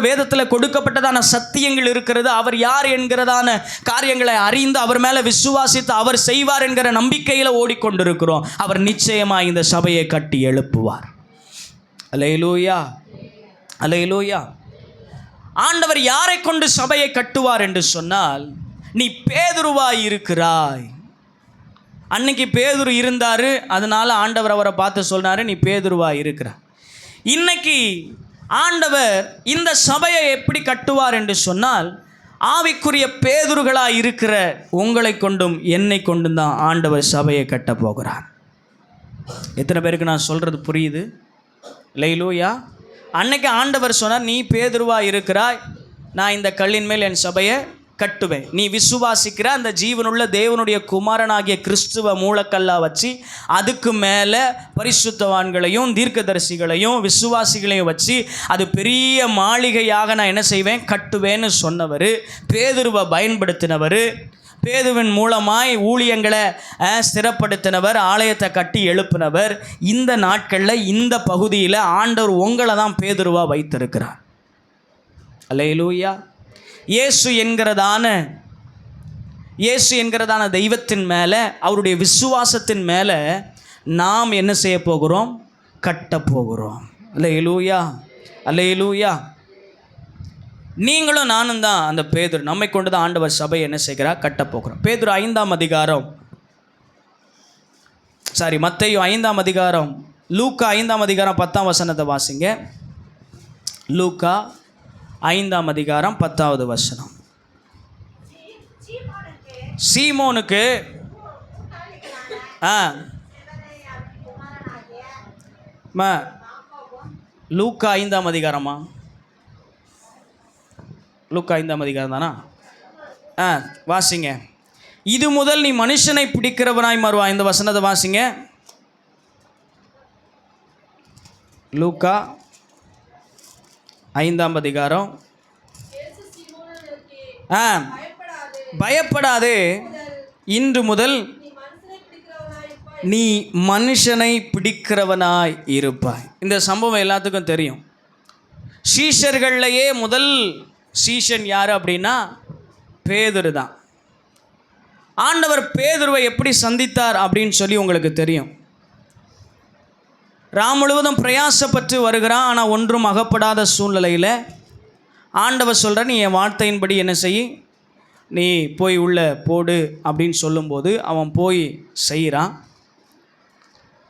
வேதத்தில் கொடுக்கப்பட்டதான சத்தியங்கள் இருக்கிறது. அவர் யார் என்கிறதான காரியங்களை அறிந்து அவர் மேலே விசுவாசித்து அவர் செய்வார் என்கிற நம்பிக்கையில் ஓடிக்கொண்டிருக்கிறோம். அவர் நிச்சயமாக இந்த சபையை கட்டி எழுப்புவார். அல்லேலூயா, அல்லேலூயா. ஆண்டவர் யாரை கொண்டு சபையை கட்டுவார் என்று சொன்னால், நீ பேதுருவாய் இருக்கிறாய். அன்னைக்கு பேதுரு இருந்தார், அதனால் ஆண்டவர் அவரை பார்த்து சொன்னார், நீ பேதுருவாய் இருக்கிறாய். இன்னைக்கு ஆண்டவர் இந்த சபையை எப்படி கட்டுவார் என்று சொன்னால், ஆவிக்குரிய பேதுருகளாக இருக்கிற உங்களை கொண்டும் என்னை கொண்டும் தான் ஆண்டவர் சபையை கட்ட போகிறார். எத்தனை பேருக்கு நான் சொல்கிறது புரியுது? அல்லேலூயா. அன்னைக்கு ஆண்டவர் சொன்னார், நீ பேதுருவாக இருக்கிறாய், நான் இந்த கல்லின் மேல் என் சபையை கட்டுவேன். நீ விசுவாசிக்கிற அந்த ஜீவனுள்ள தேவனுடைய குமாரனாகிய கிறிஸ்துவ மூலக்கல்லாக வச்சு அதுக்கு மேலே பரிசுத்தவான்களையும் தீர்க்கதரிசிகளையும் விசுவாசிகளையும் வச்சு அது பெரிய மாளிகையாக நான் என்ன செய்வேன், கட்டுவேன்னு சொன்னவர், பேதுருவை பயன்படுத்தினவர், பேதுவின் மூலமாய் ஊழியங்களை ஸ்திரப்படுத்தினவர், ஆலயத்தை கட்டி எழுப்பினவர். இந்த நாட்களில் இந்த பகுதியில் ஆண்டவர் உங்களை தான் பேதுருவாக வைத்திருக்கிறார். அல்லேலூயா. இயேசு என்கிறதான தெய்வத்தின் மேலே, அவருடைய விசுவாசத்தின் மேலே நாம் என்ன செய்ய போகிறோம், கட்டப்போகிறோம். அல்லேலூயா, அல்லேலூயா. நீங்களும் நானும் தான் அந்த பேதுரு. நம்மை கொண்டு தான் ஆண்டவர் சபை என்ன செய்கிறார், கட்டப்போகிறோம். பேதுரு 5ஆம் அதிகாரம், மத்தேயு 5ஆம் அதிகாரம், லூக்கா 5ஆம் அதிகாரம் 10ஆம் வசனத்தை வாசிங்க. லூக்கா 5ஆம் அதிகாரம் 10வது வசனம். சீமோனுக்கு லூக்கா 5ஆம் அதிகாரமா, லூக்கா 5ஆம் அதிகாரம் தானா? வாசிங்க. இது முதல் நீ மனுஷனை பிடிக்கிறவனாய் மாறுவாய். இந்த வசனத்தை வாசிங்க. லூக்கா 5ஆம் அதிகாரம். பயப்படாதே, இன்று முதல் நீ மனுஷனை பிடிக்கிறவனாய் இருப்பாய். இந்த சம்பவம் எல்லாத்துக்கும் தெரியும். சீஷர்கள்லையே முதல் சீஷன் யார் அப்படின்னா பேதுரு தான். ஆண்டவர் பேதுருவை எப்படி சந்தித்தார் அப்படின்னு சொல்லி உங்களுக்கு தெரியும். முழுவதும் பிரயாசப்பட்டு வருகிறான். ஆனால் ஒன்றும் அகப்படாத சூழ்நிலையில் ஆண்டவர் சொல்கிற, நீ என் வார்த்தையின்படி என்ன செய், நீ போய் உள்ள போடு அப்படின்னு சொல்லும்போது அவன் போய் செய்கிறான்.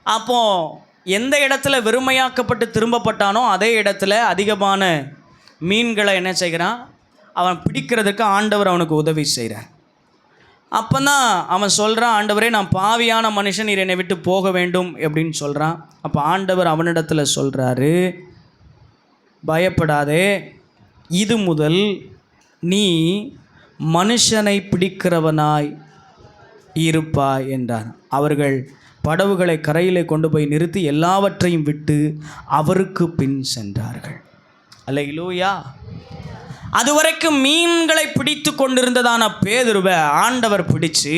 அப்போது எந்த இடத்துல வெறுமையாக்கப்பட்டு திரும்பப்பட்டானோ அதே இடத்துல அதிகமான மீன்களை என்ன செய்கிறான், அவன் பிடிக்கிறதுக்கு ஆண்டவர் அவனுக்கு உதவி செய்கிறார். அப்போ தான் அவன் சொல்கிறான், ஆண்டவரே நான் பாவியான மனுஷன், நீர் என்னை விட்டு போக வேண்டும் அப்படின்னு சொல்கிறான். அப்போ ஆண்டவர் அவனிடத்தில் சொல்கிறாரு, பயப்படாதே, இது முதல் நீ மனுஷனை பிடிக்கிறவனாய் இருப்பாய் என்றார். அவர்கள் படவுகளை கரையிலே கொண்டு போய் நிறுத்தி எல்லாவற்றையும் விட்டு அவருக்கு பின் சென்றார்கள். அல்லேலூயா. அதுவரைக்கும் மீன்களை பிடித்து கொண்டிருந்ததான பேதுருவை ஆண்டவர் பிடிச்சு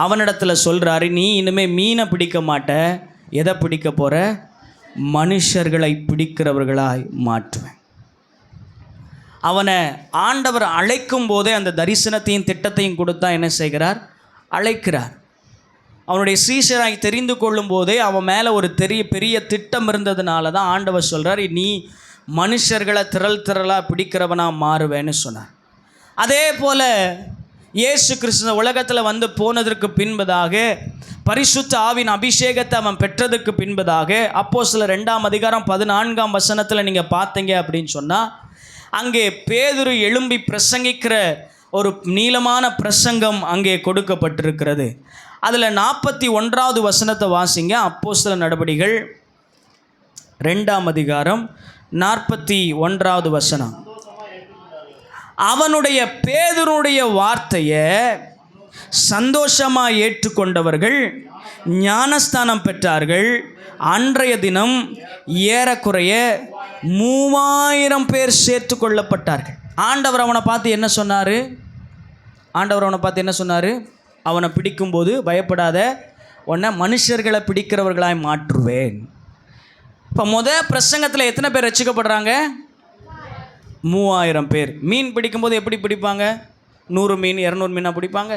அவனிடத்தில் சொல்கிறாரு, நீ இனிமேல் மீனை பிடிக்க மாட்ட, எதை பிடிக்க போகிற, மனுஷர்களை பிடிக்கிறவர்களாய் மாற்றுவேன். அவனை ஆண்டவர் அழைக்கும் போதே அந்த தரிசனத்தையும் திட்டத்தையும் கொடுத்தா என்ன செய்கிறார், அழைக்கிறார். அவனுடைய சீஷராய் தெரிந்து கொள்ளும் போதே அவன் மேலே ஒரு பெரிய திட்டம் இருந்ததுனால தான் ஆண்டவர் சொல்கிறார், நீ மனுஷர்களை திரளாக பிடிக்கிறவனாக மாறுவேன்னு சொன்னார். அதே போல் இயேசு கிறிஸ்து உலகத்தில் வந்து போனதற்கு பின்பதாக, பரிசுத்த ஆவின் அபிஷேகத்தை அவன் பெற்றதுக்கு பின்பதாக, அப்போஸ்தலர் 2ஆம் அதிகாரம் 14ஆம் வசனத்தில் நீங்கள் பார்த்தீங்க அப்படின்னு சொன்னால், அங்கே பேதுரு எழும்பி பிரசங்கிக்கிற ஒரு நீளமான பிரசங்கம் அங்கே கொடுக்கப்பட்டிருக்கிறது. அதில் 41வது வசனத்தை வாசிங்க. அப்போஸ்தலர் நடபடிகள் 2ஆம் அதிகாரம் 41வது வசனம். அவனுடைய பேதுருடைய வார்த்தையை சந்தோஷமாக ஏற்றுக்கொண்டவர்கள் ஞானஸ்தானம் பெற்றார்கள். அன்றைய தினம் ஏறக்குறைய 3000 பேர் சேர்த்து கொள்ளப்பட்டார்கள். ஆண்டவர் அவனை பார்த்து என்ன சொன்னார்? அவனை பிடிக்கும்போது பயப்படாத, உன்னை மனுஷர்களை பிடிக்கிறவர்களாய் மாற்றுவேன். இப்போ பிரசங்கத்தில் எத்தனை பேர் ரட்சிக்கப்படுறாங்க? 3000 பேர். மீன் பிடிக்கும்போது எப்படி பிடிப்பாங்க? 100 மீன் 200 மீனாக பிடிப்பாங்க?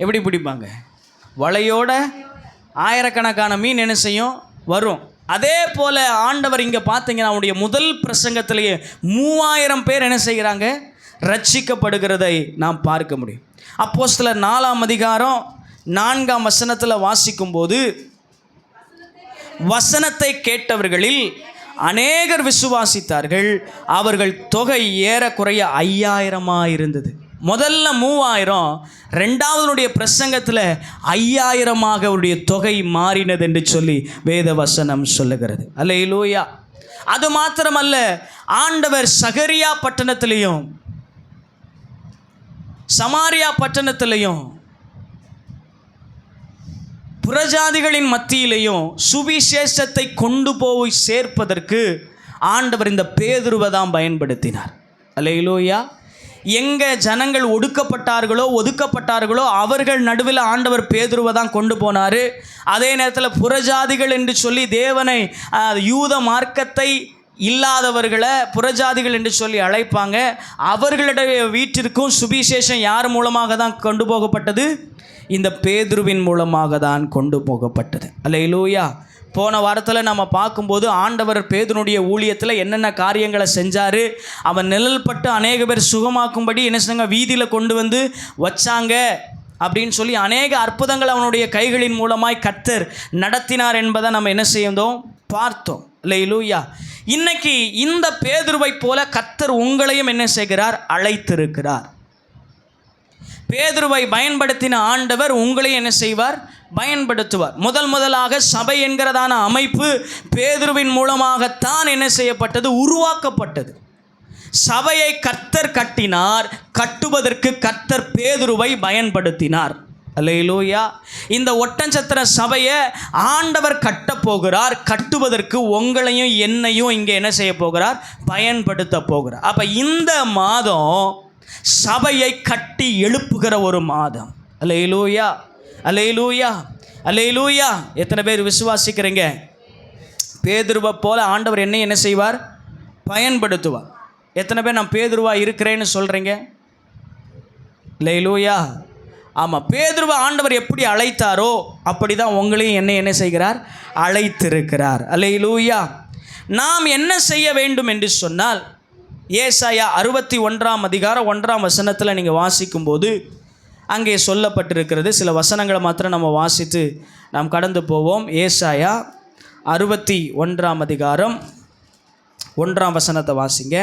எப்படி பிடிப்பாங்க? வலையோட ஆயிரக்கணக்கான மீன் என்ன செய்யும், வரும். அதே போல் ஆண்டவர் இங்கே பார்த்தீங்கன்னா அவனுடைய முதல் பிரசங்கத்திலேயே 3000 பேர் என்ன செய்கிறாங்க, ரட்சிக்கப்படுகிறதை நாம் பார்க்க முடியும். அப்போஸ்தலர் 4ஆம் அதிகாரம் 4ஆம் வசனத்தில் வாசிக்கும்போது, வசனத்தை கேட்டவர்களில் அநேகர் விசுவாசித்தார்கள். அவர்கள் தொகை ஏறக்குறைய 5000 இருந்தது. முதல்ல 3000, ரெண்டாவதுடைய பிரசங்கத்தில் 5000 அவருடைய தொகை மாறினது என்று சொல்லி வேத வசனம் சொல்லுகிறது. அல்லேலூயா. அது மாத்திரமல்ல, ஆண்டவர் சகரியா பட்டணத்திலையும் சமாரியா பட்டணத்திலையும் புறஜாதிகளின் மத்தியிலையும் சுவிசேஷத்தை கொண்டு போய் சேர்ப்பதற்கு ஆண்டவர் இந்த பேதுருவை தான் பயன்படுத்தினார். அல்லேலூயா. எங்கே ஜனங்கள் ஒதுக்கப்பட்டார்களோ அவர்கள் நடுவில் ஆண்டவர் பேதுருவை தான் கொண்டு போனார். அதே நேரத்தில் புறஜாதிகள் என்று சொல்லி தேவனை யூத மார்க்கத்தை இல்லாதவர்களை புறஜாதிகள் என்று சொல்லி அழைப்பாங்க. அவர்களுடைய வீட்டிற்கும் சுவிசேஷம் யார் மூலமாக தான் கொண்டு போகப்பட்டது? இந்த பேதுருவின் மூலமாக தான் கொண்டு போகப்பட்டது. அல்லேலூயா. போன வாரத்தில் நம்ம பார்க்கும்போது ஆண்டவர் பேதுருடைய ஊழியத்தில் என்னென்ன காரியங்களை செஞ்சார். அவன் நிழல் பட்டு அநேக பேர் சுகமாக்கும்படி என்ன செஞ்சாங்க, வீதியில் கொண்டு வந்து வச்சாங்க அப்படின்னு சொல்லி அநேக அற்புதங்கள் அவனுடைய கைகளின் மூலமாய் கர்த்தர் நடத்தினார் என்பதை நம்ம என்ன செய்தோம், பார்த்தோம். அல்லேலூயா. இன்னைக்கு இந்த பேதுருவை போல கர்த்தர் உங்களையும் என்ன செய்கிறார், அழைத்திருக்கிறார். பேதுருவை பயன்படுத்தின ஆண்டவர் உங்களையும் என்ன செய்வார், பயன்படுத்துவார். முதலாக சபை என்கிறதான அமைப்பு பேதுருவின் மூலமாகத்தான் என்ன செய்யப்பட்டது, உருவாக்கப்பட்டது. சபையை கர்த்தர் கட்டினார், கட்டுவதற்கு கர்த்தர் பேதுருவை பயன்படுத்தினார். அல்லேலூயா. இந்த ஒட்டஞ்சத்திர சபையை ஆண்டவர் கட்டப் போகிறார். கட்டுவதற்கு உங்களையும் என்னையும் இங்கே என்ன செய்ய போகிறார்? பயன்படுத்த போகிறார். அப்போ இந்த மாதம் சபையை கட்டி எழுப்புகிற ஒரு மாதம். அல்லேலூயா, அல்லேலூயா, அல்லேலூயா. எத்தனை பேர் விசுவாசிக்கிறீங்க? பேதுருவை போல ஆண்டவர் என்ன செய்வார்? பயன்படுத்துவார். எத்தனை பேர் நான் பேதுருவா இருக்கிறேன்னு சொல்கிறீங்க? அல்லேலூயா. ஆமாம், பேதுருவை ஆண்டவர் எப்படி அழைத்தாரோ அப்படி தான் உங்களையும் என்ன செய்கிறார்? அழைத்திருக்கிறார். அல்லேலூயா. நாம் என்ன செய்ய வேண்டும் என்று சொன்னால், ஏசாயா 61 அதிகாரம் 1 நீங்கள் வாசிக்கும்போது அங்கே சொல்லப்பட்டிருக்கிறது. சில வசனங்களை மாத்திரம் நம்ம வாசித்து நாம் கடந்து போவோம். ஏசாயா 61 அதிகாரம் 1 வாசிங்க.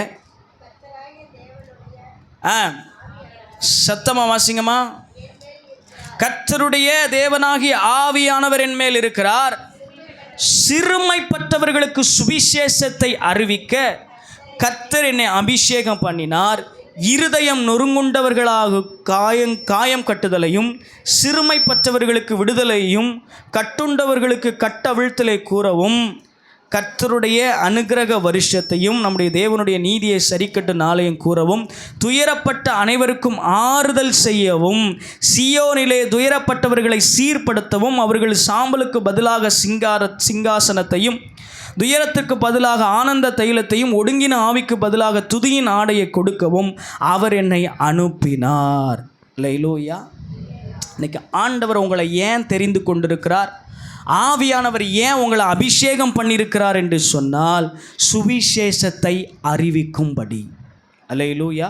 சத்தமாக வாசிங்கம்மா. கர்த்தருடைய தேவனாகிய ஆவியானவர் என் மேல் இருக்கிறார், சிறுமைப்பட்டவர்களுக்கு சுவிசேஷத்தை அறிவிக்க கர்த்தர் என்னை அபிஷேகம் பண்ணினார். இருதயம் நொறுங்குண்டவர்களாக காயம் கட்டுதலையும், சிறுமைப்பட்டவர்களுக்கு விடுதலையும், கட்டுண்டவர்களுக்கு கட்டவிழ்த்தலை கூறவும், கர்த்தருடைய அனுக்கிரக வருஷத்தையும் நம்முடைய தேவனுடைய நீதியை சரிக்கட்டு நாளையும் கூறவும், துயரப்பட்ட அனைவருக்கும் ஆறுதல் செய்யவும், சியோனிலே துயரப்பட்டவர்களை சீர்படுத்தவும், அவர்கள் சாம்பலுக்கு பதிலாக சிங்காசனத்தையும், துயரத்துக்கு பதிலாக ஆனந்த தைலத்தையும், ஒடுங்கின ஆவிக்கு பதிலாக துதியின் ஆடையை கொடுக்கவும் அவர் என்னை அனுப்பினார். அல்லேலூயா. இன்னைக்கு ஆண்டவர் உங்களை ஏன் தெரிந்து கொண்டிருக்கிறார்? ஆவியானவர் ஏன் உங்களை அபிஷேகம் பண்ணியிருக்கிறார் என்று சொன்னால், சுவிசேஷத்தை அறிவிக்கும்படி. அல்லேலூயா.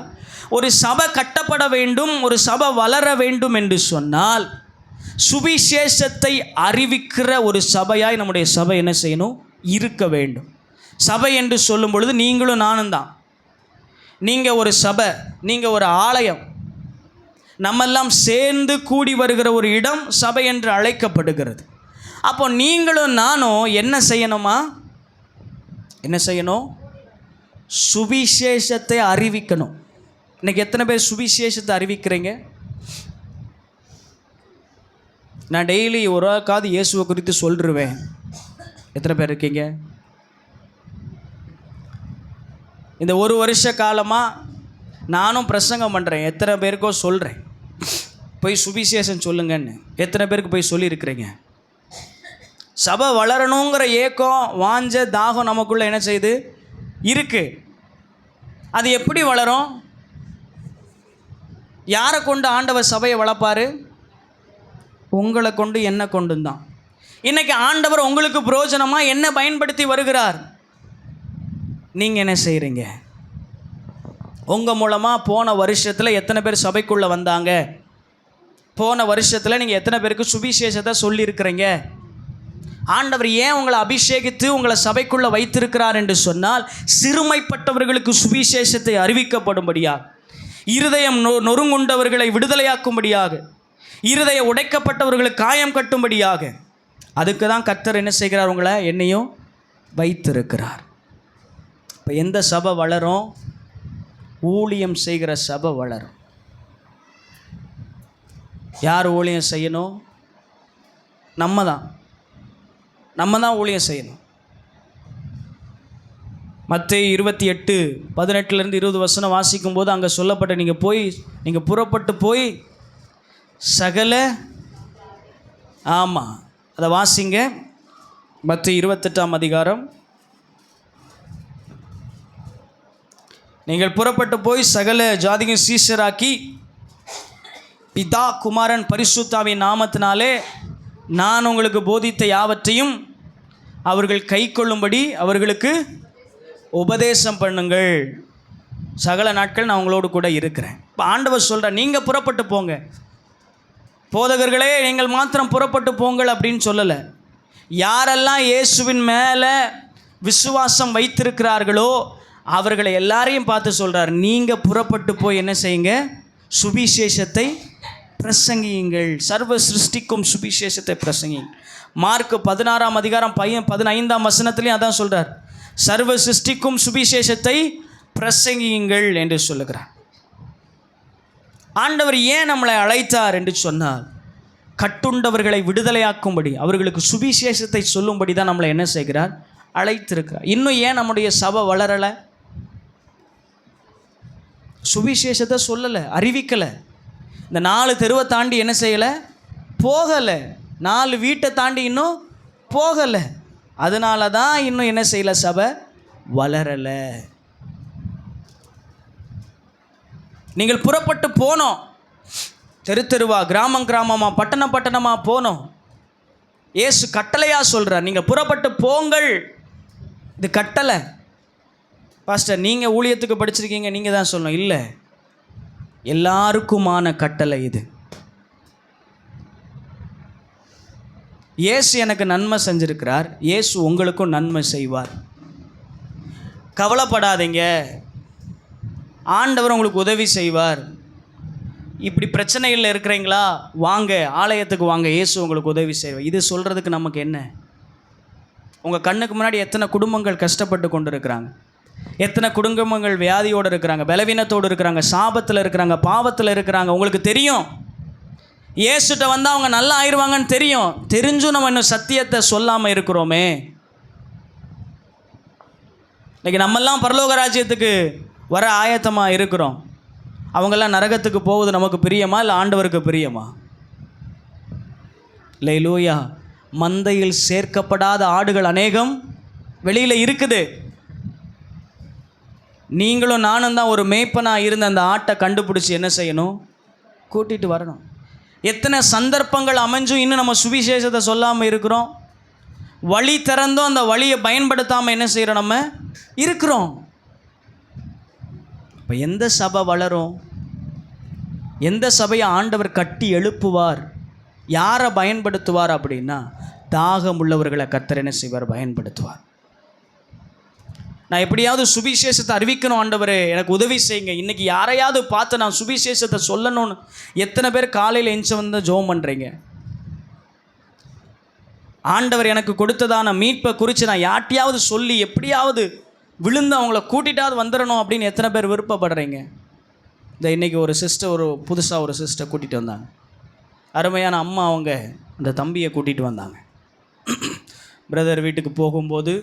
ஒரு சபை கட்டப்பட வேண்டும், ஒரு சபை வளர வேண்டும் என்று சொன்னால், சுவிசேஷத்தை அறிவிக்கிற ஒரு சபையாய் நம்முடைய சபை என்ன செய்யணும்? இருக்க வேண்டும். சபை என்று சொல்லும் பொழுது நீங்களும் நானும் தான். நீங்கள் ஒரு சபை, நீங்கள் ஒரு ஆலயம், நம்மெல்லாம் சேர்ந்து கூடி வருகிற ஒரு இடம் சபை என்று அழைக்கப்படுகிறது. அப்போ நீங்களும் நானும் என்ன செய்யணுமா? என்ன செய்யணும்? சுவிசேஷத்தை அறிவிக்கணும். இன்னைக்கு எத்தனை பேர் சுவிசேஷத்தை அறிவிக்கிறீங்க? நான் டெய்லி ஒரு காது இயேசுவை குறித்து சொல்லிடுவேன். எத்தனை பேர் இருக்கீங்க? இந்த ஒரு வருஷ காலமாக நானும் பிரசங்கம் பண்ணுறேன். எத்தனை பேருக்கோ சொல்கிறேன் போய் சுவிசேஷம் சொல்லுங்கன்னு. எத்தனை பேருக்கு போய் சொல்லியிருக்கிறீங்க? சபை வளரணுங்கிற ஏக்கம், வாஞ்ச, தாகம் நமக்குள்ளே என்ன செய்யுது? இருக்குது. அது எப்படி வளரும்? யாரை கொண்டு ஆண்டவர் சபையை வளர்ப்பார்? உங்களை கொண்டு, என்ன கொண்டு தான். இன்றைக்கி ஆண்டவர் உங்களுக்கு பிரயோஜனமாக என்ன பயன்படுத்தி வருகிறார்? நீங்கள் என்ன செய்கிறீங்க? உங்கள் மூலமாக போன வருஷத்தில் எத்தனை பேர் சபைக்குள்ளே வந்தாங்க? போன வருஷத்தில் நீங்கள் எத்தனை பேருக்கு சுவிசேஷத்தை சொல்லியிருக்கிறீங்க? ஆண்டவர் ஏன் உங்களை அபிஷேகித்து உங்களை சபைக்குள்ளே வைத்திருக்கிறார் என்று சொன்னால், சிறுமைப்பட்டவர்களுக்கு சுவிசேஷத்தை அறிவிக்கப்படும்படியாக, இருதயம் நொறுங்குண்டவர்களை விடுதலையாக்கும்படியாக, இருதய உடைக்கப்பட்டவர்களுக்கு காயம் கட்டும்படியாக. அதுக்கு தான் கர்த்தர் என்ன செய்கிறார்? உங்களை என்னையும் வைத்திருக்கிறார். இப்போ எந்த சபை வளரும்? ஊழியம் செய்கிற சபை வளரும். யார் ஊழியம் செய்யணும்? நம்ம தான் ஊழியம் செய்யணும். மத்தேயு 28:18-20 வாசிக்கும்போது அங்கே சொல்லப்பட்ட நீங்கள் புறப்பட்டு போய் சகல, ஆமாம், அதை வாசிங்க. மத்தேயு 28 அதிகாரம். நீங்கள் புறப்பட்டு போய் சகல ஜாதியும் சீஷராக்கி, பிதா, குமாரன், பரிசுத்தாவின் நாமத்தினாலே நான் உங்களுக்கு போதித்த யாவற்றையும் அவர்கள் கை கொள்ளும்படி அவர்களுக்கு உபதேசம் பண்ணுங்கள். சகல நாட்கள் நான் உங்களோடு கூட இருக்கிறேன். இப்போ ஆண்டவர் சொல்கிறார், நீங்கள் புறப்பட்டு போங்க. போதகர்களே நீங்கள் மாத்திரம் புறப்பட்டு போங்கள் அப்படின்னு சொல்லலை. யாரெல்லாம் இயேசுவின் மேலே விசுவாசம் வைத்திருக்கிறார்களோ அவர்களை எல்லாரையும் பார்த்து சொல்கிறார், நீங்கள் புறப்பட்டு போய் என்ன செய்யுங்க? சுவிசேஷத்தை பிரசங்கியுங்கள். சர்வ சிருஷ்டிக்கும் சுவிசேஷத்தை பிரசங்கியுங்கள். மார்க் 16 அதிகாரம் 15 அதான் சொல்கிறார். சர்வ சிருஷ்டிக்கும் சுவிசேஷத்தை பிரசங்கியுங்கள் என்று சொல்லுகிறார். ஆண்டவர் ஏன் நம்மளை அழைத்தார் என்று சொன்னால், கட்டுண்டவர்களை விடுதலையாக்கும்படி, அவர்களுக்கு சுவிசேஷத்தை சொல்லும்படி தான் நம்மளை என்ன செய்கிறார், அழைத்திருக்கிறார். இன்னும் ஏன் நம்முடைய சபை வளரலை? சுவிசேஷத்தை சொல்லலை, அறிவிக்கலை. இந்த 4 தெருவை தாண்டி என்ன செய்யலை, போகலை. 4 வீட்டை தாண்டி இன்னும் போகலை. அதனால தான் இன்னும் என்ன செய்யலை, சபை வளரலை. நீங்கள் புறப்பட்டு போனோம், தெரு தெருவா, கிராமம் கிராமமாக, பட்டணம் பட்டணமாக போனோம். இயேசு கட்டளையாக சொல்கிறார், நீங்கள் புறப்பட்டு போங்கள். இது கட்டளை. பாஸ்டர் நீங்கள் ஊழியத்துக்கு படிச்சிருக்கீங்க, நீங்கள் தான் சொல்லணும். இல்லை, எல்லாருக்குமான கட்டளை இது. இயேசு எனக்கு நன்மை செஞ்சிருக்கிறார், இயேசு உங்களுக்கும் நன்மை செய்வார். கவலைப்படாதீங்க, ஆண்டவர் உங்களுக்கு உதவி செய்வார். இப்படி பிரச்சனைகளில் இருக்கிறீங்களா, வாங்க ஆலயத்துக்கு வாங்க, இயேசு உங்களுக்கு உதவி செய்வார். இது சொல்கிறதுக்கு நமக்கு என்ன? உங்கள் கண்ணுக்கு முன்னாடி எத்தனை குடும்பங்கள் கஷ்டப்பட்டு கொண்டு இருக்கிறாங்க, எத்தனை குடும்பங்கள் வியாதியோடு இருக்கிறாங்க, பலவீனத்தோடு இருக்கிறாங்க, சாபத்தில் இருக்கிறாங்க, பாவத்தில் இருக்கிறாங்க. உங்களுக்கு தெரியும், இயேசுட்ட வந்தால் அவங்க நல்லா ஆயிடுவாங்கன்னு தெரியும். தெரிஞ்சும் நம்ம இன்னும் சத்தியத்தை சொல்லாமல் இருக்கிறோமே. இன்றைக்கி நம்மெல்லாம் பரலோக ராஜ்யத்துக்கு வர ஆயத்தமாக இருக்கிறோம். அவங்கெல்லாம் நரகத்துக்கு போவது நமக்கு பிரியமா, இல்லை ஆண்டவருக்கு பிரியமா? அல்லேலூயா. மந்தையில் சேர்க்கப்படாத ஆடுகள் அநேகம் வெளியில் இருக்குது. நீங்களும் நானும் தான் ஒரு மேய்ப்பனாக இருந்த அந்த ஆட்டை கண்டுபிடிச்சி என்ன செய்யணும், கூட்டிகிட்டு வரணும். எத்தனை சந்தர்ப்பங்கள் அமைஞ்சும் இன்னும் நம்ம சுவிசேஷத்தை சொல்லாமல் இருக்கிறோம். வழி திறந்தும் அந்த வழியை பயன்படுத்தாமல் என்ன செய்கிறோம், நம்ம இருக்கிறோம். இப்போ எந்த சபை வளரும், எந்த சபையை ஆண்டவர் கட்டி எழுப்புவார், யாரை பயன்படுத்துவார் அப்படின்னா, தாகம் உள்ளவர்களை கர்த்தர் என்ன செய்வார், பயன்படுத்துவார். நான் எப்படியாவது சுவிசேஷத்தை அறிவிக்கணும், ஆண்டவரே எனக்கு உதவி செய்யுங்க, இன்றைக்கி யாரையாவது பார்த்து நான் சுவிசேஷத்தை சொல்லணும்னு எத்தனை பேர் காலையில் எஞ்சி வந்து ஜெபம் பண்ணுறீங்க? ஆண்டவர் எனக்கு கொடுத்ததான மீட்பை குறித்து நான் யார்ட்டையாவது சொல்லி எப்படியாவது விழுந்து அவங்கள கூட்டிகிட்டாவது வந்துடணும் அப்படின்னு எத்தனை பேர் விருப்பப்படுறீங்க? இந்த இன்றைக்கி ஒரு சிஸ்டர், ஒரு புதுசாக ஒரு சிஸ்டர் கூட்டிகிட்டு வந்தாங்க. அருமையான அம்மா, அவங்க அந்த தம்பியை கூட்டிகிட்டு வந்தாங்க. பிரதர் வீட்டுக்கு போகும்போது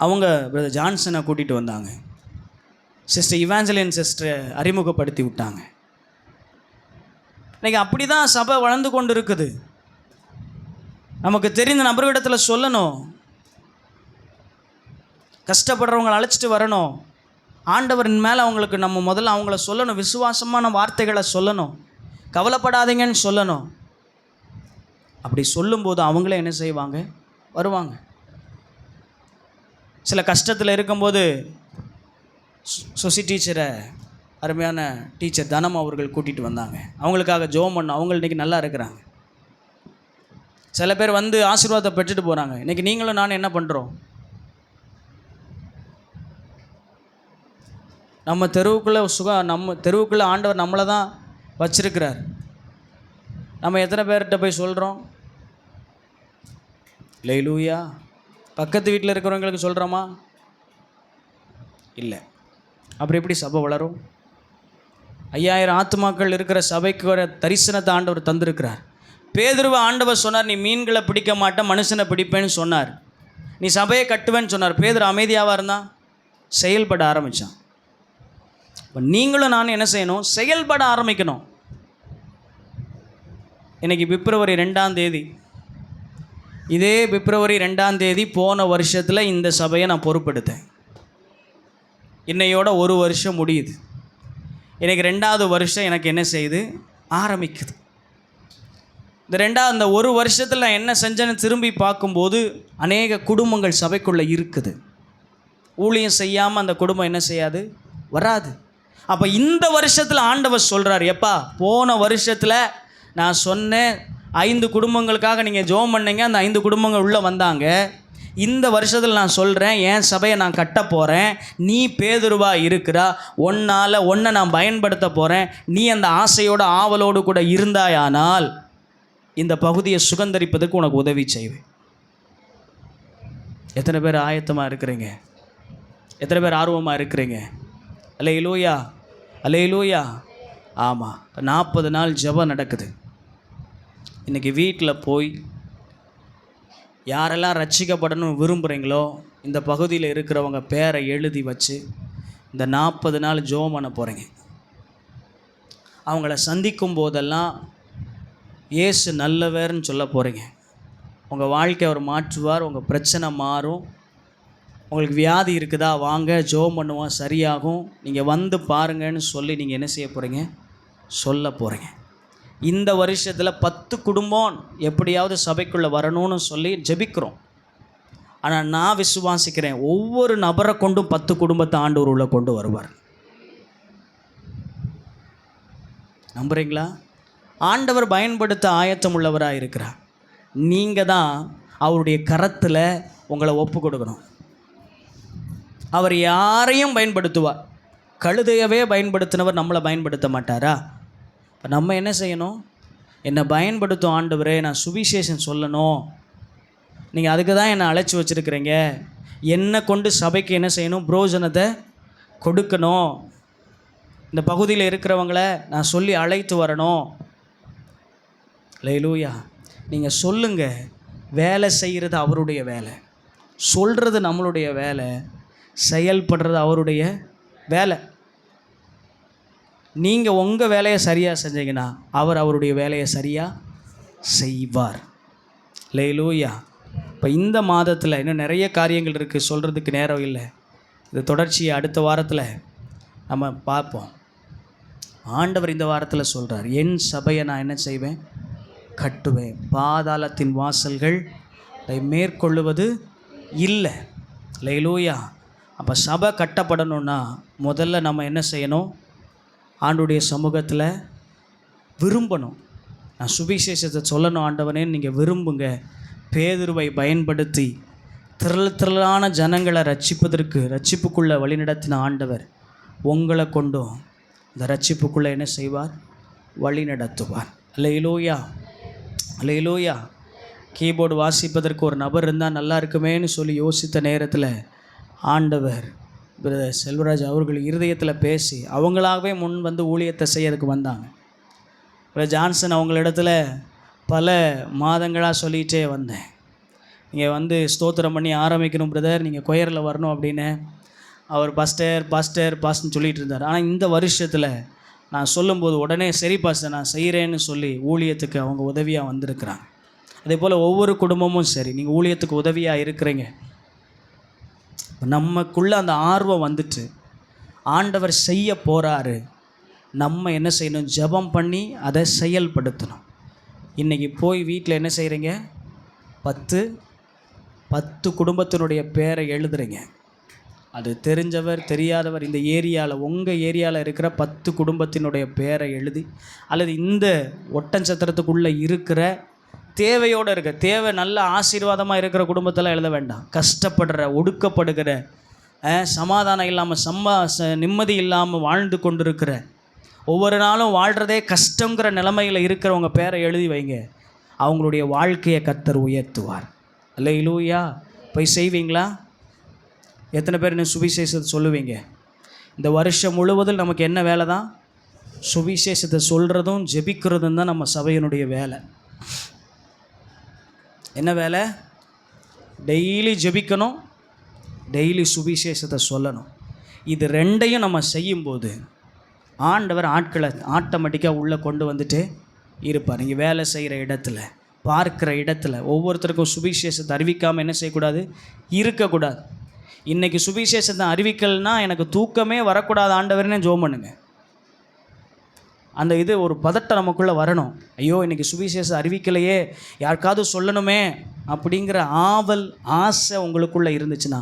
அவங்க பிரதர் ஜான்சனை கூட்டிகிட்டு வந்தாங்க. சிஸ்டர் இவாஞ்சலின் சிஸ்டரை அறிமுகப்படுத்தி விட்டாங்க. இன்றைக்கி அப்படி தான் சபை வளர்ந்து கொண்டு இருக்குது. நமக்கு தெரிந்த நபர்களிடத்தில் சொல்லணும், கஷ்டப்படுறவங்களை அழைச்சிட்டு வரணும். ஆண்டவரின் மேலே அவங்களுக்கு நம்ம முதல்ல அவங்கள சொல்லணும், விசுவாசமான வார்த்தைகளை சொல்லணும், கவலைப்படாதீங்கன்னு சொல்லணும். அப்படி சொல்லும்போது அவங்களே என்ன செய்வாங்க, வருவாங்க. சில கஷ்டத்தில் இருக்கும்போது சொசி டீச்சரை, அருமையான டீச்சர் தனம் அவர்கள் கூட்டிகிட்டு வந்தாங்க. அவங்களுக்காக ஜெபம் பண்ணோம். அவங்க இன்றைக்கி நல்லா இருக்கிறாங்க. சில பேர் வந்து ஆசீர்வாதத்தை பெற்றுட்டு போகிறாங்க. இன்றைக்கி நீங்களும் நானும் என்ன பண்ணுறோம்? நம்ம தெருவுக்குள்ளே நம்ம தெருவுக்குள்ளே ஆண்டவர் நம்மளை தான் வச்சிருக்கிறார். நம்ம எத்தனை பேர்கிட்ட போய் சொல்கிறோம்? அல்லேலூயா. பக்கத்து வீட்டில் இருக்கிறவங்களுக்கு சொல்கிறோமா? இல்லை. அப்புறம் எப்படி சபை வளரும்? 5000 ஆத்துமாக்கள் இருக்கிற சபைக்கு வர தரிசனத்தை ஆண்டவர் தந்திருக்கிறார். பேதுருவை ஆண்டவர் சொன்னார், நீ மீன்களை பிடிக்க மாட்டேன், மனுஷனை பிடிப்பேன்னு சொன்னார். நீ சபையை கட்டுவேன்னு சொன்னார். பேதுரு அமைதியாவாக இருந்தான், செயல்பட ஆரம்பித்தான். இப்போ நீங்களும் நானும் என்ன செய்யணும்? செயல்பட ஆரம்பிக்கணும். இன்றைக்கி பிப்ரவரி 2ஆம் தேதி, இதே பிப்ரவரி 2ஆம் தேதி போன வருஷத்தில் இந்த சபையை நான் பொறுப்பெடுத்தேன். இன்னையோட 1 வருஷம் முடியுது. எனக்கு 2வது வருஷம் எனக்கு என்ன செய்யுது, ஆரம்பிக்குது. இந்த 1 வருஷத்தில் நான் என்ன செஞ்சேன்னு திரும்பி பார்க்கும்போது அநேக குடும்பங்கள் சபைக்குள்ளே இருக்குது. ஊழியம் செய்யாமல் அந்த குடும்பம் என்ன செய்யாது, வராது. அப்போ இந்த வருஷத்தில் ஆண்டவர் சொல்கிறார், எப்பா போன வருஷத்தில் நான் சொன்னேன் 5 குடும்பங்களுக்காக நீங்கள் ஜெபம் பண்ணீங்க, அந்த 5 குடும்பங்கள் உள்ளே வந்தாங்க. இந்த வருஷத்தில் நான் சொல்கிறேன், என் சபையை நான் கட்ட போகிறேன், நீ பேதுருவா இருக்கிறா, உன்னை நான் பயன்படுத்த போகிறேன். நீ அந்த ஆசையோட ஆவலோடு கூட இருந்தாயானால் இந்த பகுதியை சுகந்தரிப்பதற்கு உனக்கு உதவி செய்வேன். எத்தனை பேர் ஆயத்தமாக இருக்கிறீங்க? எத்தனை பேர் ஆர்வமாக இருக்கிறீங்க? அல்லேலூயா, அல்லேலூயா. ஆமாம், 40 நாள் ஜெபம் நடக்குது. இன்றைக்கி வீட்டில் போய் யாரெல்லாம் ரட்சிக்கப்படணும்னு விரும்புகிறீங்களோ இந்த பகுதியில் இருக்கிறவங்க பேரை எழுதி வச்சு இந்த 40 நாள் ஜெபம் பண்ண போகிறீங்க. அவங்கள சந்திக்கும் போதெல்லாம் இயேசு நல்லவர்னு சொல்ல போகிறீங்க. உங்கள் வாழ்க்கை அவர் மாற்றுவார், உங்கள் பிரச்சனை மாறும். உங்களுக்கு வியாதி இருக்குதா, வாங்க ஜெபம் பண்ணுவோம், சரியாகும், நீங்கள் வந்து பாருங்கன்னு சொல்லி நீங்கள் என்ன செய்ய போகிறீங்க? சொல்ல போகிறீங்க. இந்த வருஷத்தில் 10 குடும்பம் எப்படியாவது சபைக்குள்ளே வரணும்னு சொல்லி ஜெபிக்கிறோம். ஆனால் நான் விசுவாசிக்கிறேன், ஒவ்வொரு நபரை கொண்டும் 10 குடும்பத்தை ஆண்டவர் உள்ள கொண்டு வருவார். நம்புறீங்களா? ஆண்டவர் பயன்படுத்த ஆயத்தம் உள்ளவராக இருக்கிறார். நீங்கள் தான் அவருடைய கரத்தில் உங்களை ஒப்பு கொடுக்கணும். அவர் யாரையும் பயன்படுத்துவார். கழுதையவே பயன்படுத்தினவர் நம்மளை பயன்படுத்த மாட்டாரா? இப்போ நம்ம என்ன செய்யணும்? என்னை பயன்படுத்தும் ஆண்டவரே, நான் சுவிசேஷம் சொல்லணும், நீங்கள் அதுக்கு தான் என்னை அழைச்சி வச்சுருக்கிறீங்க, என்னை கொண்டு சபைக்கு என்ன செய்யணும்? புரோஜனத்தை கொடுக்கணும், இந்த பகுதியில் இருக்கிறவங்கள நான் சொல்லி அழைத்து வரணும். அல்லேலூயா. நீங்கள் சொல்லுங்கள். வேலை செய்கிறது அவருடைய வேலை, சொல்கிறது நம்மளுடைய வேலை, செயல்படுறது அவருடைய வேலை. நீங்கள் உங்கள் வேலையை சரியாக செஞ்சீங்கன்னா அவர் அவருடைய வேலையை சரியாக செய்வார். அல்லேலூயா. இப்போ இந்த மாதத்தில் இன்னும் நிறைய காரியங்கள் இருக்குது, சொல்கிறதுக்கு நேரம் இல்லை. இது தொடர்ச்சியை அடுத்த வாரத்தில் நம்ம பார்ப்போம். ஆண்டவர் இந்த வாரத்தில் சொல்கிறார், என் சபையை நான் என்ன செய்வேன்? கட்டுவேன், பாதாளத்தின் வாசல்கள் அதை மேற்கொள்ளுவது இல்லை. அல்லேலூயா. அப்போ சபை கட்டப்படணும்னா முதல்ல நம்ம என்ன செய்யணும்? ஆண்டவருடைய சமூகத்தில் விரும்பணும். நான் சுவிசேஷத்தை சொல்லணும் ஆண்டவனேன்னு நீங்கள் விரும்புங்க. பேதுருவை பயன்படுத்தி திரளான ஜனங்களை ரட்சிப்புக்குள்ளே வழிநடத்தின ஆண்டவர் உங்களை கொண்டும் இந்த ரட்சிப்புக்குள்ளே என்ன செய்வார்? வழி நடத்துவார். அல்லேலூயா, அல்லேலூயா. கீபோர்டு வாசிப்பதற்கு ஒரு நபர் இருந்தால் நல்லா இருக்குமேன்னு சொல்லி யோசித்த நேரத்தில் ஆண்டவர் பிரதர் செல்வராஜ் அவர்கள் இருதயத்தில் பேசி அவங்களாகவே முன் வந்து ஊழியத்தை செய்யறதுக்கு வந்தாங்க. பிரதர் ஜான்சன் அவங்களிடத்துல பல மாதங்களாக சொல்லிகிட்டே வந்தேன், நீங்கள் வந்து ஸ்தோத்திரம் பண்ணி ஆரம்பிக்கணும் பிரதர், நீங்கள் கொயரில் வரணும் அப்படின்னு. அவர் பாஸ்டர்னு சொல்லிகிட்டு இருந்தார். ஆனால் இந்த வருஷத்தில் நான் சொல்லும்போது உடனே சரி பாஸ்டர் நான் செய்கிறேன்னு சொல்லி ஊழியத்துக்கு அவங்க உதவியாக வந்திருக்கிறாங்க. அதே போல் ஒவ்வொரு குடும்பமும் சரி, நீங்கள் ஊழியத்துக்கு உதவியாக இருக்கிறீங்க. நமக்குள்ளே அந்த ஆர்வம் வந்துட்டு ஆண்டவர் செய்ய போகிறாரு, நம்ம என்ன செய்யணும்? ஜெபம் பண்ணி அதை செயல்படுத்தணும். இன்றைக்கி போய் வீட்டில் என்ன செய்கிறீங்க? 10 குடும்பத்தினுடைய பேரை எழுதுறீங்க. அது தெரிஞ்சவர் தெரியாதவர், இந்த ஏரியாவில் உங்கள் ஏரியாவில் இருக்கிற 10 குடும்பத்தினுடைய பேரை எழுதி, அல்லது இந்த ஒட்டஞ்சத்திரத்துக்குள்ளே இருக்கிற தேவையோடு இருக்க, தேவை நல்ல ஆசீர்வாதமாக இருக்கிற குடும்பத்தெல்லாம் எழுத வேண்டாம். கஷ்டப்படுற, ஒடுக்கப்படுகிற, சமாதானம் இல்லாமல் நிம்மதி இல்லாமல் வாழ்ந்து கொண்டிருக்கிற, ஒவ்வொரு நாளும் வாழ்கிறதே கஷ்டங்கிற நிலைமையில் இருக்கிறவங்க பேரை எழுதி வைங்க. அவங்களுடைய வாழ்க்கையை கர்த்தர் உயர்த்துவார். அல்லேலூயா. போய் செய்வீங்களா? எத்தனை பேர் இன்னும் சுவிசேஷத்தை சொல்லுவீங்க? இந்த வருஷம் முழுவதும் நமக்கு என்ன வேலை தான்? சுவிசேஷத்தை சொல்கிறதும் ஜெபிக்கிறதும் தான் நம்ம சபையினுடைய வேலை. என்ன வேலை? டெய்லி ஜெபிக்கணும், டெய்லி சுவிசேஷத்தை சொல்லணும். இது ரெண்டையும் நம்ம செய்யும்போது ஆண்டவர் ஆட்களை ஆட்டோமேட்டிக்காக உள்ளே கொண்டு வந்துட்டு இருப்பார். நீங்கள் வேலை செய்கிற இடத்துல, பார்க்குற இடத்துல ஒவ்வொருத்தருக்கும் சுவிசேஷத்தை அறிவிக்காமல் என்ன செய்யக்கூடாது? இருக்கக்கூடாது. இன்றைக்கி சுவிசேஷத்தை அறிவிக்கலைன்னா எனக்கு தூக்கமே வரக்கூடாது ஆண்டவர்னே ஜெபம் பண்ணுங்க. அந்த இது ஒரு பதட்டம் நமக்குள்ளே வரணும். ஐயோ இன்றைக்கி சுவிசேஷம் அறிவிக்கலையே, யாருக்காவது சொல்லணுமே அப்படிங்கிற ஆவல் ஆசை உங்களுக்குள்ளே இருந்துச்சுன்னா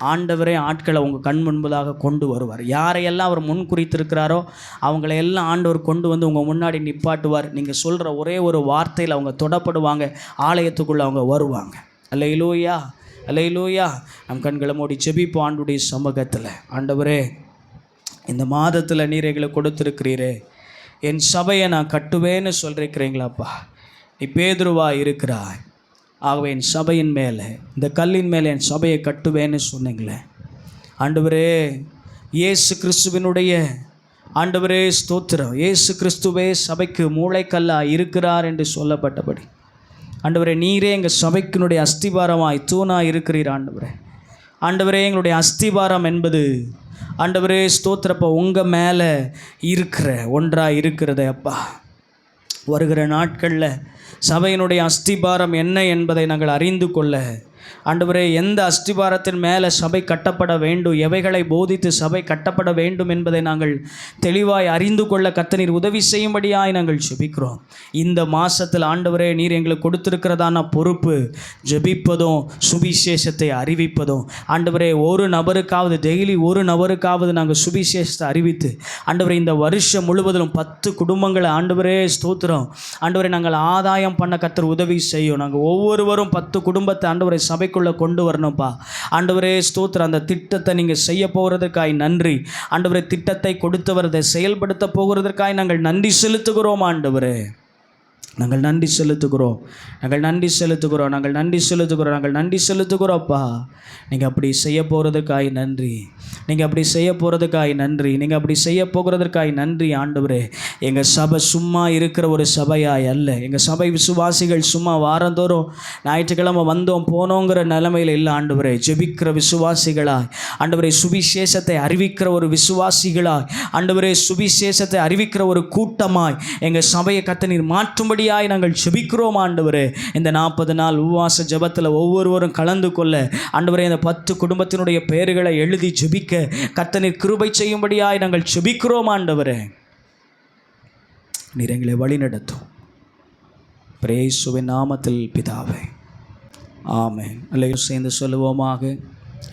ஆண்டவரே ஆட்களை உங்கள் கண் முன்பதாக கொண்டு வருவார். யாரையெல்லாம் அவர் முன் குறித்திருக்கிறாரோ அவங்களையெல்லாம் ஆண்டவர் கொண்டு வந்து உங்கள் முன்னாடி நிப்பாட்டுவார். நீங்கள் சொல்கிற ஒரே ஒரு வார்த்தையில் அவங்க தொடப்படுவாங்க, ஆலயத்துக்குள்ளே அவங்க வருவாங்க. அல்லேலூயா, அல்லேலூயா. நம் கண்களை மூடி ஜெபிப்போம் ஆண்டுடைய சமூகத்தில். ஆண்டவரே, இந்த மாதத்தில் நீர் எங்களை கொடுத்துருக்கிறீரே, என் சபையை நான் கட்டுவேன்னு சொல்லியிருக்கிறீங்களாப்பா. நீ பேதுருவாக இருக்கிறாய், ஆகவே என் சபையின் மேலே, இந்த கல்லின் மேலே என் சபையை கட்டுவேன்னு சொன்னீங்களே. ஆண்டவரே, இயேசு கிறிஸ்துவினுடைய ஆண்டவரே ஸ்தோத்திரம், இயேசு கிறிஸ்துவே சபைக்கு மூளைக்கல்லா இருக்கிறார் என்று சொல்லப்பட்டபடி ஆண்டவரே, நீரே எங்கள் சபைக்கினுடைய அஸ்திபாரமாய் தூணாய் இருக்கிறீர். ஆண்டவரே, எங்களுடைய அஸ்திபாரம் என்பது ஆண்டவரே ஸ்தோத்திரப்பா உங்கள் மேலே இருக்கிற ஒன்றாக இருக்கிறது அப்பா. வருகிற நாட்களில் சபையினுடைய அஸ்திபாரம் என்ன என்பதை நாங்கள் அறிந்து கொள்ள ஆண்டவரே, எந்த அஸ்திபாரத்தின் மேலே சபை கட்டப்பட வேண்டும், எவைகளை போதித்து சபை கட்டப்பட வேண்டும் என்பதை நாங்கள் தெளிவாய் அறிந்து கொள்ள கர்த்தர் உதவி செய்யும்படியாய் நாங்கள் ஜெபிக்கிறோம். இந்த மாதத்தில் ஆண்டவரே, நீர் எங்களுக்கு கொடுத்திருக்கிறதான பொறுப்பு ஜெபிப்பதும் சுவிசேஷத்தை அறிவிப்பதும். ஆண்டவரே, ஒரு நபருக்காவது டெய்லி ஒரு நபருக்காவது நாங்கள் சுவிசேஷத்தை அறிவித்து ஆண்டவரே, இந்த வருஷம் முழுவதிலும் 10 குடும்பங்களை ஆண்டவரே ஸ்தோத்திரம் ஆண்டவரே நாங்கள் ஆதாயம் பண்ண கர்த்தர் உதவி செய்யும். நாங்கள் ஒவ்வொருவரும் 10 குடும்பத்தை ஆண்டவரை சபைக்குள்ளே கொண்டு வரணும்ப்பா. ஆண்டவரே ஸ்தோத்திரம், அந்த திட்டத்தை நீங்கள் செய்ய போகிறதுக்காய் நன்றி. ஆண்டவரே, திட்டத்தை கொடுத்தவரதை செயல்படுத்த போகிறதற்காய் நாங்கள் நன்றி செலுத்துகிறோம். ஆண்டவரே, நாங்கள் நன்றி செலுத்துகிறோம், நாங்கள் நன்றி செலுத்துகிறோம், நாங்கள் நன்றி செலுத்துகிறோம், நாங்கள் நன்றி செலுத்துகிறோம்ப்பா. நீங்கள் அப்படி செய்ய போகிறதுக்காய் நன்றி, நீங்கள் அப்படி செய்ய போகிறதுக்காய் நன்றி, நீங்கள் அப்படி செய்ய போகிறதற்காய் நன்றி. ஆண்டவரே, எங்கள் சபை சும்மா இருக்கிற ஒரு சபையாய் அல்ல. எங்கள் சபை விசுவாசிகள் சும்மா வாரந்தோறும் ஞாயிற்றுக்கிழமை வந்தோம் போனோங்கிற நிலைமையில் இல்லை. ஆண்டவரே, ஜெபிக்கிற விசுவாசிகளாய் ஆண்டவரே, சுவிசேஷத்தை அறிவிக்கிற ஒரு விசுவாசிகளாய் ஆண்டவரே, சுவிசேஷத்தை அறிவிக்கிற ஒரு கூட்டமாய் எங்கள் சபையை கர்த்தர் மாற்றும்படி நாங்கள் ஜெபிக்கிறோம். ஆண்டவரே, இந்த 40 நாள் உபவாச ஜெபத்தில் ஒவ்வொருவரும் கலந்து கொள்ள ஆண்டவரே, இந்த 10 குடும்பத்தினுடைய பெயர்களை எழுதி ஜெபிக்க கர்த்தர் கிருபை செய்யும்படியாய் நாங்கள் ஜெபிக்கிறோம். ஆண்டவரே, நீர் எங்களை வழி நடத்தும். இயேசுவின் நாமத்தில் பிதாவே, ஆமென். அல்லேலூயா. சேர்ந்து சொல்லுவோமாக.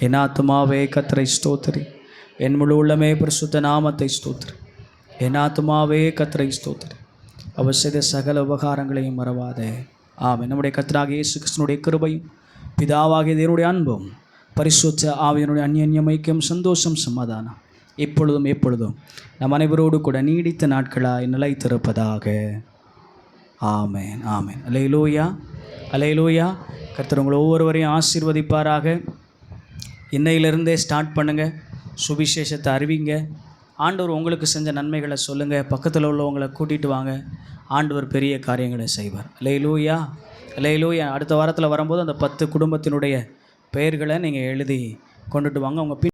என் ஆத்துமாவே கர்த்தரை ஸ்தோத்திரி, என் முழு உள்ளமே பரிசுத்த நாமத்தை ஸ்தோத்திரி. என் ஆத்துமாவே கர்த்தரை ஸ்தோத்திரி, அவர் செய்த சகல உபகாரங்களையும் மறவாதே. ஆமென். நம்முடைய கர்த்தராகிய இயேசு கிறிஸ்துவினுடைய கிருபையும் பிதாவாகிய தேவனுடைய அன்பும் பரிசுத்த ஆவியினுடைய அந்யோன்யம் ஐக்கியம் சந்தோஷம் சமாதானம் இப்பொழுதும் எப்பொழுதும் நம் அனைவரோடு கூட நீடித்த நாட்களாய் நிலைத்திருப்பதாக. ஆமென், ஆமென். அல்லேலூயா, அல்லேலூயா. கர்த்தர் உங்களை ஒவ்வொருவரையும் ஆசீர்வதிப்பாராக. இன்னையிலிருந்தே ஸ்டார்ட் பண்ணுங்கள், சுவிசேஷத்தை அறிவிங்க. ஆண்டவர் உங்களுக்கு செஞ்ச நன்மைகளை சொல்லுங்கள், பக்கத்தில் உள்ளவங்களை கூட்டிகிட்டு வாங்க. ஆண்டவர் பெரிய காரியங்களை செய்வார். அல்லேலூயா, அல்லேலூயா. அடுத்த வாரத்தில் வரும்போது அந்த 10 குடும்பத்தினுடைய பெயர்களை நீங்கள் எழுதி கொண்டுட்டு வாங்க. அவங்க